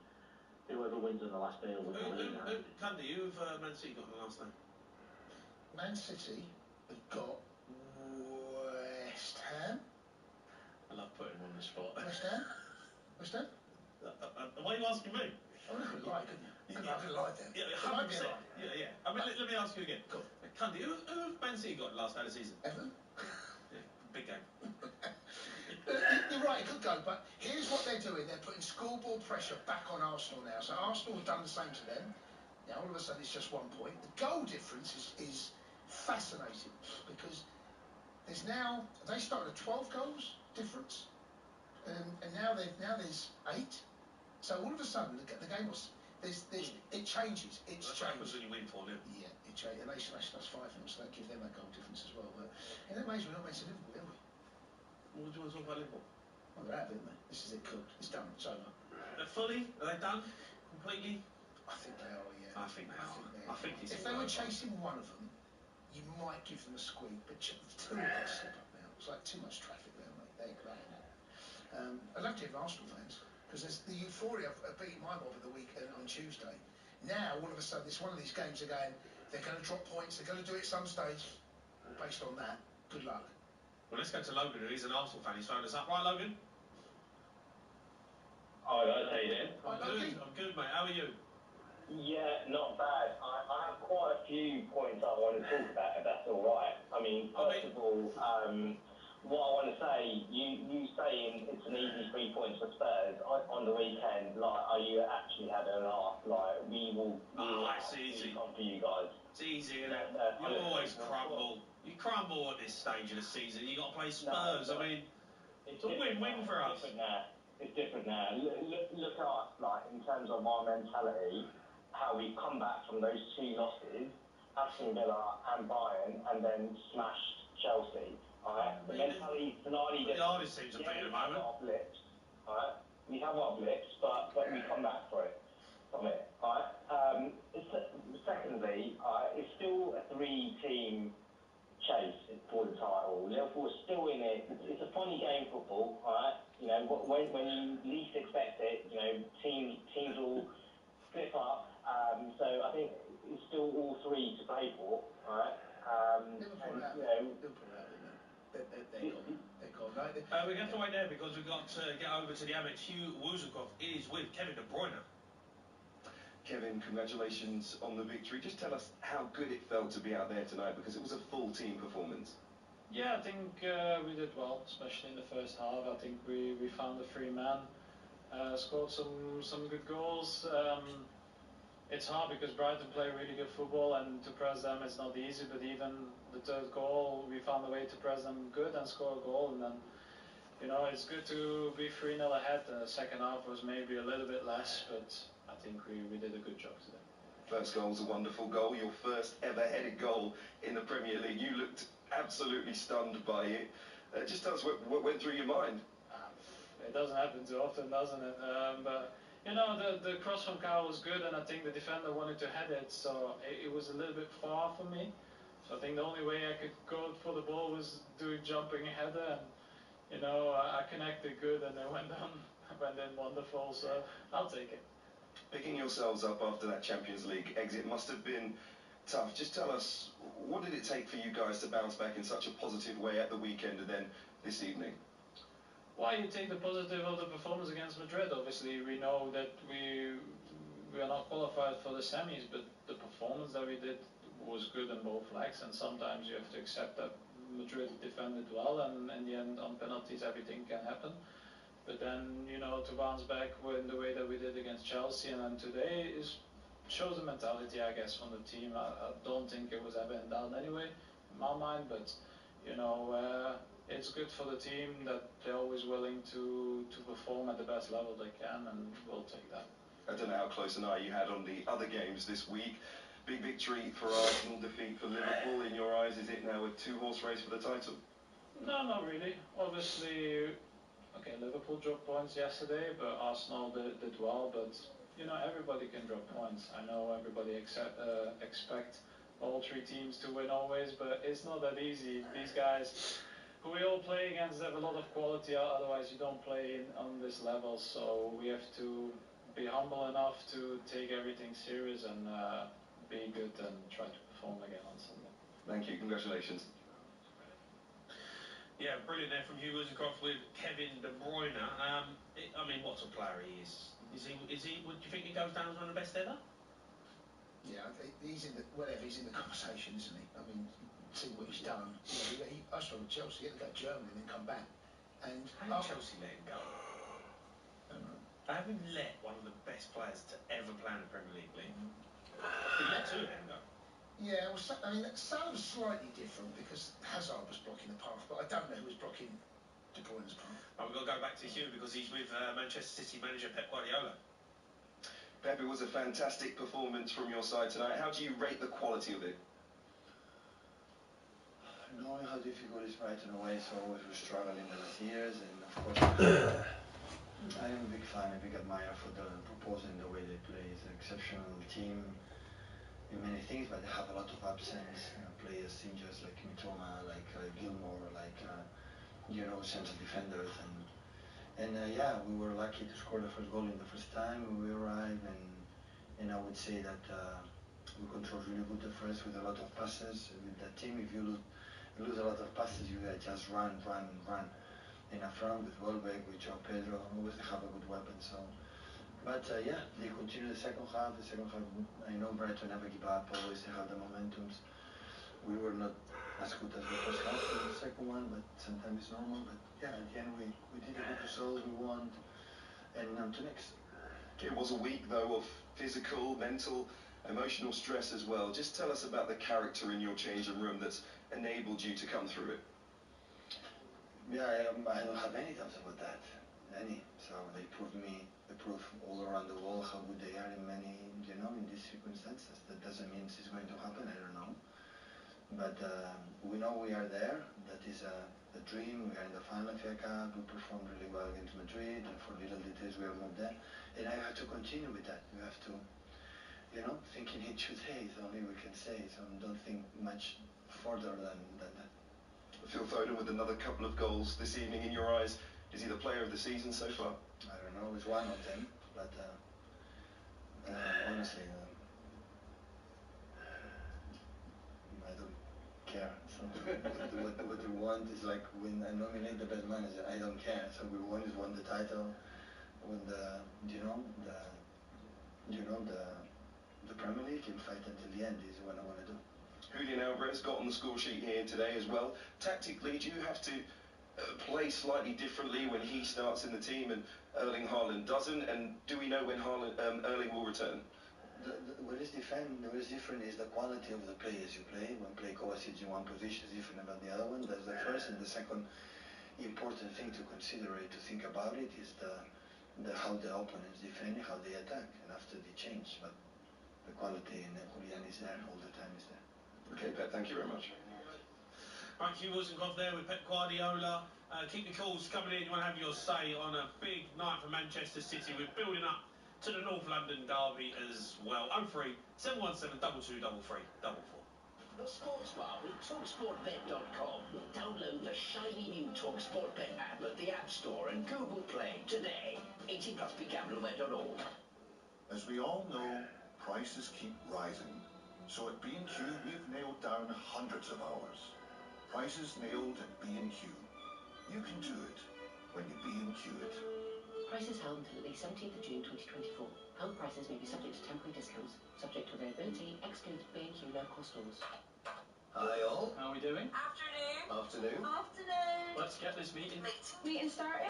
Whoever wins on the last day will win the league. Candy, who have Man City got on the last day? Man City have got West Ham. I love putting him on the spot. West Ham? West Ham? Why are you asking me? I could lie, couldn't you? I could lie then. Yeah, 100%. Yeah. I mean, let me ask you again. Cool. Candy, who have Man City got last day of the season? Everton? Yeah, big game. You're right, it could go, but here's what they're doing. They're putting scoreboard pressure back on Arsenal now. So Arsenal have done the same to them. Now, all of a sudden, it's just 1 point. The goal difference is fascinating because there's now, they started at 12 goals difference, and now there's 8. So all of a sudden, the game was, it changes. It's That's what happens when you win 4-0. Yeah, it changes. And they smashed us 5-0, so that gives them that goal difference as well. But in that ways, we're not mentioning Liverpool, are we? What do you want to talk about Liverpool? Well, they're out of it, aren't they? This is it, cooked. It's done. It's over. Fully? Are they done? Completely? I think they are, yeah. I think they are. I think it's if they were chasing one of them, you might give them a squeak, but 2 have got to slip up now. It's like too much traffic there, mate. They're great. I'd love to have Arsenal fans, because there's the euphoria of beating my mob at the weekend on Tuesday. Now, all of a sudden, it's one of these games again. They're going to drop points. They're going to do it at some stage. Well, based on that, good luck. Well, let's go to Logan, who is an Arsenal fan. He's phoned us up. Right, Logan? Hi guys, how you doing? I'm good, mate. How are you? Yeah, not bad. I have quite a few points I want to talk about, if that's all right. I mean, first of all, what I want to say, you saying it's an easy 3 points for Spurs on the weekend. Like, are you actually having a laugh? Like, we will it's easy. Come for you guys. It's easy, isn't it? You always crumble. You crumble at this stage of the season. You got to play Spurs. I mean, it's a win-win for us. It's different now. Look at us, like, in terms of our mentality, how we've come back from those 2 losses, Aston Villa and Brighton, and then smashed Chelsea. Alright, the mentality is slightly different. The hardest seems to be at the moment. Alright, we have our blips, but we come back for it. of it. Right? Secondly, it's still a 3-team chase for the title. Liverpool are still in it. It's a funny game, football. Right? You know, when you least expect it, you know, teams will flip up. So I think it's still all three to play for. Right? Liverpool out. You know, Liverpool out. They're gone. We have to wait there because we've got to get over to the Amex. Hugh Woosakoff is with Kevin De Bruyne. Kevin, congratulations on the victory. Just tell us how good it felt to be out there tonight, because it was a full team performance. Yeah, I think we did well, especially in the first half. I think we found the free man, scored some good goals. It's hard because Brighton play really good football, and to press them is not easy, but even the third goal, we found a way to press them good and score a goal, and then, you know, it's good to be 3-0 ahead. The second half was maybe a little bit less, but I think we did a good job today. First goal was a wonderful goal, your first ever headed goal in the Premier League. You looked absolutely stunned by it. Just tell us what went through your mind. It doesn't happen too often, doesn't it? But you know, the cross from Kyle was good, and I think the defender wanted to head it, so it was a little bit far for me. So I think the only way I could go for the ball was doing jumping header, and you know, I connected good, and it went in wonderful. So I'll take it. Picking yourselves up after that Champions League exit must have been tough. Just tell us, what did it take for you guys to bounce back in such a positive way at the weekend and then this evening? Well, you take the positive of the performance against Madrid. Obviously, we know that we are not qualified for the semis, but the performance that we did was good on both legs, and sometimes you have to accept that Madrid defended well, and in the end, on penalties, everything can happen. But then, you know, to bounce back in the way that we did against Chelsea and then today shows the mentality, I guess, from the team. I don't think it was ever in doubt anyway, in my mind, but, you know, it's good for the team that they're always willing to perform at the best level they can, and we'll take that. I don't know how close an eye you had on the other games this week. Big victory for Arsenal, defeat for Liverpool. In your eyes, is it now a two-horse race for the title? No, not really. Obviously, okay, Liverpool dropped points yesterday, but Arsenal did well. But you know, everybody can drop points. I know everybody expect all three teams to win always, but it's not that easy. These guys who we all play against have a lot of quality. Otherwise, you don't play on this level. So we have to be humble enough to take everything serious and be good and try to perform again on Sunday. Thank you. Congratulations. Yeah, brilliant there from Hugh Woosakoff with Kevin De Bruyne. I mean, what a player he is. Is he? Do you think he goes down as one of the best ever? Yeah, he's in the conversation, isn't he? I mean, see what he's done. You know, I saw with Chelsea, he had to go to Germany and then come back. And how did Chelsea let him go? I haven't let one of the best players to ever play in the Premier League league. He let two of them go. Yeah, well, I mean, Salah was slightly different because Hazard was blocking the path, but I don't know who was blocking De Bruyne's path. We've got to go back to Hugh because he's with Manchester City manager Pep Guardiola. Pep, it was a fantastic performance from your side tonight. How do you rate the quality of it? Knowing how difficult it's Brighton away, so always we struggled in the last years, and of course I am a big fan, a big admirer for the proposal and the way they play. It's an exceptional team in many things, but they have a lot of absence, players injured like Mitoma, like Gilmore, like central defenders, and yeah, we were lucky to score the first goal in the first time we arrived, and I would say that we controlled really good the first with a lot of passes. With that team, if you lose a lot of passes, you just run. In a front with Welbeck, with João Pedro, always they have a good weapon. So, but yeah, they continue the second half. I know Brighton never give up. Always they have the momentums. We were not as good as the first half in the second one, but sometimes it's normal. But yeah, at the end we did a good result. We won, and on to next. It was a week though of physical, mental, emotional stress as well. Just tell us about the character in your changing room that's enabled you to come through it. Yeah, I don't have any doubts about that. So they prove all around the world how good they are in many, in these circumstances. That doesn't mean it's going to happen, I don't know. But we know we are there. That is the dream. We are in the final FA Cup. We performed really well against Madrid, and for little details we are moved there. And I have to continue with that. You have to, you know, thinking in 2 days only we can say. So don't think much further than that. Phil Foden with another couple of goals this evening. In your eyes, is he the player of the season so far? I don't know. It's one of them, but honestly, I don't care. So what we want is like when I nominate the best manager, I don't care. So we want is won the title, win the the Premier League, and fight until the end is what I want to do. Julian Alvarez got on the score sheet here today as well. Tactically, do you have to play slightly differently when he starts in the team and Erling Haaland doesn't? And do we know when Erling will return? What is different is the quality of the players you play. When play Kovacic in one position is different than the other one. That's the first. And the second important thing to consider, to think about it, is how the opponents defend, how they attack, and after they change. But the quality in Julian is there all the time. Is there. Okay, Pep. Thank you very much. Right, Hugh Wilson-Goff there with Pep Guardiola. Keep the calls coming in. You want to have your say on a big night for Manchester City. We're building up to the North London derby as well. 03 717 2233 44. The Sports Bar with talkSPORTBet.com. Download the shiny new talkSPORT Bet app at the App Store and Google Play today. 18+ BGambleAware.org. As we all know, prices keep rising. So at B&Q, we've nailed down hundreds of ours. Prices nailed at B&Q. You can do it when you B&Q it. Prices held until at least 17th of June 2024. Held prices may be subject to temporary discounts, subject to availability, exclude B&Q local stores. Hi all. How are we doing? Afternoon. Afternoon. Afternoon. Let's get this meeting. Meeting started.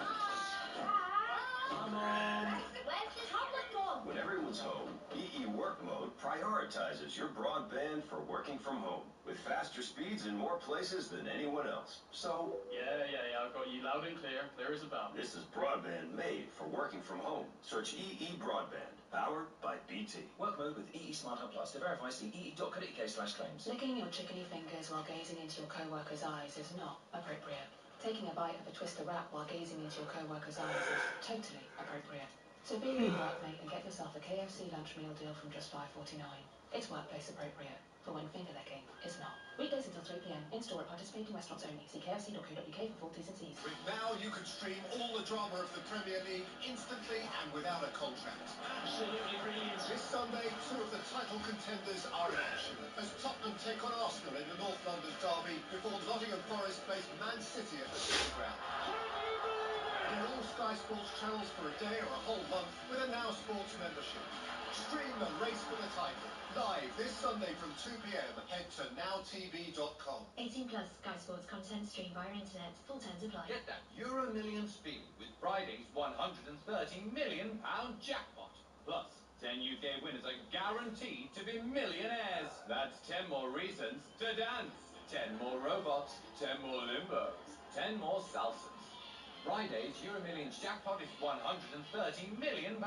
Come on. Where's the tablet gone? When everyone's home, EE Work Mode prioritizes your broadband for working from home with faster speeds in more places than anyone else. So, Yeah, I've got you loud and clear as a bell. this is broadband made for working from home. Search EE Broadband, powered by BT. Work mode with EE Smart Hub Plus. To verify, see ee.co.uk/claims. Licking your chickeny fingers while gazing into your co-worker's eyes is not appropriate. Taking a bite of a Twister wrap while gazing into your co-worker's eyes is totally appropriate. So be a good workmate and get yourself a KFC lunch meal deal from just $5.49. It's workplace appropriate for when finger licking is not. Weekdays until 3 p.m. In-store at participating restaurants only. See kfc.co.uk for full T's and C's. Now you can stream all the drama of the Premier League instantly and without a contract. Absolutely brilliant. This Sunday, 2 of the title contenders are in action as Tottenham take on Arsenal in the North London derby before Nottingham Forest face Man City at the City Ground. Hear all Sky Sports channels for a day or a whole month with a Now Sports membership. Stream the race for the title live this Sunday from 2 p.m. Head to nowtv.com. 18+, Sky Sports content streamed via internet. Full terms apply. Get that Euro Millions feeling with Friday's £130 million jackpot. Plus, 10 UK winners are guaranteed to be millionaires. That's 10 more reasons to dance. 10 more robots. 10 more limbos. 10 more salsas. Friday's Euro Millions jackpot is £130 million.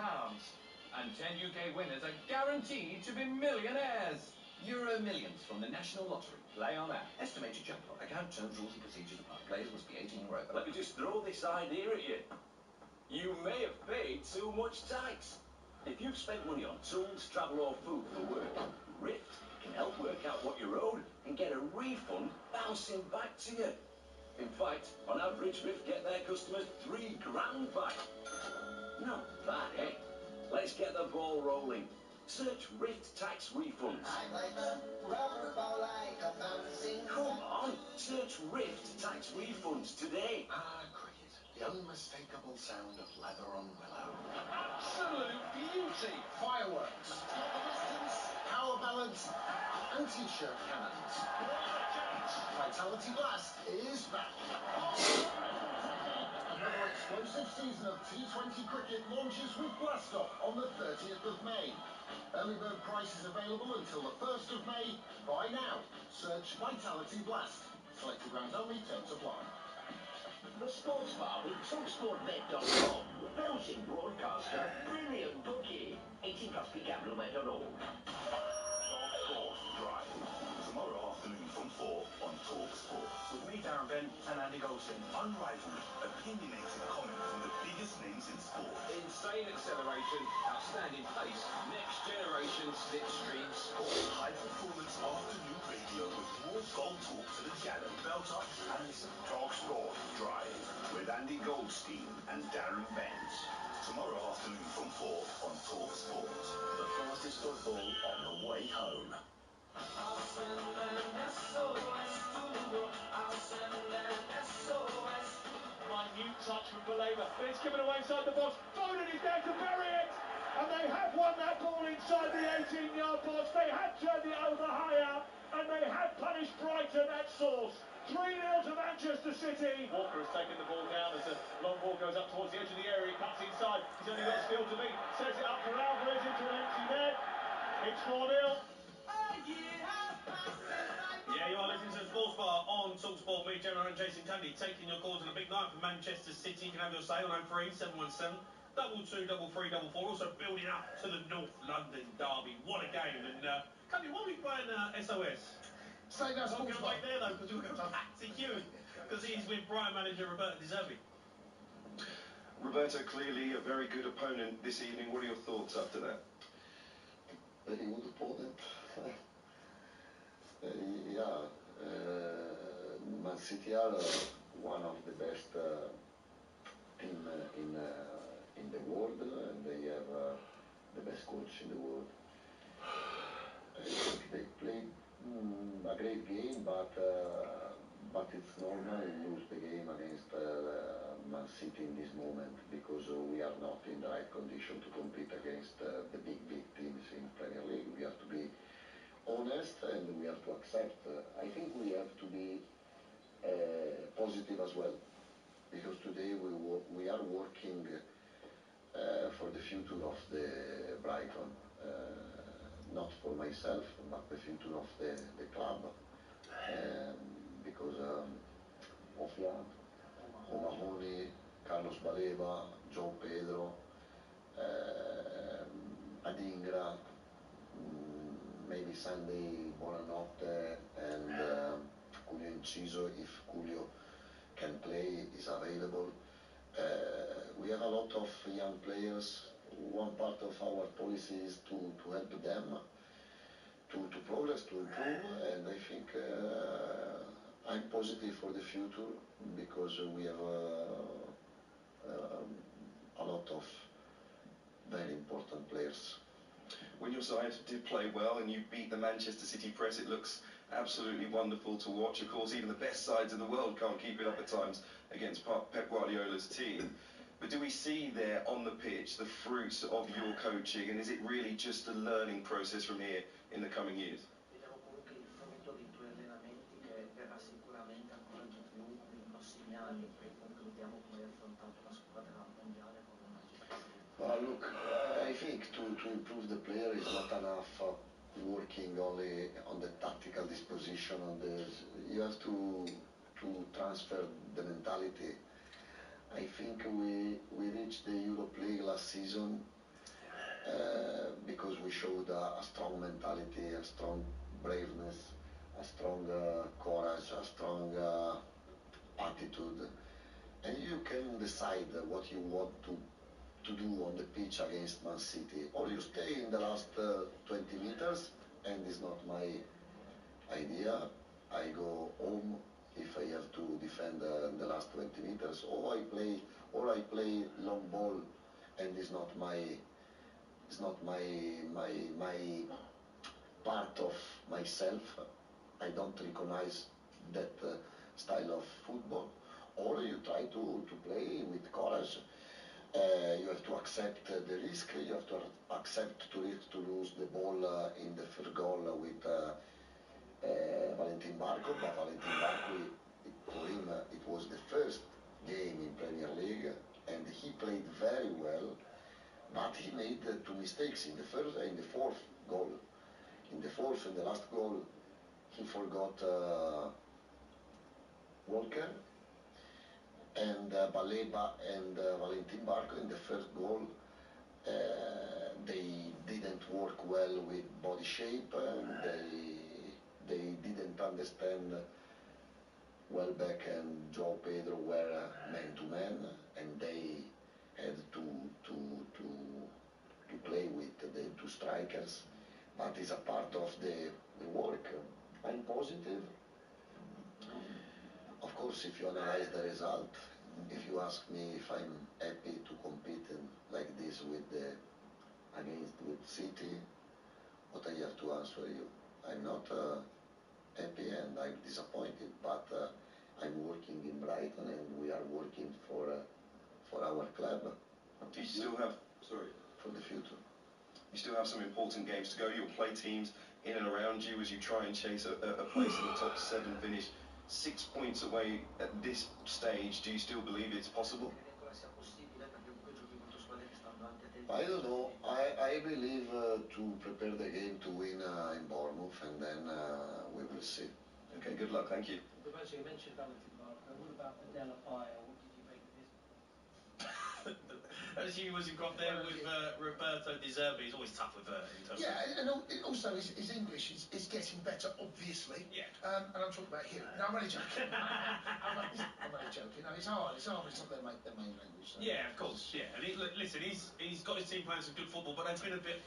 And 10 UK winners are guaranteed to be millionaires. Euro Millions from the National Lottery. Play on app. Estimated jackpot. Account terms, rules and procedures apply. Players must be 18 or over. Let me just throw this idea at you. You may have paid too much tax. If you've spent money on tools, travel or food for work, Rift can help work out what you're owed and get a refund bouncing back to you. In fact, on average, Rift get their customers £3 grand back. Not bad, eh? Let's get the ball rolling. Search Rift Tax Refunds. Come on, search Rift Tax Refunds today. Cricket. The unmistakable sound of leather on willow. Absolute beauty. Fireworks. Power balance. Anti-shirt cannons. Vitality Blast is back. Another explosive season of T20 cricket launches with Blast-Off on the 30th of May. Early bird prices available until the 1st of May. Buy now. Search Vitality Blast. Selected rounds only, terms apply. The Sports Bar with talkSPORTBet.com. Belgian broadcaster, brilliant bookie. 18+ BGambleAware.org. talkSPORT Drive. Tomorrow afternoon from 4 on talkSPORT. With me, Darren Bent and Andy Goldstein. Unrivaled, opinionated comment from the biggest names in sport. Insane acceleration, outstanding pace, next generation slipstream sport. High performance afternoon radio with more goal talk to the gallon. Belt up and listen. talkSPORT Drive with Andy Goldstein and Darren Bent. Tomorrow afternoon from 4 on talkSPORT. The fastest football on the way home. Minute touch from Baleba, but it's given away inside the box. Foden is there to bury it, and they have won that ball inside the 18-yard box. They had turned it over higher, and they had punished Brighton at source. 3-0 to Manchester City. Walker has taken the ball down as the long ball goes up towards the edge of the area. He cuts inside. He's only got skill to beat. Sets it up for Alvarez into an empty net. It's 4-0. Yeah, you are listening to the Sports Bar on talkSPORT. Me, Gemma and Jason Cundy taking your calls on a big night for Manchester City. You can have your say on 03 717 22 33 44. Also building up to the North London derby. What a game! And Cundy, what are we playing SOS? Say no, I'm going Sports to Bar. wait there though because we're going to back to you because he's with Brighton manager Roberto De Zerbi. Roberto, clearly a very good opponent this evening. What are your thoughts after that? Very good opponent. Man City are one of the best team in the world, and they have the best coach in the world. I think they played a great game, but it's normal to lose the game against Man City in this moment because we are not in the right condition to compete against the big teams in Premier League. We have to be honest and we have to accept. I think we have to be positive as well, because today we are working for the future of the Brighton, not for myself, but the future of the club, because of O'Mahony, Carlos Baleba, Joe Pedro, Adingra, maybe Sunday Buonanotte, and Julio Inciso, if Julio can play, is available. We have a lot of young players. One part of our policy is to help them to progress, to improve, and I think I'm positive for the future because we have a lot of very important players. When your side did play well and you beat the Manchester City press, it looks absolutely wonderful to watch. Of course, even the best sides in the world can't keep it up at times against Pep Guardiola's team. But do we see there on the pitch the fruits of your coaching, and is it really just a learning process from here in the coming years? Vediamo comunque il frutto dei tuoi allenamenti che verrà sicuramente ancora di più nei prossimi anni, perché comunque vediamo come hai affrontato la squadra mondiale con la Manchester City. Look, I think to improve the player is not enough working only on the tactical disposition. You have to transfer the mentality. I think we reached the Europe League last season because we showed a strong mentality, a strong braveness, a strong courage, a strong attitude. And you can decide what you want to do on the pitch against Man City, or you stay in the last 20 meters, and it's not my idea. I go home if I have to defend the last 20 meters, or I play long ball, and it's not my part of myself. I don't recognize that style of football. Or you try to play with courage. You have to accept the risk. You have to accept to lose the ball in the first goal with Valentin Barco. But Valentin Barco, for him, it was the first game in Premier League, and he played very well. But he made two mistakes in the fourth goal. In the fourth and the last goal, he forgot Walker. And Baleba and Valentin Barco in the first goal, they didn't work well with body shape, and they didn't understand Welbeck and João Pedro were man-to-man, and they had to play with the two strikers, but it's a part of the work. I'm positive. Of course, if you analyze the result, if you ask me if I'm happy to compete like this with City, what I have to answer you, I'm not happy and I'm disappointed, but I'm working in Brighton and we are working for our club. You still have, for the future. You still have some important games to go. You'll play teams in and around you as you try and chase a place in the top 7 finish. 6 points away at this stage. Do you still believe it's possible? I don't know. I believe to prepare the game to win in Bournemouth, and then we will see. Okay, good luck. Thank you. Roberto, you mentioned Valentin Barco. What about Adela Paya? What did you make of his performance? As you was got there with Roberto De Zerbi. He's always tough with in terms and also his English is getting better, obviously. Yeah. And I'm talking about him. No, I'm only joking. I'm only joking. No, it's hard. It's hard. It's not their main language. So. Yeah, of course. Yeah. And listen, he's got his team playing some good football, but they've been a bit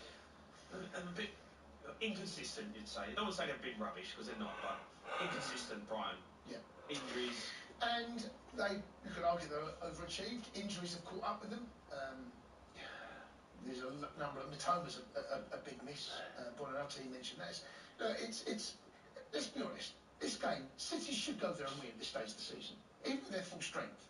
inconsistent. You'd say. You don't want to say they've been rubbish because they're not, but inconsistent. Brian. Yeah. Injuries. And you could argue they're overachieved. Injuries have caught up with them. There's a number of Matoma's a big miss. Bonanati mentioned that. Let's be honest. This game, City should go there and win at this stage of the season, even with their full strength.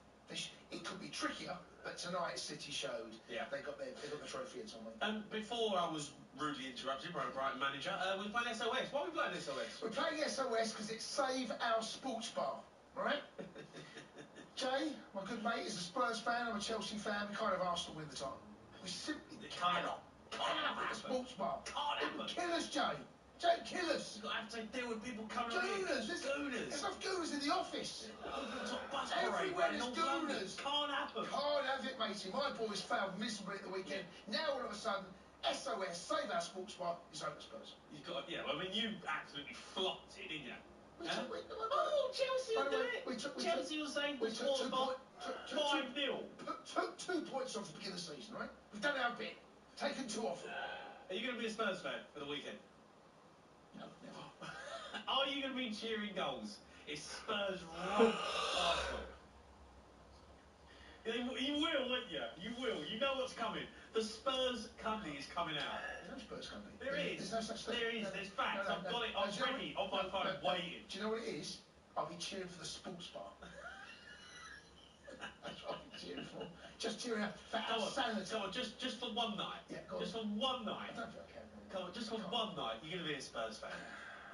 It could be trickier, but tonight City showed they got the trophy in some way. Before I was rudely interrupted by a Brighton manager, we're playing SOS. Why are we playing SOS? We're playing SOS because it's Save Our Sports Bar, right? Jay, my good mate, is a Spurs fan. I'm a Chelsea fan. We can't have Arsenal win the title. We simply cannot have a sports bar. It would kill us, Jay. Jay, kill us. You've got to have to deal with people coming Gooners. Gooners. There's enough gooners in the office. Bus Everywhere parade, there's gooners. Can't happen. Can't have it, matey. My boys failed miserably at the weekend. Now all of a sudden, SOS, Save Our Sports Bar, is over Spurs. You've got, I mean, you absolutely flopped it, didn't you? Chelsea will do it. Chelsea will say we took 2 points. 5-0. Took 2 points off the beginning of the season, right? We've done our bit. Taken 2 off them. Are you going to be a Spurs fan for the weekend? No, never. Are you going to be cheering goals if Spurs rock Arsenal? You will, won't you? You will. You know what's coming. The Spurs company is coming out. There's no Spurs company. There is. There's no such thing. There is. There's facts. I've got it. I'm ready on my phone, waiting. Do you know what it is? I'll be cheering for the sports bar. That's what I'll be cheering for. Just cheering out for our sanity. Come on, just for one night. Yeah, go on. Just for one night. I don't feel okay. Come on, just for one night, you're going to be a Spurs fan.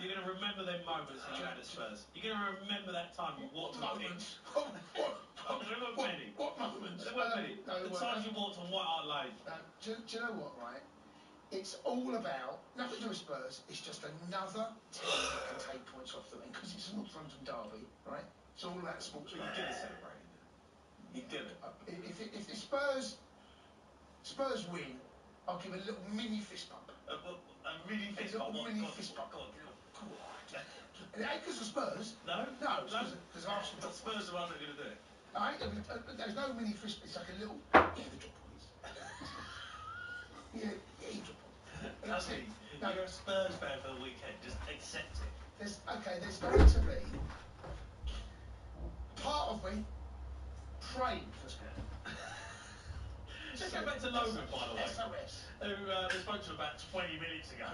You're going to remember them moments that you had at Spurs. You're going to remember that time you walked on the pitch. There weren't many. What moments? There weren't many. The times you walked on White Hart Lane. Do you know what, right? It's all about, nothing to do with Spurs, it's just another team that can take points off them. And because it's a North London derby, right? It's all about sports. Well, you're going to celebrate. You're going to. If the Spurs win, I'll give a little mini fist pump. A mini fist pump? Mini fist pump. It ain't because of Spurs. No? No, it's because Arsenal. But Spurs are not going to do it. There's no mini fist. It's like a little. Yeah, the drop points. Yeah, you drop points. That's it. You're a Spurs fan for the weekend. Just accept it. There's going to be part of me praying for Spurs. Let's go back to Logan, by the way. SOS. Who we spoke to about 20 minutes ago.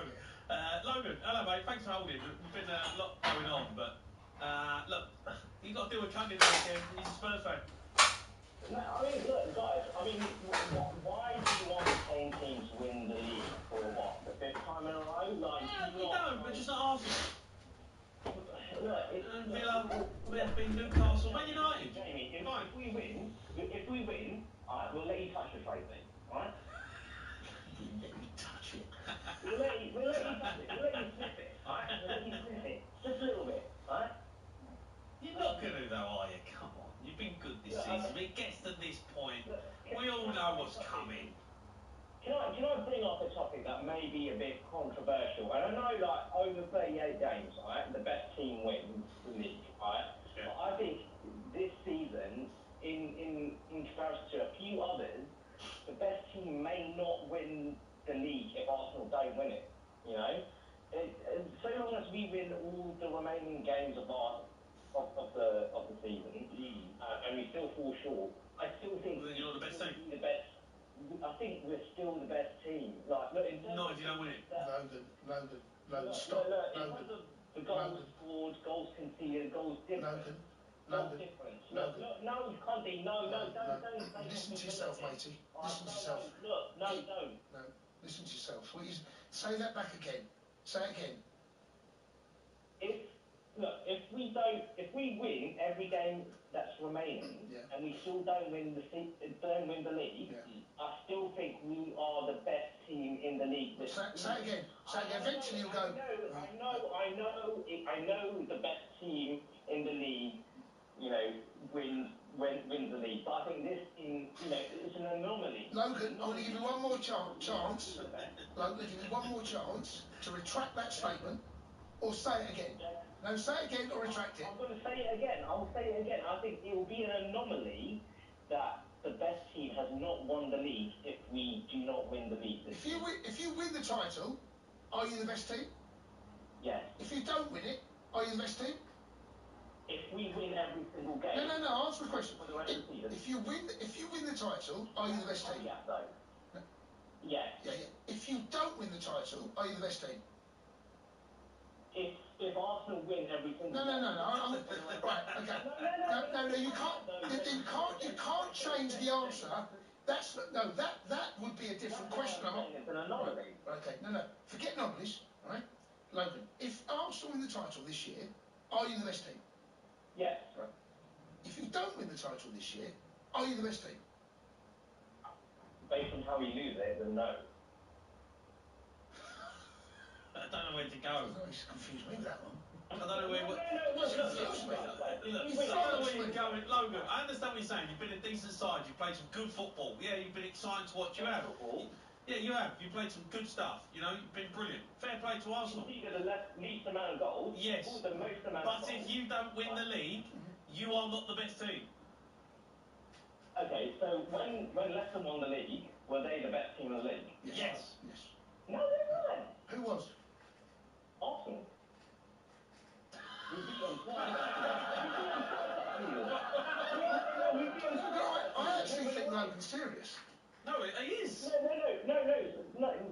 Logan, hello mate, thanks for holding. There's been a lot going on, but look, you've got to deal with Cundy this weekend. He's a Spurs fan. No, I mean, look, guys, why do you want the same team to win the league for what, the 5th time in a row? Like, We don't, but just not Arsenal. Look, Villa, Newcastle, Man United. Jamie, if we win, alright, we'll let you touch the trophy, alright? Let me touch it. We'll let you touch it. We'll let you sniff it, alright? We'll let you sniff it. Just a little bit, alright? You're not going to though, are you? Come on. You've been good this season. It gets to this point. We all know what's coming. Can I bring up a topic that may be a bit controversial? And I know, like, over 38 games, right, the best team wins the league, right? Yeah. But I think season, and we still fall short. I still think Well, then you're not the best team. The best. I think we're still the best team. Like, look, in terms Not if you don't win it. Logan, stop. In terms of the goals scored, goals conceded, goals different. Goals difference. No, you can't be. No, don't say Listen to yourself, matey. Listen to yourself. Look, don't. No, listen to yourself. Say that back again. Say it again. If we win every game that's remaining, and we still don't win the league, I still think we are the best team in the league. Say it again. Say it again. Eventually you'll go. I know the best team in the league, wins the league. But I think this team, it's an anomaly. Logan, I'm going to give you one more chance. Logan, give you one more chance to retract that statement, or say it again. No, say it again or retract it. I'm going to say it again. I will say it again. I think it will be an anomaly that the best team has not won the league if we do not win the league. If you win the title, are you the best team? Yes. If you don't win it, are you the best team? If we win every single game. No. Answer the question. For the rest of the season. If you win the title, are you the best team? Yeah, though. No. Yes. Yeah. If you don't win the title, are you the best team? If Arsenal win every single game. No. Right. Okay. No. You can't. You can't change the answer. That would be a different question. It's an anomaly. Right, okay. No. Forget anomalies. Right. Logan, if Arsenal win the title this year, are you the best team? Yes. Right. If you don't win the title this year, are you the best team? Based on how we lose it, then no. I don't know where to go. He's confused me with that one. I don't know where. No. I don't know where you're going, Logan. I understand what you're saying. You've been a decent side. You've played some good football. Yeah, you've been exciting to watch. You have. Yeah, you have. You played some good stuff. You've been brilliant. Fair play to Arsenal. You conceded the least amount of goals. Yes. The most amount but if you don't win the league, you are not the best team. Okay, so when Leicester won the league, were they the best team in the league? Yes. No, they weren't. Who was? Arsenal. We beat them twice. I actually think Logan's serious. No, he is. No,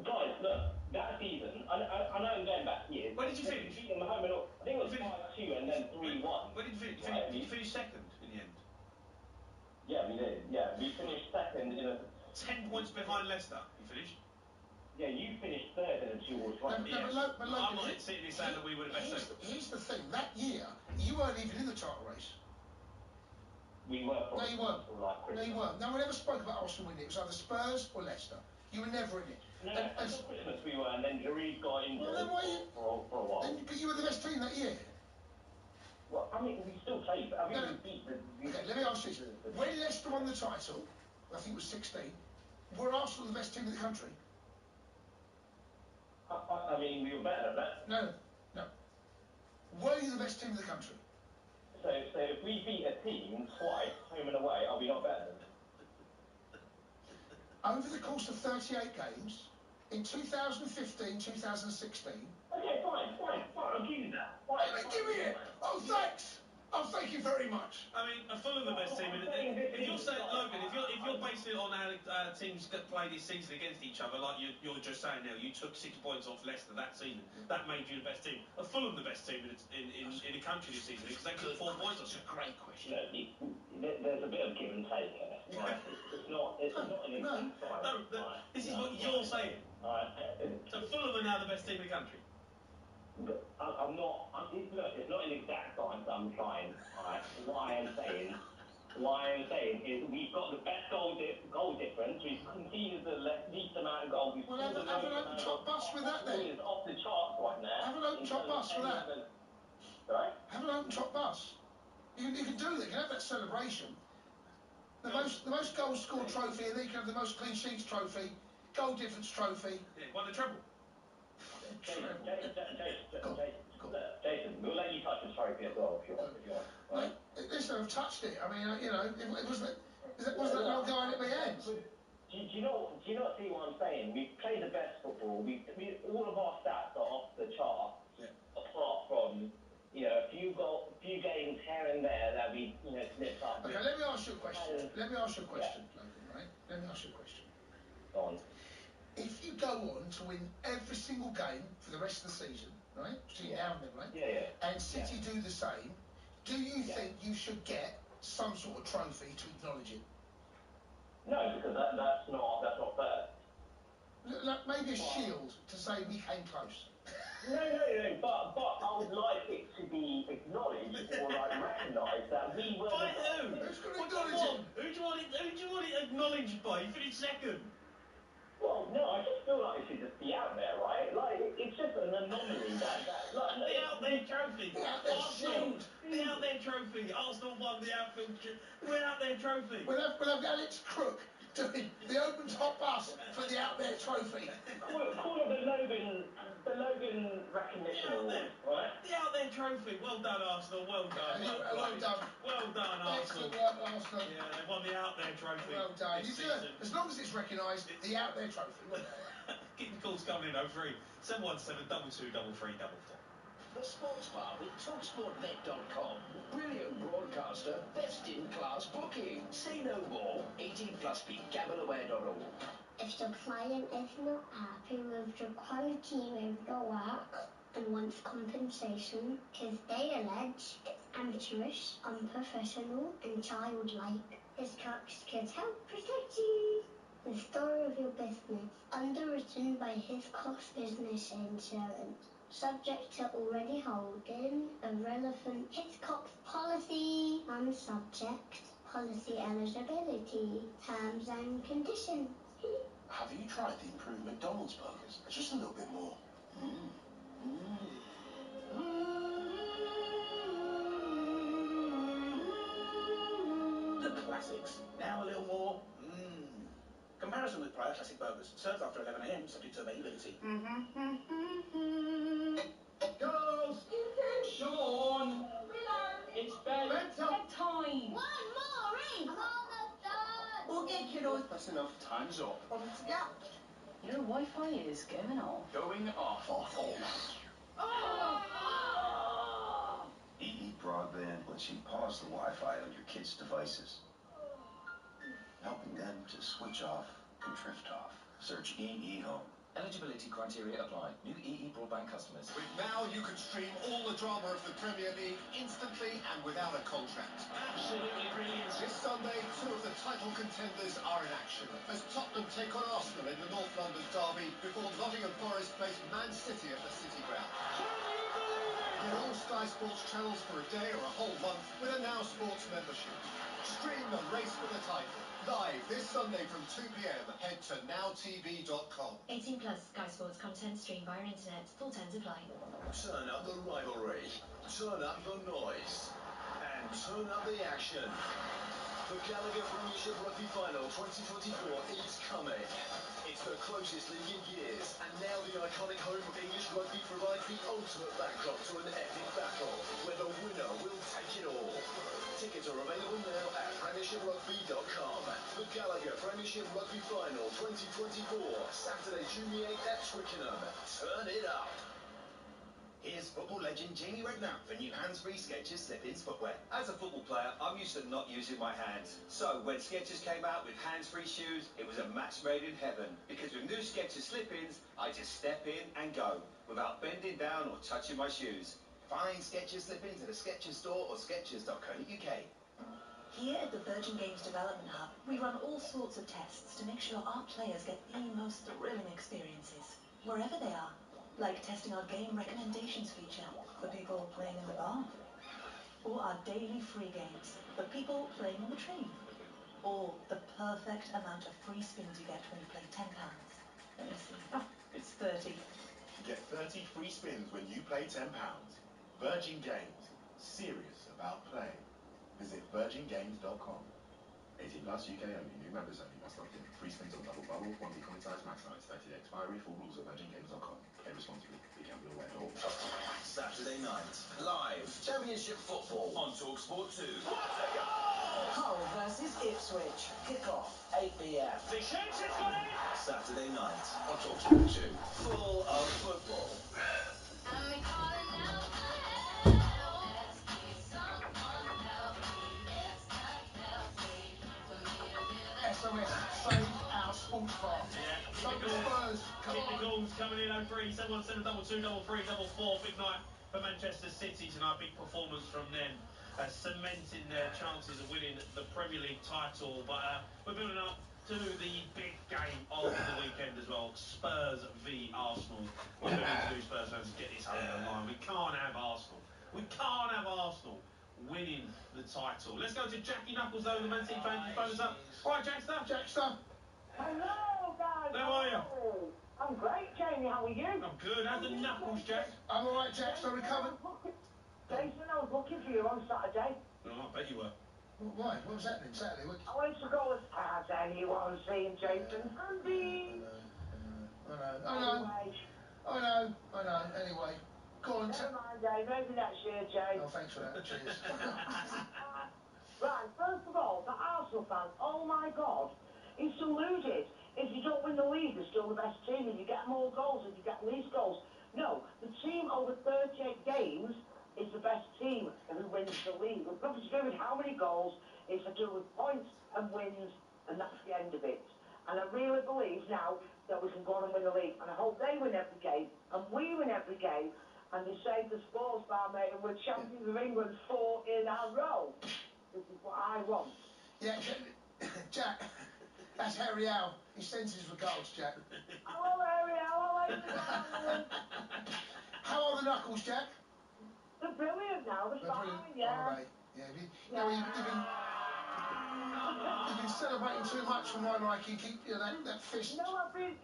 guys, look, that season, I know I'm going back years. Where did you finish? We beat them home and all. I think it was 5-2 and then 3-1. Where did you finish? Right? Did you finish second in the end? Yeah, we did. Yeah, we finished second in a... 10 points behind Leicester, you finished? Yeah, you finished third in a 2-all fight. But Logan, I'm not sitting here saying that we were the best team. Here's the thing. That year, you weren't even in the title race. We were. No, you weren't. No one ever spoke about Arsenal winning. It was either Spurs or Leicester. You were never in it. No, until Christmas we were, and then Giroud got injured for a while. But you were the best team that year. Well, I mean, we still played. I mean, we beat the... Okay, let me ask you this. When Leicester won the title, I think it was 16, were Arsenal the best team in the country? I mean, we were better than that. No. Were you the best team in the country? So if we beat a team twice, home and away, are we not better than them? Over the course of 38 games, in 2015, 2016... Okay, fine, I'll give you that. Give me it! Oh, thanks! Oh, thank you very much. I mean, are Fulham the best team? If you're saying, Logan, if you're basing it on how teams play this season against each other, like you're just saying now, you took 6 points off Leicester that season, that made you the best team. Are Fulham the best team in the country this season? Because they took 4 points off. That's a great question. There's a bit of give and take here. Right? It's not an exact science. No, this is what you're saying. So Fulham are now the best team in the country. I'm not. It's not an exact science. I'm trying. Right? What I am saying is we've got the best goal difference. We've conceded the least amount of goals. Well, have an open top bus with that then. It's off the charts right now. Have an open top bus for that. Right? Have an open top bus. You can do that. You can have that celebration. The most goals scored trophy, and then you can have the most clean sheets trophy, goal difference trophy. Yeah, won the treble. Jason, we'll let you touch the trophy as well if you want. Right? Listen, I've touched it. I mean, wasn't that not going at my end? Do you not see what I'm saying? We've played the best football. All of our stats are off the chart, apart from a few games here and there that we way, it's nipped up. Okay, let me ask you a question. And, Let me ask you a question, Logan, right? Let me ask you a question. Go on. If you go on to win every single game for the rest of the season, right? Between now and then, right? Yeah. And City do the same, do you think you should get some sort of trophy to acknowledge it? No, because that's not fair. Maybe a shield to say we came close. No, but I would like it to be acknowledged or recognised that we were. By who? Who's going to What do you acknowledge want? him? Who do you want it acknowledged by? You finished second. Well, no, I just feel like it should just be out there, right? Like it's just an anomaly that like, the out there trophy. The out there shield. The out there trophy. Arsenal won the outfield. We're out there trophy. We'll have Alex Crook doing the open top bus for the out there trophy. Call it the Logan Recognition Award, right? The out there trophy. Well done, Arsenal. Well done. Well done. Well done, Arsenal. Excellent work, Arsenal. Yeah, they won the out there trophy. Well done. This season. As long as it's recognised, the out there trophy. Keep the calls coming in 03 717 223344. The Sports Bar with talkSPORT.com. Brilliant broadcaster, best in class booking. Say no more. 18 plus BeGambleAware.org. If the client is not happy with the quality of the work and wants compensation because they allege it's amateurish, unprofessional and childlike, Hiscox could help protect you. The story of your business, underwritten by Hiscox Business Insurance. Subject to already holding a relevant Hiscox policy and subject policy eligibility, terms and conditions. Have you tried the improved McDonald's burgers? Just a little bit more. The classics. Now a little more. Comparison with prior classic burgers. Served after 11 a.m. subject to availability. Girls! Sean! It's bedtime. One more in! I'm almost done! Okay, kiddos. That's enough. Time's up. On to go. Your Wi-Fi is going off. Going off. EE Broadband lets you pause the Wi-Fi on your kids' devices, helping them to switch off and drift off. Search EE Home. Eligibility criteria apply. New EE broadband customers. With Now, you can stream all the drama of the Premier League instantly and without a contract. Absolutely brilliant. This Sunday, two of the title contenders are in action as Tottenham take on Arsenal in the North London derby before Nottingham Forest face Man City at the City Ground. Get all Sky Sports channels for a day or a whole month with a Now Sports membership. Stream the race for the title. Live this Sunday from 2 p.m. Head to nowtv.com. 18 plus Sky Sports content streamed via internet. Full terms apply. Turn up the rivalry. Turn up the noise. And turn up the action. The Gallagher Premiership Rugby Final 2024 is coming. It's the closest league in years, and now the iconic home of English rugby provides the ultimate backdrop to an epic battle, where the winner will take it all. Tickets are available now at premiershiprugby.com. The Gallagher Premiership Rugby Final 2024, Saturday, June the 8th at Twickenham. Turn it up. Here's football legend Jamie Redknapp for new hands-free Skechers slip-ins footwear. As a football player, I'm used to not using my hands. So when Skechers came out with hands-free shoes, it was a match made in heaven. Because with new Skechers slip-ins, I just step in and go, without bending down or touching my shoes. Find Skechers slip-ins at a Skechers store or skechers.co.uk. Here at the Virgin Games Development Hub, we run all sorts of tests to make sure our players get the most thrilling experiences, wherever they are. Like testing our game recommendations feature for people playing in the bar. Or our daily free games for people playing on the train. Or the perfect amount of free spins you get when you play £10. Let me see. Oh, it's 30. Get 30 free spins when you play £10. Virgin Games. Serious about playing. Visit virgingames.com. 18 plus UK only. New members only. Must opt in. Free spins on double bubble. 1 week on size, max size. 30-day expiry. Full rules at virgingames.com. Play responsibly. BeGambleAware.org. Saturday night, live Championship football on talkSPORT 2. What a goal! Hull versus Ipswich. Kick-off, 8 p.m. The shoots has got it! Saturday night on talkSPORT 2. Full of football. I'm calling out for help. Someone help me. calls coming in 03717223344. Big night for Manchester City tonight. Big performance from them, cementing their chances of winning the Premier League title. But we're building up to the big game of the weekend as well. Spurs v Arsenal. What do we need to do, Spurs fans, to get this over the line? We can't have Arsenal. We can't have Arsenal winning the title. Let's go to Jackie Knuckles, though, the Man City fan. Just phone us up. All right, Jackster. Jackster. Hello, guys. How are you? I'm great, Jamie. How are you? I'm good. How's the knuckles, Jack? I'm all right, Jack. Still recovered. Jason, I was looking for you on Saturday. No, I bet you were. Why? What was happening Saturday? I wanted to go as far as anyone seeing Jason Andy. I know. Anyway, go on. Never mind, Dave. Maybe next year, Jay. Oh, thanks for that. Cheers. Right, first of all, the Arsenal fans, oh my God, it's deluded. If you don't win the league, you're still the best team, and you get more goals, and you get least goals. No, the team over 38 games is the best team who wins the league. It's nothing to do with how many goals, it's to do with points and wins, and that's the end of it. And I really believe now that we can go on and win the league, and I hope they win every game, and we win every game, and they save the sports bar, mate, and we're champions of England 4 in a row. This is what I want. Yeah, Jack, that's Harry Al. He sends his regards, Jack. Hello, Harry Al. How are the knuckles, Jack? They're brilliant now. They're fine, yeah. You've been celebrating too much for my liking. Keep that fist. No, can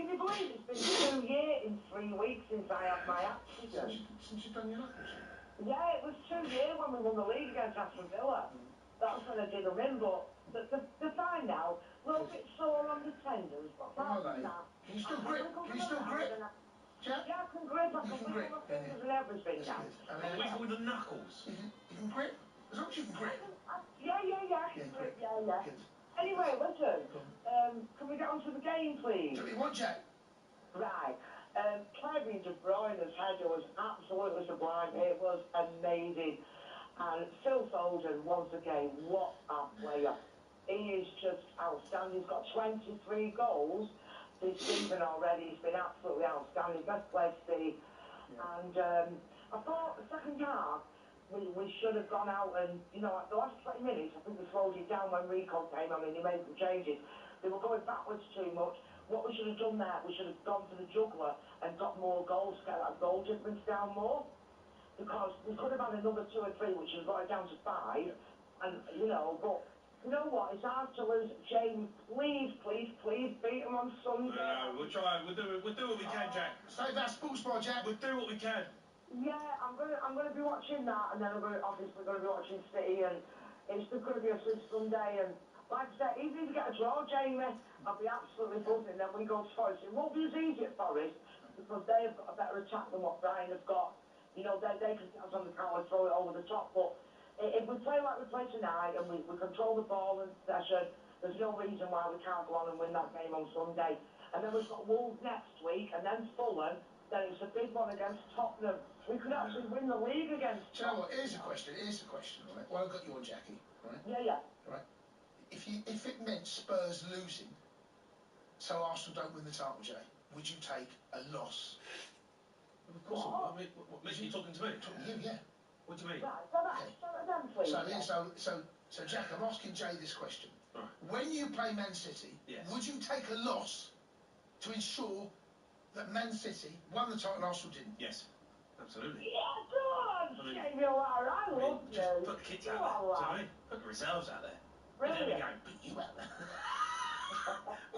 you believe it's been 2 years in 3 weeks since I had my accident? Since you've done your knuckles? Yeah, it was 2 years when we won the league against Aston Villa. That's when I did them in, but they're fine now. A little bit sore on the tendons, but apart from that... Can you still grip? Jack? Yeah, I can grip. I can wiggle my fingers and everything now. Wiggle with the knuckles? You can grip? As long as you can grip. Yeah, I can grip, yeah. Anyway, listen, can we get on to the game, please? Do you want, Jack? Right. Kevin De Bruyne's header was absolutely sublime. It was amazing. And Phil Foden, once again, what a player. He is just outstanding. He's got 23 goals this season already. He's been absolutely outstanding. Best player to see. And I thought the second half, we should have gone out and, at the last 20 minutes, I think we slowed it down when Rico came on and he made some changes. They were going backwards too much. What we should have done there, we should have gone for the juggler and got more goals, get that goal difference down more. Because we could have had another 2 or 3, which would have got it down to 5. And, but you know what? It's hard to lose. Jamie, please beat them on Sunday. No, we'll try. We'll do what we can, Jack. Save that sports bar, Jack. We'll do what we can. Yeah, I'm gonna be watching that, and then I'm obviously going to be watching City, and it's going to be a sweet Sunday. And like I said, even if you get a draw, Jamie, I'll be absolutely buzzing. Then we go to Forest. It won't be as easy at Forest because they have got a better attack than what Brighton have got. They can get us on the counter and throw it over the top. But if we play like we play tonight and we control the ball and possession, there's no reason why we can't go on and win that game on Sunday. And then we've got Wolves next week, and then Fulham. Then it's a big one against Tottenham. We could actually win the league against Tottenham. Do you know what? Here's a question, right? Well, I've got you on, Jackie, right? Yeah. Right. If it meant Spurs losing, so Arsenal don't win the title, Jay, would you take a loss? Of course I would. I mean, what makes you talking to me? Yeah. What do you mean? Right, so Jack, I'm asking Jay this question. Right. When you play Man City, would you take a loss to ensure that Man City won the title and Arsenal didn't? Yes, absolutely. Yeah, go on, Jamie O'Hara, I love you. Just put the kids out there, do you know what I mean? Put the reserves out there. Brilliant. And then we go, put you out there.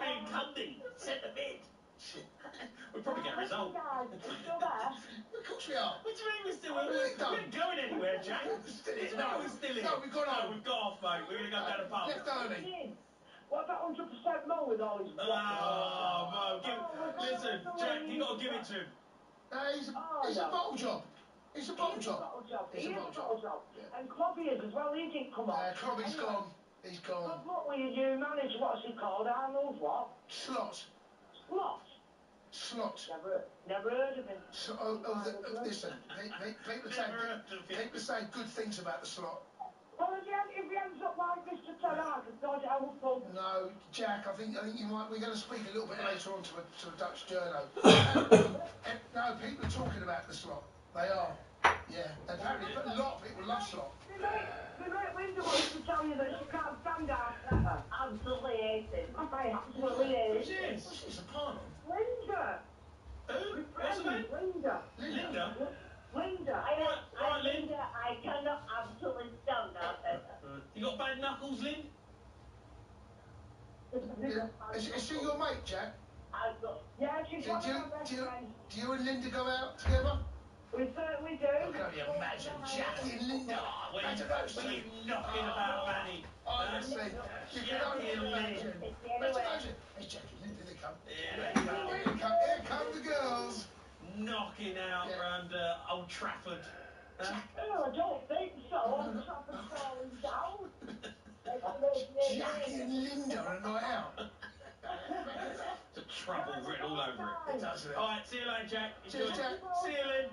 Me and Cundy, centre mid. We'll probably get a result. Guys, we're still there. Of course we are. What do you mean we're still there? We ain't going anywhere, Jack. No, we're still here. No, we've gone home. No, we've got off, mate. We're going to go down the pub. Left early. What about 100% Mo with all his... Oh, Mo. Listen, Jack, you got to give it to him. It's a bottle job. It's a bottle job. He is a bottle job. And Clobby is as well. He didn't come on. Clobby's gone. He's gone. But look, with your new manager, what's he called? Arnold what? Slot. Never heard of him. Listen, people say good things about the Slot. Well, if he ends up like this tonight, God help him. No, Jack, I think you might. We're going to speak a little bit later on to a Dutch journo. No, people are talking about the slot. They are. Yeah. Apparently, a lot of people love slot. My mate Linda wants to tell you that she can't stand Arteta. Absolutely hate him. I absolutely hate him. What's she, soprano? Linda. Who? What's her name? Linda. Linda? Linda. Right, Lynn. I cannot absolutely stand Arteta. You got bad knuckles, Lynn? Is she your mate, Jack? Yeah, she's one of my best friends. Do you and Linda go out together? We certainly do. I can only imagine Jackie and Linda. When you knocking about, Manny. Honestly, you can only imagine. Imagine. Hey, Jackie, Linda, they come. Here come the girls. Knocking out around Old Trafford. Oh, I don't think so. Old Trafford's falling down. Jackie and Linda on a night out. The trouble written all over it. It does, it? All right, see you later, Jack. Cheers, Jack. See you, Lynn.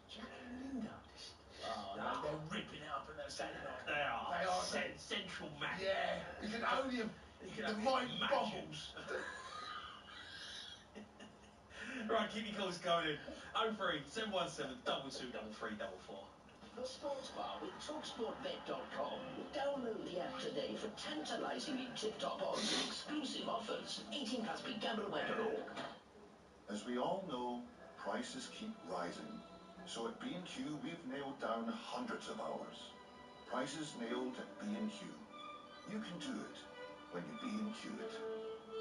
Jackie and Linda. Oh, no, they're ripping it up on that Saturday night. They are. They are. Central match. Yeah, you can only. The mind boggles. Right, keep your calls going in. 03 717 22 33 44. The Sports Bar with talkSPORT.com. Download the app today for tantalisingly tip-top odds and exclusive offers. 18+ BeGambleAware.org. As we all know, prices keep rising. So at B&Q, we've nailed down hundreds of ours. Prices nailed at B&Q. You can do it when you B&Q it.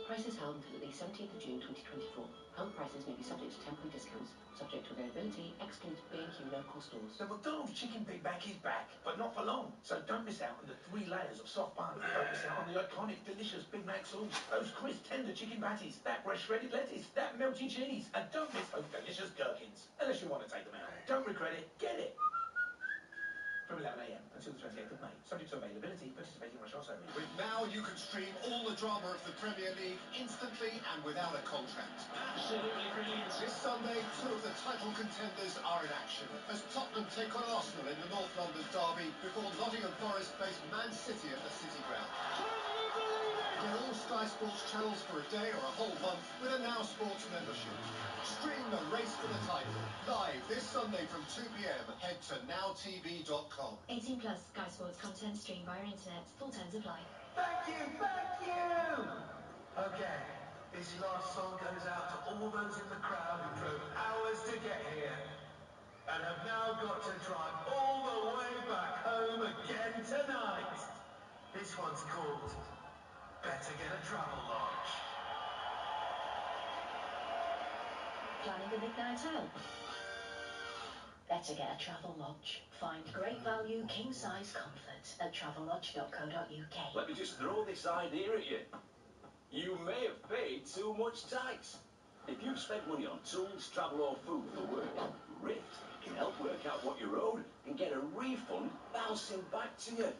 Prices held until at least 17th of June 2024. Held prices may be subject to temporary discounts, subject to availability, excludes B&Q local stores. The McDonald's Chicken Big Mac is back, but not for long. So don't miss out on the 3 layers of soft bun. Don't miss out on the iconic, delicious Big Mac sauce. Those crisp, tender chicken patties. That fresh shredded lettuce. That melty cheese. And don't miss those delicious gherkins. Unless you want to take them out. Don't regret it. Get it. From 11 AM until the 28th of May. Subject to availability, participating restaurants only. Now you can stream all the drama of the Premier League instantly and without a contract. Absolutely brilliant. This Sunday, 2 of the title contenders are in action as Tottenham take on Arsenal in the North London derby before Nottingham Forest face Man City at the City Ground. Get all Sky Sports channels for a day or a whole month with a Now Sports membership. Stream the race for the title live this Sunday from 2 PM. Head to nowtv.com. 18+, Sky Sports content streamed via internet. Full terms apply. Thank you! Okay, this last song goes out to all those in the crowd who drove hours to get here and have now got to drive all the way back home again tonight. This one's called Better Get a Travel Lodge. Planning a big night out? Better get a travel lodge. Find great value, king-size comfort at travellodge.co.uk. Let me just throw this idea at you. You may have paid too much tax. If you've spent money on tools, travel or food for work, Rift can help work out what you're owed and get a refund bouncing back to you.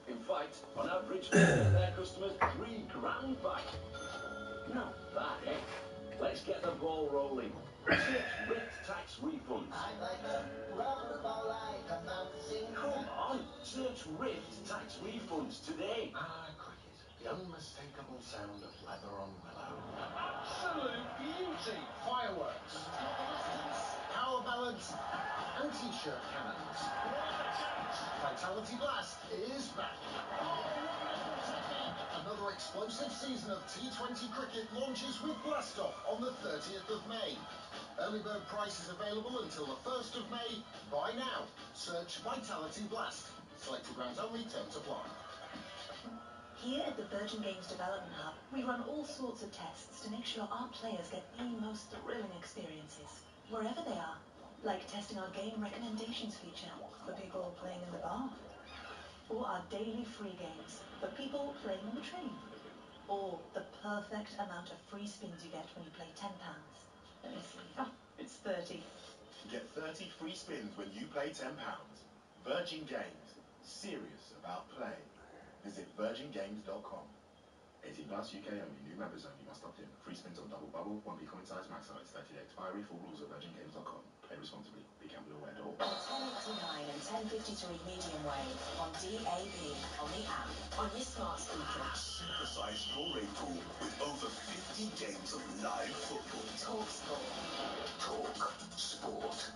In fact, on average, they get their customers £3 grand back. Not bad, eh? Let's get the ball rolling. Search Rift tax refunds. I'd like a rubber ball like a bouncing. Come on, search Rift tax refunds today. Cricket, the unmistakable sound of leather on willow. Absolute beauty. Fireworks, power ballads, and t-shirt cannons. Vitality Blast is back. Another explosive season of T20 cricket launches with Blastoff on the 30th of May. Early bird prices available until the 1st of May. Buy now. Search Vitality Blast. Selected rounds only, terms apply. Here at the Virgin Games Development Hub, we run all sorts of tests to make sure our players get the most thrilling experiences, wherever they are. Like testing our game recommendations feature for people playing in the bar. Or our daily free games for people playing on the train. Or the perfect amount of free spins you get when you play £10. Let me see. Oh, it's 30. Get 30 free spins when you play £10. Virgin Games. Serious about play. Visit virgingames.com. 18+ UK only. New members only. Must opt in. Free spins on double bubble, 1p coin size, max size, 30-day expiry. Full rules at virgingames.com. Play responsibly. BeGambleAware.org. 1089 and 1053 medium wave on DAB, on the app, on your smart speaker. Super-sized Blu-ray pool with over 50 games of live football. talkSPORT. Talk Sport.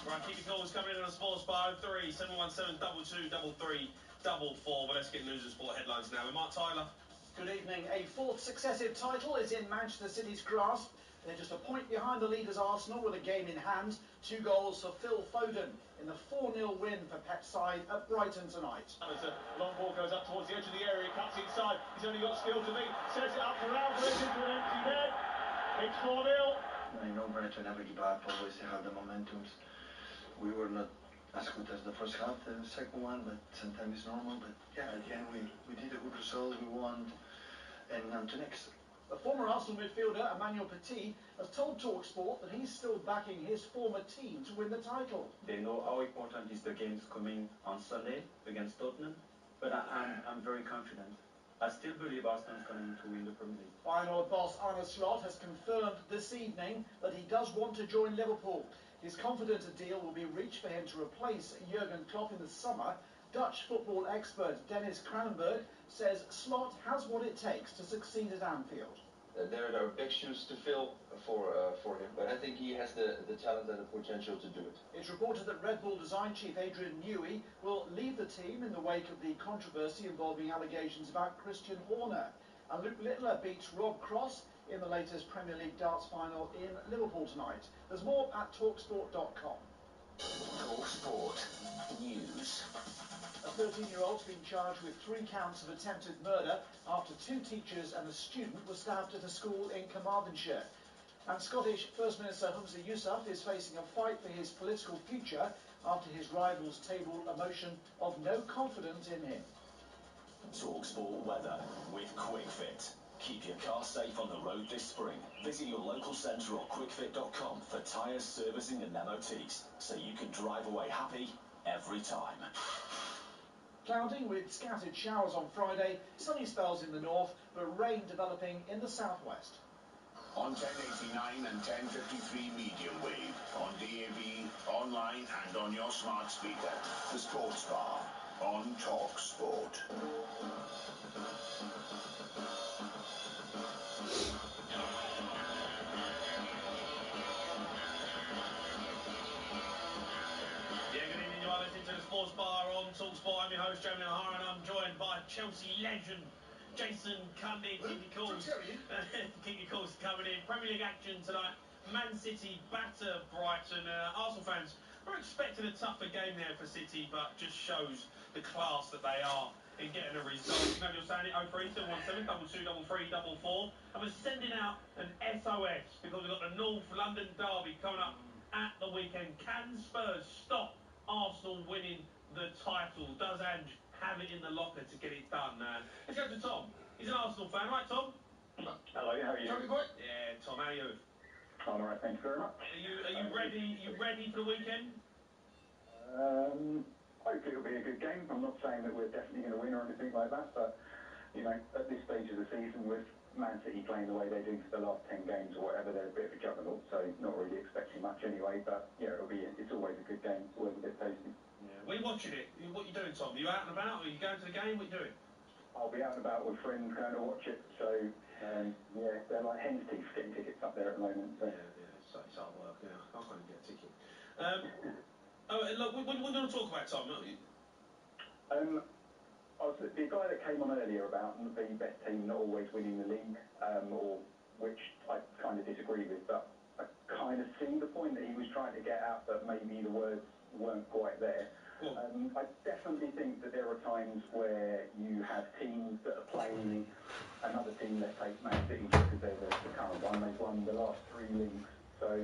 Right, keep your calls coming in on the Sports Bar 03 717 22 33 44. But let's get news and sport headlines now with Mark Tyler. Good evening. A fourth successive title is in Manchester City's grasp. They're just a point behind the leaders Arsenal with a game in hand. 2 goals for Phil Foden in the 4-0 win for Pep's side at Brighton tonight. As a long ball goes up towards the edge of the area, cuts inside. He's only got skill to beat. Sets it up for Alvarez into an empty net. It's 4-0. I know Brighton never give up. Always they have the momentums. We were not as good as the first half, the second one, but sometimes it's normal. But yeah, at the end we did a good result. We won, and on to next. The former Arsenal midfielder Emmanuel Petit has told talkSPORT that he's still backing his former team to win the title. They know how important is the games coming on Sunday against Tottenham, but I'm very confident. I still believe Arsenal is going to win the Premier League. Feyenoord boss Arne Slot has confirmed this evening that he does want to join Liverpool. He's confident a deal will be reached for him to replace Jurgen Klopp in the summer. Dutch football expert Dennis Kranenberg says Slot has what it takes to succeed at Anfield. There are big shoes to fill for him, but I think he has the talent and the potential to do it. It's reported that Red Bull design chief Adrian Newey will leave the team in the wake of the controversy involving allegations about Christian Horner. And Luke Littler beats Rob Cross in the latest Premier League darts final in Liverpool tonight. There's more at talksport.com. talkSPORT News. A 13-year-old's been charged with 3 counts of attempted murder after 2 teachers and a student were stabbed at a school in Carmarthenshire. And Scottish First Minister Humza Yousaf is facing a fight for his political future after his rivals tabled a motion of no confidence in him. talkSPORT weather with QuickFit. Keep your car safe on the road this spring. Visit your local centre or quickfit.com for tyres, servicing and MOTs, so you can drive away happy every time. Cloudy with scattered showers on Friday, sunny spells in the north, but rain developing in the southwest. On 1089 and 1053 medium wave, on DAB, online and on your smart speaker. The Sports Bar on talkSPORT. Listening to the Sports Bar on talkSPORT. I'm your host, Jamie O'Hara, and I'm joined by Chelsea legend Jason Cundy. Keep your calls. Keep your calls coming in. Premier League action tonight. Man City batter Brighton. Arsenal fans are expecting a tougher game there for City, but just shows the class that they are in getting a result. You know you're saying it, 03717 2233 44. And we're sending out an SOS because we've got the North London derby coming up at the weekend. Can Spurs stop Arsenal winning the title? Does Ange have it in the locker to get it done? Let's go to Tom. He's an Arsenal fan, right, Tom? Hello, how are you? Tommy boy? Yeah, Tom, how are you? I'm alright, thank you very much. Are you ready? You ready for the weekend? Hopefully it'll be a good game. I'm not saying that we're definitely going to win or anything like that, but you know, at this stage of the season, with Man City playing the way they do for the last 10 games or whatever, they're a bit of a juggernaut, so not really expecting much anyway. But yeah, it's always a good game. It's always a bit tasty. Yeah. Were you watching it? What are you doing, Tom? Are you out and about? Are you going to the game? What are you doing? I'll be out and about with friends going to watch it. So yeah, they're like hen's teeth getting tickets up there at the moment. So. Yeah, it's hard work. Yeah, I can't even get a ticket. Look, what do you want to talk about, Tom? The guy that came on earlier about the best team not always winning the league, or which I kind of disagree with, but I kind of see the point that he was trying to get at, but maybe the words weren't quite there. I definitely think that there are times where you have teams that are playing another team, let's take Man City because they're the current one, they've won the last 3 leagues, so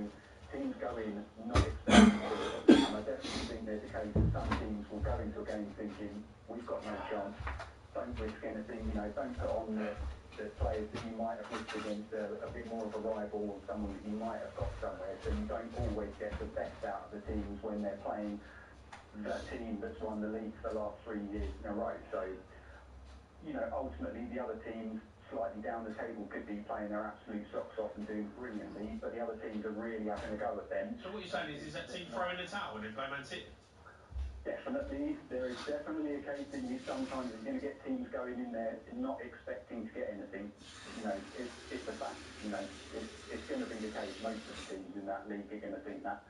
teams go in not expecting to, and I definitely think there's a case that some teams will go into a game thinking, we've got no chance, don't risk anything, you know, don't put on the players that you might have risked against a bit more of a rival or someone that you might have got somewhere, so you don't always get the best out of the teams when they're playing the team that's won the league for the last 3 years in a row. So, you know, ultimately the other teams slightly down the table could be playing their absolute socks off and doing brilliantly, but the other teams are really having a go at them. So what you're saying is that team throwing the towel when they play Man City? Definitely. there is definitely a case that you sometimes are going to get teams going in there not expecting to get anything. You know, it's a fact. You know, it's going to be the case. Most of the teams in that league are going to think that.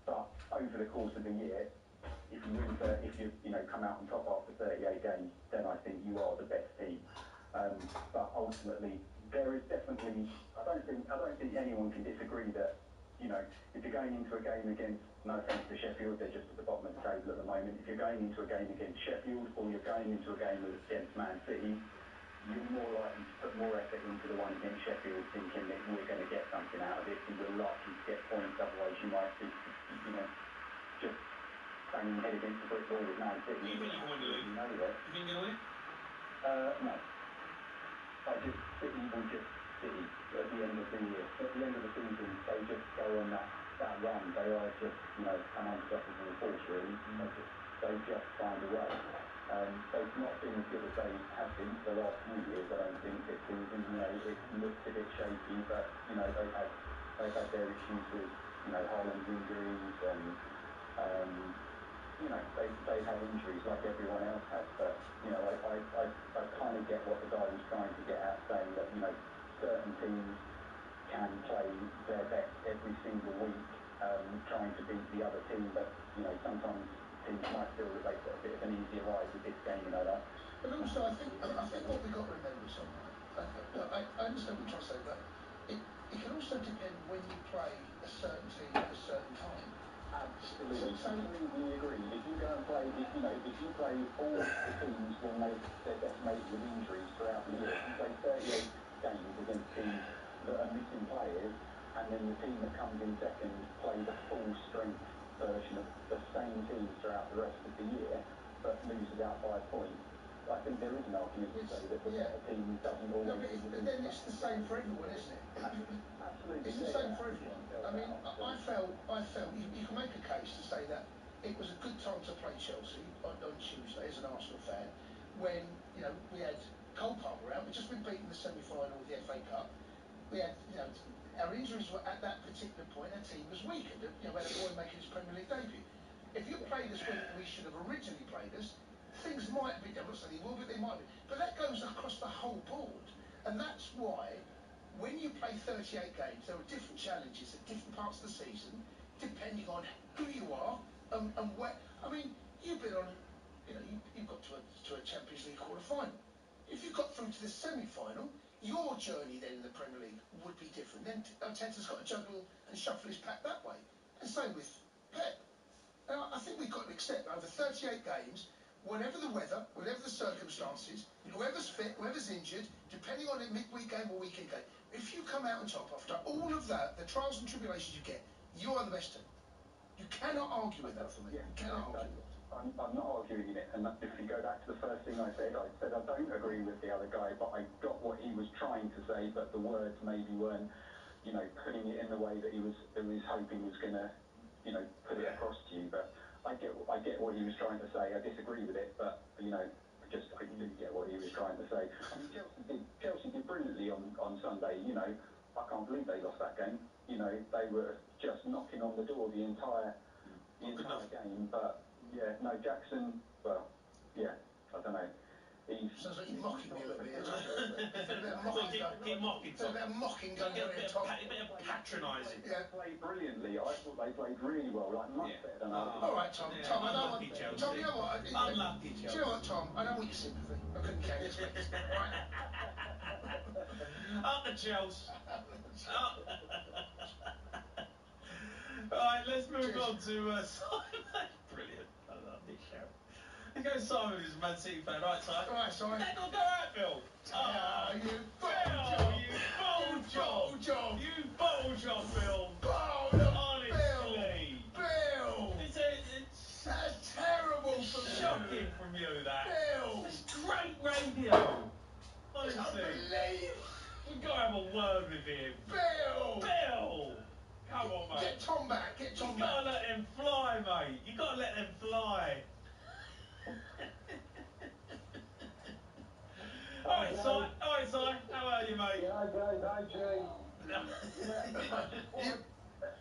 But over the course of the year, if you come out on top after 38 games, then I think you are the best team. But ultimately, there is definitely. I don't think anyone can disagree that. You know, if you're going into a game against, no offence to Sheffield, they're just at the bottom of the table at the moment. If you're going into a game against Sheffield or you're going into a game against Man City, you're more likely to put more effort into the one against Sheffield, thinking that we're going to get something out of it and we're likely to get points. Otherwise, you might be, you know, just banging your head against the brick wall with Man City. You think you can win the league? You know that. You think you're going to win? No. City will just City at the end of the year. At the end of the season, they just go on that run. They are just, you know, an unstoppable force, really. They just find a way. They've not been as good as they have been for the last few years, I don't think, this season. You know, it looks a bit shaky, but, you know, they've had their issues with, you know, Haaland's injuries and, you know, they've had injuries like everyone else has, but, you know, I kind of get what the guy was trying to get at, saying that, you know, certain teams can play their best every single week, trying to beat the other team, but, you know, sometimes teams might feel that they've got a bit of an easier ride with this game, you know that. But also, I think what we've got to remember, Tom, right? I understand what you're trying to say, but it can also depend when you play a certain team at a certain time. Absolutely, completely agree. If you go and play, if you play all the teams when they're decimated with injuries throughout the year, if you play 38 games against teams that are missing players, and then the team that comes in second play the full strength version of the same team throughout the rest of the year, but loses out 5 points, I think there is an argument to say that the better team doesn't always. No, but then it's the same for everyone, isn't it? Absolutely. It's the same for everyone. I mean, I felt you can make a case to say that it was a good time to play Chelsea on Tuesday as an Arsenal fan, when, you know, we had Cole Palmer out, we'd just been beaten in the semi-final of the FA Cup. We had, you know, our injuries were at that particular point, our team was weakened. You know, we had a boy making his Premier League debut. If you played us when we should have originally played us, things might be, I'm not saying they will, but they might be. But that goes across the whole board. And that's why, when you play 38 games, there are different challenges at different parts of the season, depending on who you are and where. I mean, you've been on, you know, you've got to a Champions League quarter-final. If you got through to the semi-final, your journey then in the Premier League would be different. Then Arteta's got to juggle and shuffle his pack that way. And same with Pep. Now, I think we've got to accept over 38 games, whatever the weather, whatever the circumstances, whoever's fit, whoever's injured, depending on a midweek game or weekend game, if you come out on top after all of that, the trials and tribulations you get, you are the best team. You cannot argue with that for me. You cannot argue with it. I'm not arguing it, and if you go back to the first thing I said I don't agree with the other guy, but I got what he was trying to say, but the words maybe weren't, you know, putting it in the way that he was hoping was going to, you know, put it across to you. But I get what he was trying to say. I disagree with it, but, you know, I do get what he was trying to say. I mean, Chelsea did brilliantly on Sunday. You know, I can't believe they lost that game. You know, they were just knocking on the door the entire game, but. Yeah, no, Jackson, well, yeah, I don't know. Sounds like you're mocking me a little bit. Keep mocking, Tom. A bit of mocking going on here, Tom. A bit of patronising. They played brilliantly. I thought they played really well, like much better than others. All right, Tom. Tom, I don't want... Chelsea. Tom, you know what? Unlucky Chelsea. Do you know what, Tom? I don't want your sympathy. I couldn't care less, mate. All right? Up the Chelsea. All right, let's move on to Simon. Brilliant. I love this show. Let's go Simon, who's a Man City fan. Right, Simon. All right, Simon. That not go out, Phil. Oh, you bottle job. You bottle job, Phil. Honestly. Bill. It's that's terrible from you. Shocking from you, that. Bill. It's great radio. Honestly. It's unbelievable. We've got to have a word with him. Bill. Come on, mate. Get Tom back. You gotta let them fly, mate. You gotta let them fly. Alright, Si. How are you, mate? Yeah, great. Hi, Jay.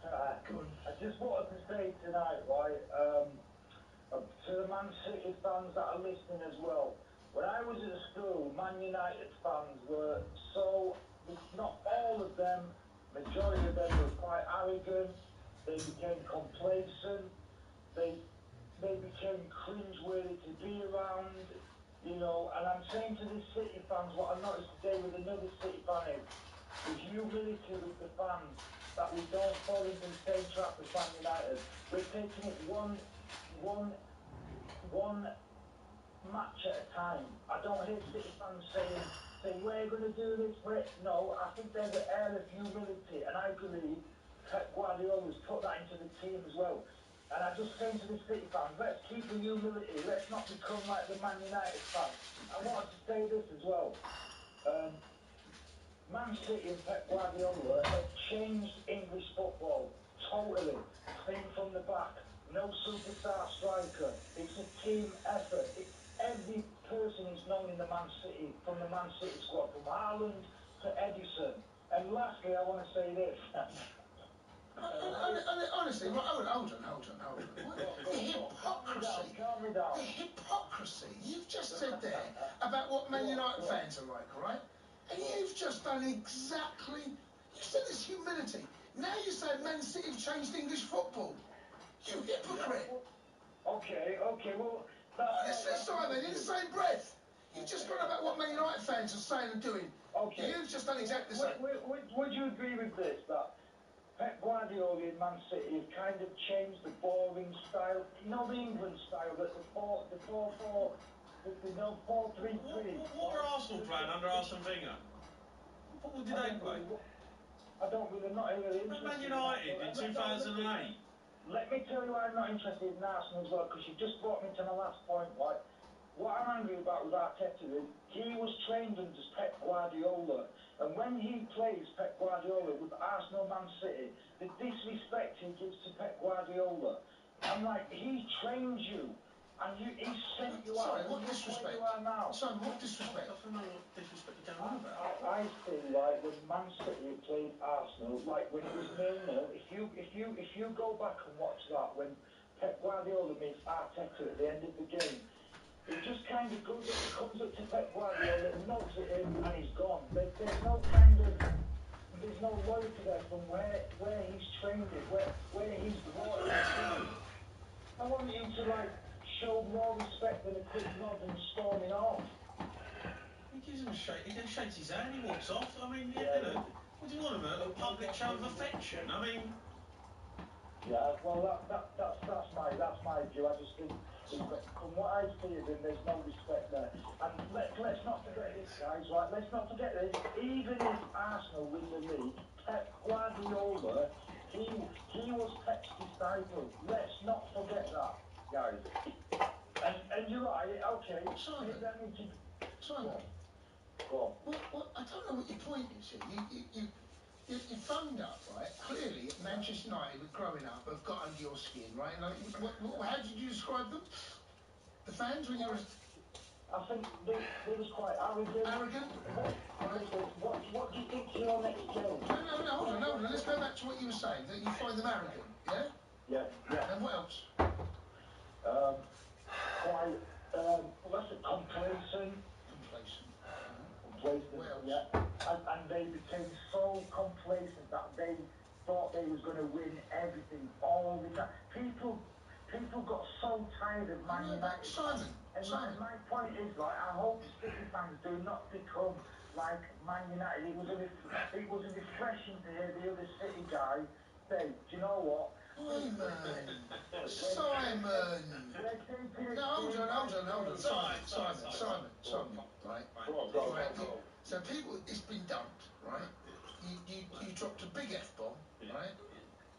I just wanted to say tonight, right? Man City fans that are listening as well. When I was at school, Man United fans were so, not all of them, majority of them were quite arrogant. They became complacent. They became cringeworthy to be around, you know. And I'm saying to the City fans, what I noticed today with another City fan is humility with the fans, that we don't fall into the same trap as Man United. We're taking it one match at a time. I don't hear City fans saying we're going to do this. No, I think there's an air of humility, and I believe Pep Guardiola's put that into the team as well. And I just say to the City fans, let's keep the humility. Let's not become like the Man United fans. I wanted to say this as well. Man City and Pep Guardiola have changed English football totally. Playing from the back, no superstar striker. It's a team effort. Every person is known in the Man City, from the Man City squad, from Haaland to Edison. And lastly, I want to say this. Honestly, hold on. The hypocrisy. Calm me down. The hypocrisy. You've just said there about what Man United fans are like, right? And you've just done exactly. You said it's humility. Now you say Man City have changed English football. You hypocrite. Okay, well. Listen, Simon, in the same breath. You've just gone about what Man United fans are saying and doing. Okay. You've just done exactly the same. Would you agree with this, that Pep Guardiola in Man City have kind of changed the boring style, you know, the England style, that the 4-4, the 4-3-3. What were Arsenal playing under Arsene Wenger? What did they play? I don't really, not really interested. Man United in 2008. Let me tell you why I'm not interested in Arsenal as well, because you just brought me to my last point, right? What I'm angry about with Arteta is he was trained under Pep Guardiola, and when he plays Pep Guardiola with Arsenal, Man City, the disrespect he gives to Pep Guardiola, I'm like, he trained you, and he sent you out. Sorry, what disrespect? Where you are now. Sorry, what disrespect? I don't know what disrespect you're going on about. I feel like when Man City played Arsenal, like when it was 0-0, if you go back and watch that, when Pep Guardiola meets Arteta at the end of the game, it just kind of goes up, comes up to Pep Guardiola, nods at him, and he's gone. There's no loyalty there from where he's trained it, where he's brought it. I want him to show more respect than a quick nod and storming off. He gives him a shake. He shakes his hand. He walks off. I mean, you know, what do you want of a public show of affection? I mean. Yeah, well, that's my view. I just think, from what I see of him, there's no respect there. And let's not forget this, guys, right? Let's not forget this. Even if Arsenal win the league, Pep Guardiola, he was Pep's disciple. Let's not forget that, guys. And you're right, okay. Simon. Go on. What? I don't know what your point is here. You phoned up, right? Clearly, Manchester United, growing up, have got under your skin, right? And how did you describe them? The fans when you were... I think they was quite arrogant. Arrogant? What do you think to your next game? No, hold on. Let's go back to what you were saying, that you find them arrogant, yeah? Yeah. And what else? Quite, complacent. Complacent, yeah. And they became so complacent that they thought they was going to win everything all the time. People got so tired of Man United. Simon. My point is, I hope City fans do not become like Man United. It was refreshing to hear the other City guy say, do you know what? Simon! No, hold on. Simon, right? So people, it's been dumped, right? You dropped a big F-bomb, right?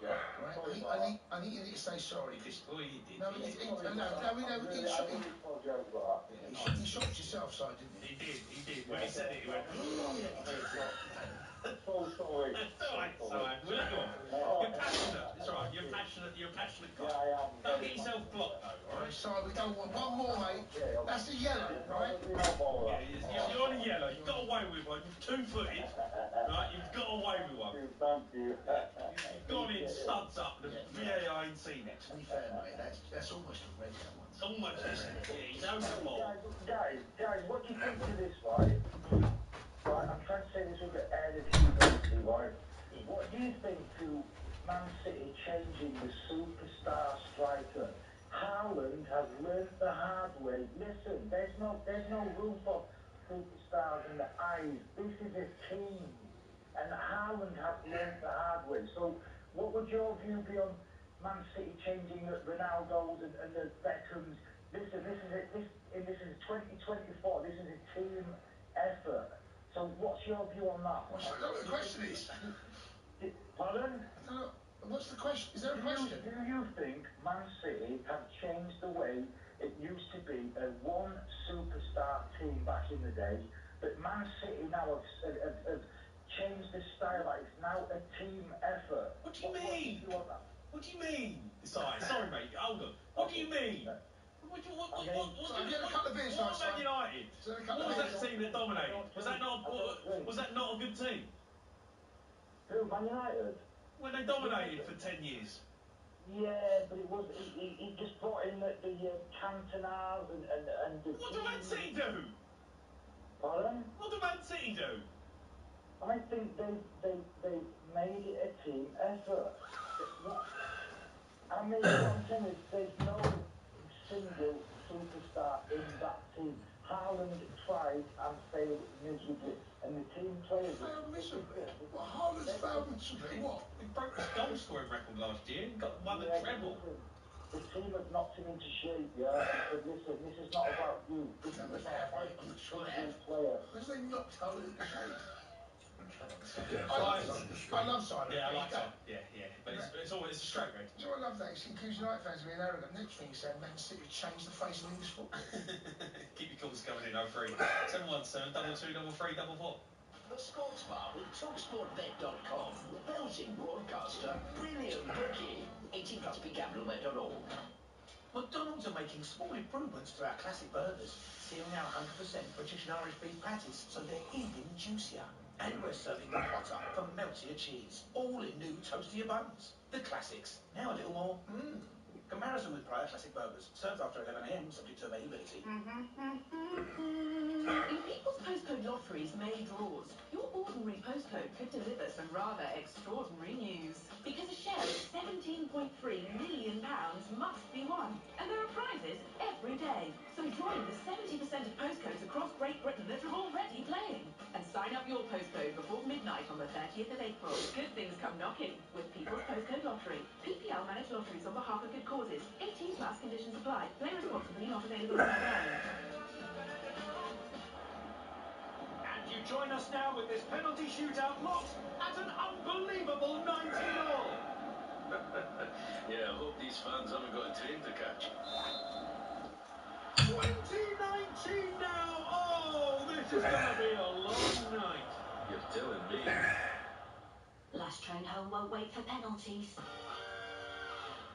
Yeah. Right? I think you need to say sorry. Oh, you did. No, you shocked yourself, so didn't you? He did. When he said it, he went, So sorry. It's all right. We'll let you off. You're passionate. It's all right. You're a passionate guy. Yeah, I am. Don't get yourself blocked, though, all right? Sorry, we don't want one more, mate. That's a yellow, right? Yeah, you're on a yellow. You've got away with one. You've two-footed, right? You've got away with one. Thank you. You've gone in, studs up. The VAR ain't seen it. To be fair, mate, that's almost a red, that one. almost, he's over the ball. Guys, what do you think to this, right? Right, I'm trying to say this with the air of humility, right? What do you think to Man City changing the superstar striker? Haaland has learnt the hard way. Listen, there's no room for superstars in the eyes. This is a team, and Haaland has learnt the hard way. So, what would your view be on Man City changing the Ronaldos and the Beckhams? Listen, this is 2024. This is a team effort. So, what's your view on that? Well, I don't know what the question is. Pardon? I don't know. What's the question? Is there a question? Do you think Man City have changed the way it used to be a one superstar team back in the day? But Man City now have changed the style. Like it's now a team effort. What do you mean? What do you mean? Sorry, mate. Hold on. What do you mean? What Get a couple of beers, what Man United? What was that team that dominated? Was that not a good team? Who, Man United? When they dominated for 10 years. Yeah, but it was he just brought in the Cantonars and the What do Man City do? Pardon? What do Man City do? I think they've made it a team effort. I mean, what I'm saying is there's no single superstar in that team. Haaland tried and failed miserably, and the team players... Failed miserably? What, Haaland's failed miserably? What? He broke his goal scoring record last year and won the treble. The team have knocked him into shape, yeah, and said, listen, this is not about you. This is about every single player. Because they knocked Haaland into shape. I love Simon. Yeah, I like Simon. Yeah. But it's always a straight red. Do you know what I love that? He accused United fans of being arrogant. Next thing he said, Man City changed the face of English football. Keep your calls coming in, 03 717 2233 44. The Sports Bar with talkSPORT.com. Belgian broadcaster, brilliant bookie. 18 plus begamblerware.org. McDonald's are making small improvements to our classic burgers, searing our 100% British and Irish beef patties so they're even juicier. And we're serving them hotter for meltier cheese, all in new toastier buns. The classics, now a little more Comparison with prior classic burgers, served after 11 a.m, subject to availability. In people's postcode lotteries May draws, your ordinary postcode could deliver some rather extraordinary news. Because a share of £17.3 million must be won. And there are prizes every day. So join the 70% of postcodes across Great Britain that are already playing. And sign up your postcode before midnight on the 30th of April. Good things come knocking with People's Postcode Lottery. PPL manage lotteries on behalf of good causes. 18 plus conditions apply. Play responsibly, not available in Northern Ireland. And you join us now with this penalty shootout locked at an unbelievable 90-all. Yeah, I hope these fans haven't got a train to catch. 2019 now! Oh, this is going to be a long night. You're telling me. Last train home won't wait for penalties.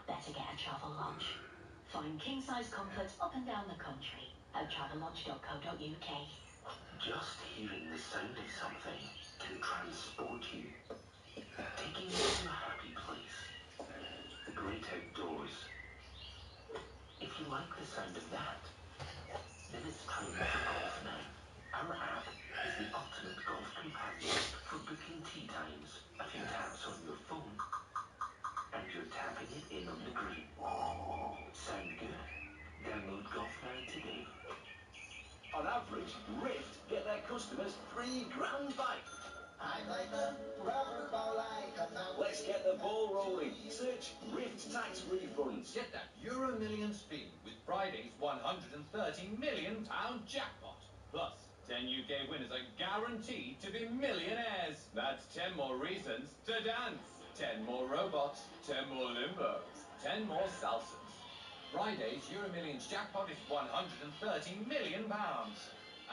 Better get a travel lodge. Find king-size comfort up and down the country at travellodge.co.uk. Just hearing the sound of something can transport you, taking you to a happy place, the great outdoors. If you like the sound of that, then it's time for Golf Now. Our app is the ultimate golf companion for booking tee times. A few taps on your phone, and you're tapping it in on the green. Sound good? Download Golf Now today. On average, Rift get their customers £3,000 back. I'd like the rubber ball like a mountain. Let's get the ball rolling. Search Rift tax refunds. Get that Euro Millions fee with Friday's £130 million jackpot. Plus, 10 UK winners are guaranteed to be millionaires. That's 10 more reasons to dance. 10 more robots. 10 more limbos. 10 more salsas. Friday's Euro Millions jackpot is £130 million.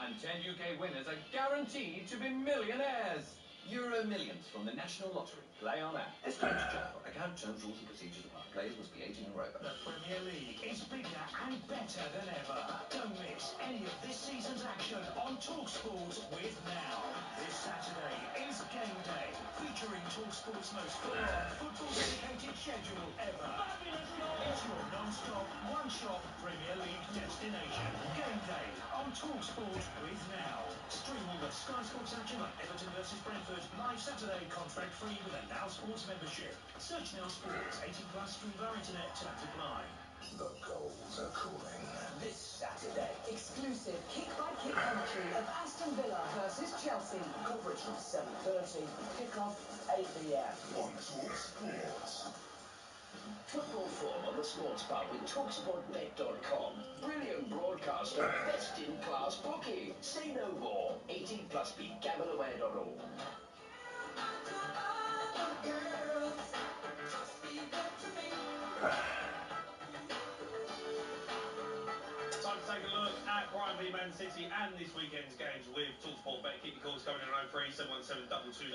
And 10 UK winners are guaranteed to be millionaires. Euro Millions from the National Lottery. Play on app. Estimated jackpot. Account terms, rules and procedures apply. Players must be 18 and over. The Premier League is bigger and better. better than ever. Don't miss any of this season's action on talkSPORT with Now. This Saturday is Game Day, featuring talkSPORT's most full-on football-dedicated schedule ever. It's your non-stop, one-shop Premier League destination. Game Day on talkSPORT with Now. Stream all the Sky Sports action like Everton versus Brentford, live Saturday, contract-free with a Now Sports membership. Search Now Sports, 18 plus, stream via internet, terms apply. The goals are cooling. This Saturday, exclusive kick-by-kick commentary of Aston Villa versus Chelsea. Coverage from 7:30. Kick-off 8 p.m. On talkSPORT. Football form on the sports bar with talkSPORTBet.com. Brilliant broadcaster, best in class bookie. Say no more. 18 plus BeGambleAware.org. Time to take a look at Brighton v Man City and this weekend's games with talkSPORT Bet. Keep your calls coming in on 03 717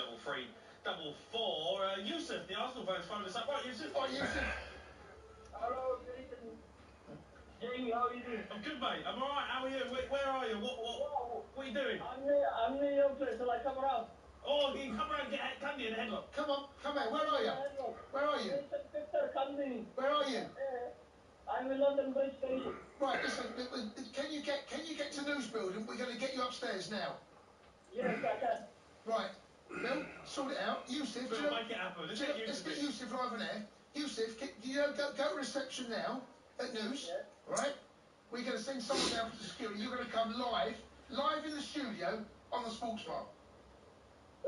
2233 44. Yusuf, the Arsenal fans phoned us up. Right, Yusuf? Right, Yusuf. Hello, Jason. Jamie, how are you doing? I'm good, mate. I'm alright. How are you? Where are you? What are you doing? I'm near your place. Shall I come around? Oh, you come around and get Candy in a headlock. Come on, come here. Where are you? Where are you? Victor, Candy. Where are you? I'm in London Bridge Station. Right, listen, can you get to News Building? We're going to get you upstairs now. Yes, I can. Right, Bill, sort it out. Yusuf, Bill, make it happen. Let's get Yusuf live on air. Yusuf, do you know, go to reception now at News, right? We're going to send someone down for security. You're going to come live in the studio on the sports bar.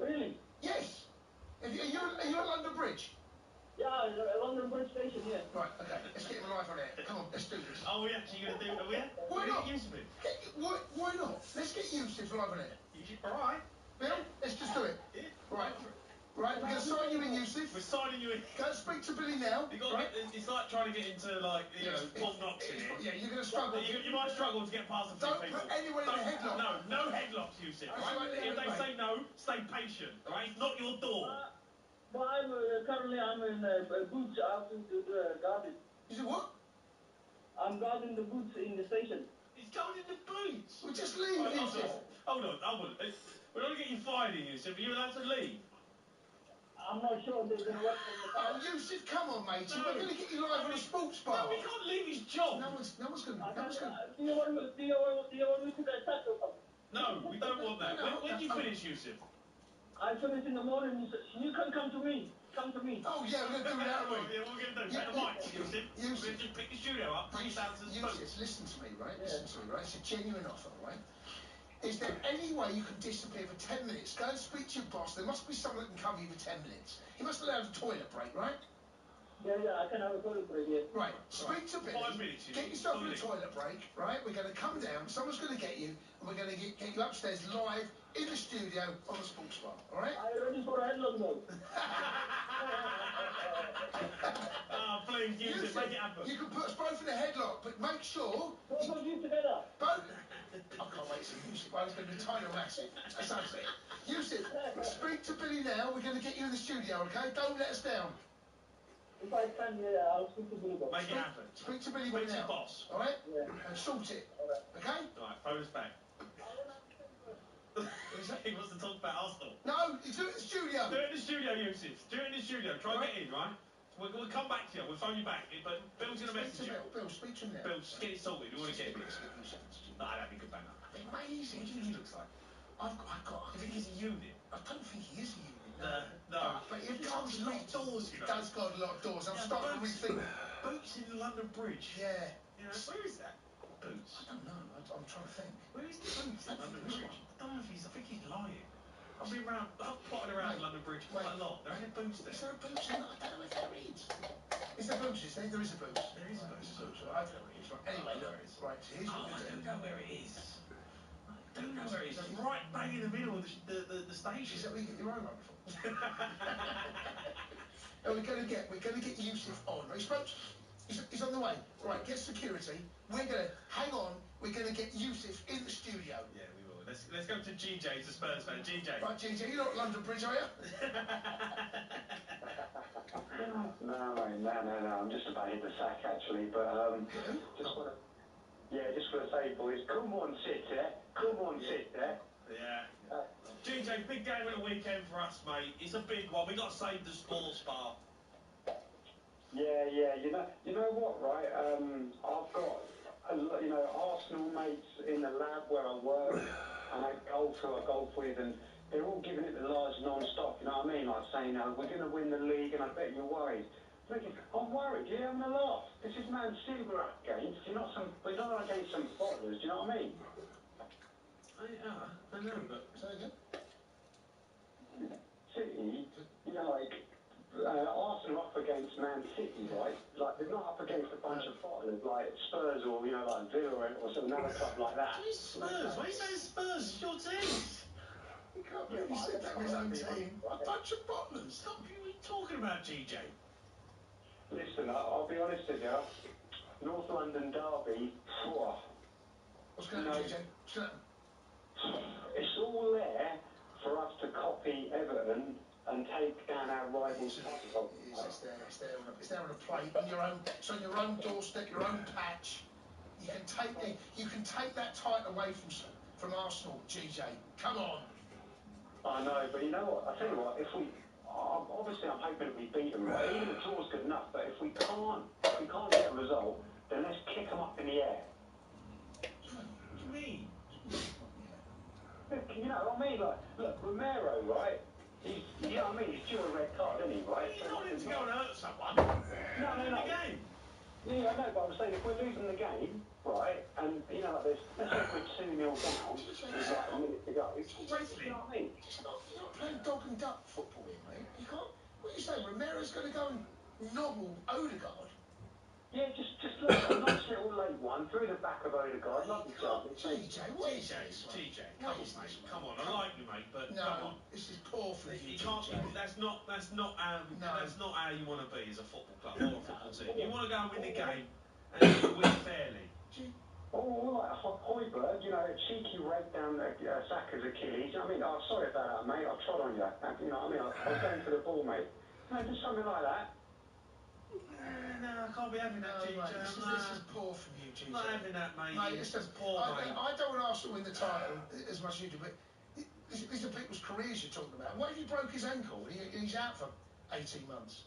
Really? Yes. Are you at London Bridge? Yeah, London Bridge Station, yeah. Right, okay, let's get him live on air. Come on, let's do this. Oh, we actually going to do it, are we? Why not? Yusuf in. Why not? Let's get Yusuf live on air. Alright. Bill, let's just do it. Yeah. Right, we're going to sign you in, Yusuf. We're signing you in. Go and speak to Billy now. You got to get, it's like trying to get into, like, you know, Fort Knox in here. Yeah, you're going to struggle. You might struggle to get past the few people. Don't put anyone in a headlock. No headlocks, Yusuf. Right? If they say no, stay patient. Right? It's not your door. Well, currently I'm in boots out in the garden. You said what? I'm guarding the boots in the station. He's guarding the boots? Well, just leave, Yusuf. Hold on. We're not getting you fired here, Yusuf. Are you allowed to leave? I'm not sure they're going to work from the car. Oh, Yusuf, come on, mate. No. We're going to get you live on a sports bar. No, he can't leave his job. No one's going to. Do you want me to get attacked or something? No, we don't want that. When do you finish, Yusuf? I finish in the morning. You can come to me. Come to me. Oh, yeah, we're going to do that, aren't we? Yeah, we're going to do that. Take the mic, Yusuf. We're going to just pick the studio up, bring it down to the boat. Listen to me, right? Listen to me, right? It's a genuine offer, right? Is there any way you can disappear for 10 minutes? Go and speak to your boss. There must be someone that can cover you for 10 minutes. He must allow a toilet break, right? Yeah, I can have a toilet break, yeah. Right, speak to Billy. 5 minutes, get yourself in a toilet break, right? We're going to come down, someone's going to get you, and we're going to get you upstairs live in the studio on the sports bar, all right? I ready for a headlock, though. Oh, please, Yusuf, make it happen. You can put us both in a headlock, but make sure... Both of you together. Both... I can't wait to see Yusuf. It's going to be tiny or massive. That's it. Yusuf, speak to Billy now. We're going to get you in the studio, okay? Don't let us down. If I can, yeah, I'll speak to Billy. Make it happen. Speak to Billy now. Speak to the boss. All right? Yeah. And sort it. Okay? All right, phone us back. He wants to talk about Arsenal. No, do it in the studio. Do it in the studio, Yusuf. Do it in the studio. Try and get in, right? We'll come back to you. We'll phone you back. But Bill's going to message you. Bill, speak to him now. Bill, just get it sorted. We want to get it. No, that'd be good banger. Amazing. What do you think he looks like? I've got... You think he's a unit? I don't think he is a unit. No. But it does a lot of doors, you know. It does got a lot of doors. I'm starting to rethink. Boots in the London Bridge. Yeah. You know, where is that? Boots. I don't know. I'm trying to think. Where is the Boots in London Bridge? I don't know if I think he's lying. I've plotted around London Bridge quite a lot. There ain't a Boots there. Is there a Boots in? I don't know if there is. Is there Boots? Is there? There is a Boots. There is a Boots. I don't know where it is. Anyway, look. Right, so here's what we're doing. I don't know where it is. I don't know where it is. It's right bang in the middle of the station. Is that where you get your own rifle? And we're going to get Yusuf on. He's on the way. Right, get security. We're going to hang on. We're going to get Yusuf in the studio. Yeah, we will. Let's go to GJ, the Spurs fan. GJ. Right, GJ, you're not at London Bridge, are you? No. I'm just about to hit the sack, actually. But just want to. say, boys, come on, sit there. Come on, sit there. Yeah. GJ, big game of the weekend for us, mate. It's a big one. We got to save the sports bar. Yeah. You know what, right? I've got, Arsenal mates in the lab where I work, and I golf who I golf with, and they're all giving it the large non-stop, you know what I mean? Like saying, we're going to win the league, and I bet you're worried. Thinking, I'm worried, you're having a laugh. This is Man City we're up against. We're not against some bottlers, do you know what I mean? I know, but... Say again? City, Arsenal up against Man City, right? Like, they're not up against a bunch of bottlers like Spurs or, like Villa or some another club like that. Who's Spurs? Why are you saying Spurs? It's your team. You can't believe he said that with his own team. A bunch of bottlers. Stop, what are you talking about, GJ? Listen, I'll be honest with you. North London derby, What's going on, GJ? It's all there for us to copy Everton and take down our rivals. It's there on a plate, on your own. It's on your own doorstep, your own patch. You can take that title away from Arsenal, GJ. Come on. I know, but you know what? I tell you what. Obviously, I'm hoping that we beat them. Right? Even a draw's good enough. But if we can't get a result, then let's kick them up in the air. What do you mean? You know what I mean? Like, look, Romero, right? He's, you know what I mean? He's due a red card, isn't he, right? He's not in to go and hurt someone. No. The game. Yeah, I know, but I'm saying if we're losing the game, right, and, like, let's say we're 2-0 down, with like a minute to go, you know what I mean? You're not playing dog and duck football here, mate. You can't... What are you saying? Romero's going to go and nobble Odegaard? Yeah, just look, a nice little late one through the back of Odegaard. Lovely job. GJ, what is this? GJ, come on, mate. Come on, I like you, mate, but come on. This is poor for you, GJ. That's not how you want to be as a football club or a football team. You want to go and win the game and win fairly. Oh, like Højbjerg, cheeky rake down Saka's Achilles. You know what I mean? Oh, sorry about that, mate. I trod on you. You know what I mean? I was going for the ball, mate. No, just something like that. No, I can't be having that, GJ. This is poor from you, GJ. Not having that, mate. This is poor, mate. I don't want Arsenal win the title as much as you do, but these are people's careers you're talking about. What if he broke his ankle and he's out for 18 months?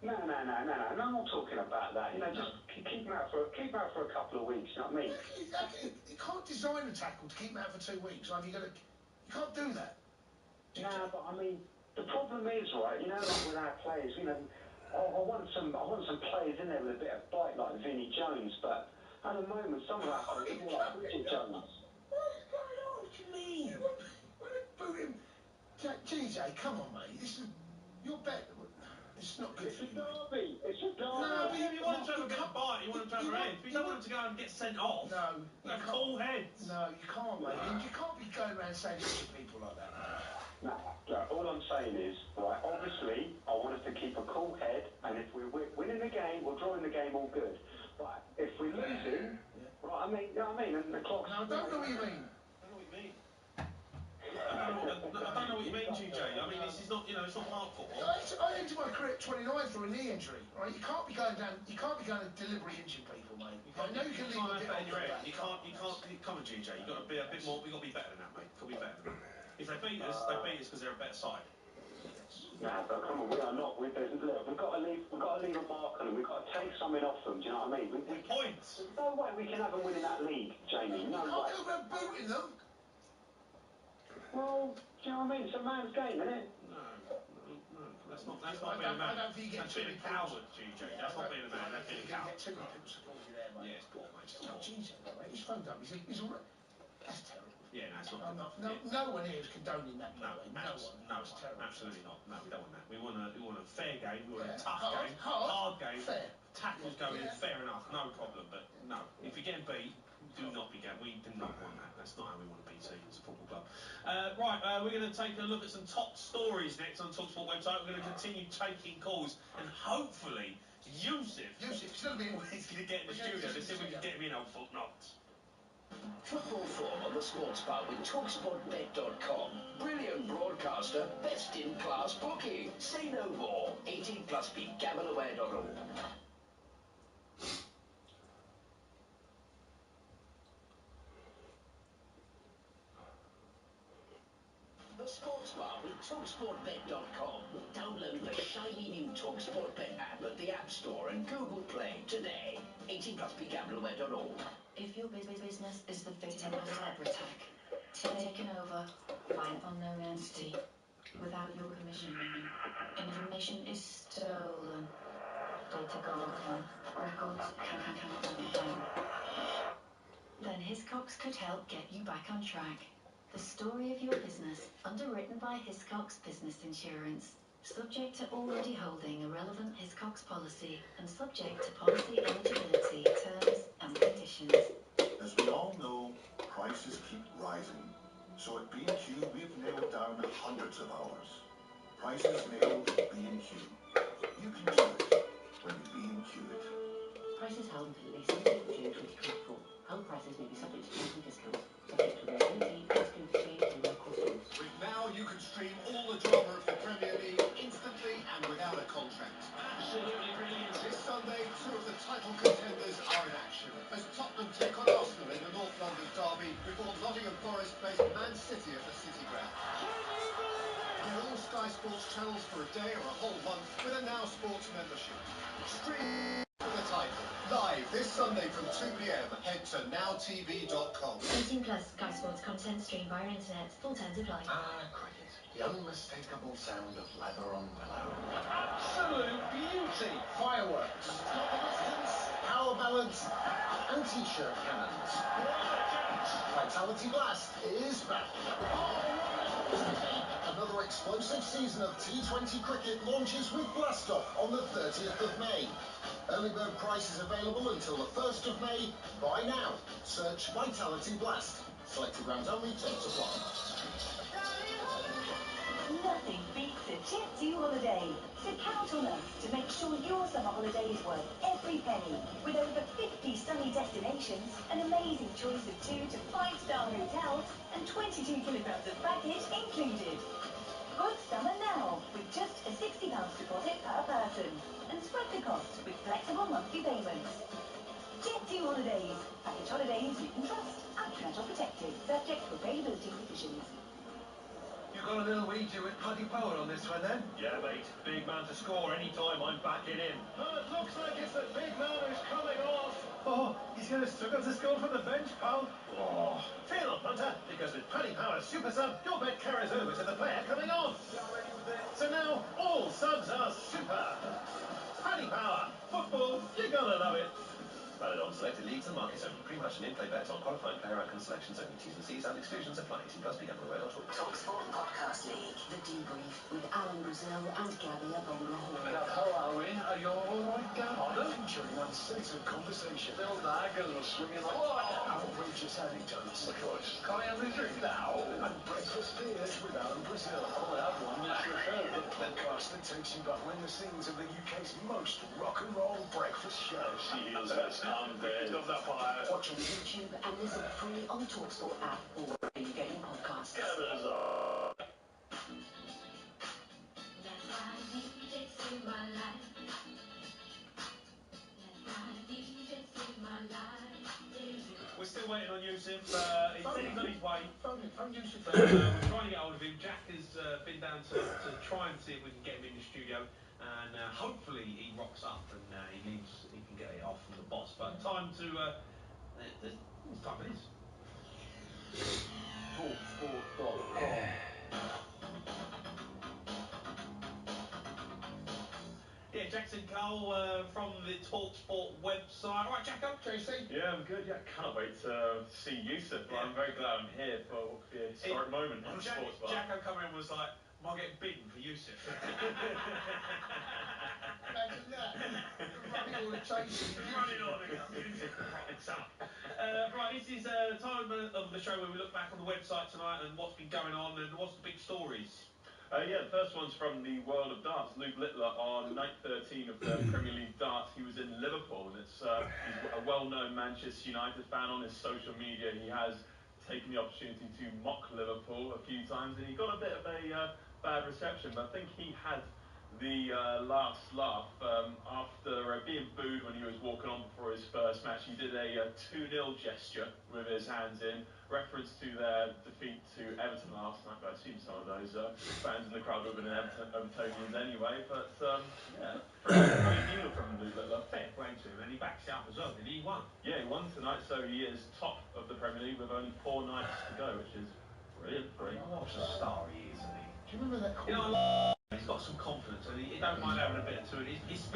No, I'm not talking about that. Just keep him out for a couple of weeks, you know what I mean? You can't design a tackle to keep him out for 2 weeks. You can't do that. Nah, but I mean, the problem is, right, like with our players, I want some players in there with a bit of bite like Vinnie Jones, but at the moment, some of our players are more like Bridget Jones. What's going on? What do you mean? What boot him? GJ, come on, mate. You're better. It's not good for you. It's a derby. No, but you want him to have a bit of bite, you want him to have a head. But you don't want him to go and get sent off. No. You have cool heads. No, you can't, mate. You can't be going around saying this to people like that. No, all I'm saying is, right, obviously, I want us to keep a cool head, and if we're winning the game or drawing the game, all good. But if we're losing, right, you know what I mean? And the clock's... No, I don't know what you mean. I don't know what you mean, GJ. I mean, this is not, it's not hard football. I ended my career at 29 through a knee injury, right? You can't be going to deliberately injure people, mate. I know you can leave a bit on your head. You can't, come on, GJ. You've got to be a bit more, we've got to be better than that, mate. Got to be better than that. If they beat us because they're a better side. Nah, but come on, we are not. We've got to leave a mark on them. We've got to take something off them, do you know what I mean? Points! There's no way we can have them winning that league, Jamie. No way. You can't go around booting them. Well, do you know what I mean? It's a man's game, isn't it? No. That's not being a man. I don't think you get that's being a coward, GJ. That's not being a man, that's being a coward. Too many people support you there, mate. Yeah, it's poor, mate. It's poor. GJ, mate. He's phoned up. He's all right. That's terrible. Yeah, no, it's not. No one here is condoning that. No, it's terrible. Absolutely not. No, we don't want that. We want a fair game. We want a tough game, hard game. Fair. Tackles going in, fair enough, no problem. But no, if you're getting beat, do not be getting. We do not want that. That's not how we want to be seen as a football club. Right, we're going to take a look at some top stories next on talkSPORT website. We're going to continue taking calls, and hopefully Yusuf, he's going to get in the studio to see if we can get him in on Foot Knocks. Football form on the sports bar with talkSPORTBet.com. Brilliant broadcaster, best in class bookie. Say no more. 18 plus BeGambleAware.org. TalkSPORT with talkSPORTBet.com. Download the shiny new talkSPORT Bet app at the App Store and Google Play today. 18+BGambleAware.org. If your business is the victim of a cyber attack, taken over by an unknown entity without your permission, information is stolen, data gone, records can't down. Then Hiscox could help get you back on track. The story of your business, underwritten by Hiscox Business Insurance. Subject to already holding a relevant Hiscox policy and subject to policy eligibility, terms and conditions. As we all know, prices keep rising. So at B&Q, we've nailed down hundreds of ours. Prices nailed B&Q. You can do it when you B&Q it. Prices held until at least 17th of June 2024. Held prices may be subject to terms and discounts, subject to availability, exclude exchange and local stores. With Now, you can stream all the drama of the Premier League instantly and without a contract. Absolutely brilliant. This Sunday, two of the title contenders are in action as Tottenham take on Arsenal in the North London derby before Nottingham Forest face Man City at the City Ground. Can you believe it? Get all Sky Sports channels for a day or a whole month with a Now Sports membership. Stream for the title. Live this Sunday from 2 p.m. Head to nowtv.com. 18 plus Sky Sports content streamed via internet. Full terms apply. Cricket. The unmistakable sound of leather on willow. Absolute beauty. Fireworks. Stop the distance. Power balance. Anti-shirt cannons. Vitality Blast is back. Another explosive season of T20 cricket launches with Blast Off on the 30th of May. Early bird prices available until the 1st of May. Buy now. Search Vitality Blast. Selected brands only. Terms apply. Nothing beats a Jet2 holiday. So count on us to make sure your summer holiday is worth every penny. With over 50 sunny destinations, an amazing choice of 2 to 5-star hotels, and 22 kilograms of baggage included. Book summer now with just a £60 deposit per person. And spread the cost with flexible monthly payments. Jet2 Holidays. Package holidays you can trust and fragile protected. Subject to availability conditions. You got a little wager with Paddy Power on this one then? Yeah, mate. Big man to score any time. I'm backing him. Oh, it looks like it's the big man who's coming off. Oh, he's going to struggle to score from the bench, pal. Oh, fear not, punter, because with Paddy Power's super sub, your bet carries over to the player coming on. So now, all subs are super. Paddy Power. Football, you're going to love it. Valid on selected leagues and markets only. Pre-match and in-play bets on qualifying player outcome selections only. T's and C's and exclusions apply. 18 plus BGambleAware.org. talkSPORT Podcast League. The debrief with Alan Brazil and Gabby Abonga-Hall. Hello, Owen. Are you alright, Gab? Featuring uncensored conversation. Bill Dagger swinging the Outrageous anecdotes. Of course. Can I have a drink now? And breakfast beers with Alan Brazil. I'll have one. It's your show. The podcast that takes you behind the scenes of the UK's most rock and roll breakfast show. She heals us. I'm dead. Of the fire. Watch on YouTube and listen free on the talkSPORT app or wherever you get your podcasts. Cameras on. We're still waiting on Yusuf. He said he's on his way. Phone Yusuf. We're trying to get hold of him. Jack has been down to try and see if we can get him in the studio. And hopefully he rocks up and he can get it off from the boss. But time to... it's time for this. talkSPORT.com. Yeah, Jackson Cole from the talkSPORT website. All right, Jacko. JC. Yeah, I'm good. Yeah, can't wait to see Yusuf. Yeah. I'm very glad I'm here for what could be a historic moment on the sports bar. Jacko come in and was like, am I getting bitten for Yusuf? Imagine that. Running all the chasing. Running all the rocks up. Right, this is time of the show where we look back on the website tonight and what's been going on and what's the big stories. Yeah, the first one's from the world of darts. Luke Littler on night 13 of the Premier League darts. He was in Liverpool, and he's a well-known Manchester United fan. On his social media, he has taken the opportunity to mock Liverpool a few times, and he got a bit of a bad reception. But I think he had the last laugh after being booed when he was walking on before his first match. He did a 2-0 gesture with his hands in reference to their defeat to Everton last night. But I assume some of those fans in the crowd would have been Evertonians anyway. But yeah, pretty deal from Luke Littler. Fair play to him, and he backs it up as well. And he won. Yeah, he won tonight, so he is top of the Premier League with only 4 nights to go, which is brilliant for him. What a star he is, isn't he? Do you remember that call? He's got some confidence, and he don't mind having a bit to it. He's very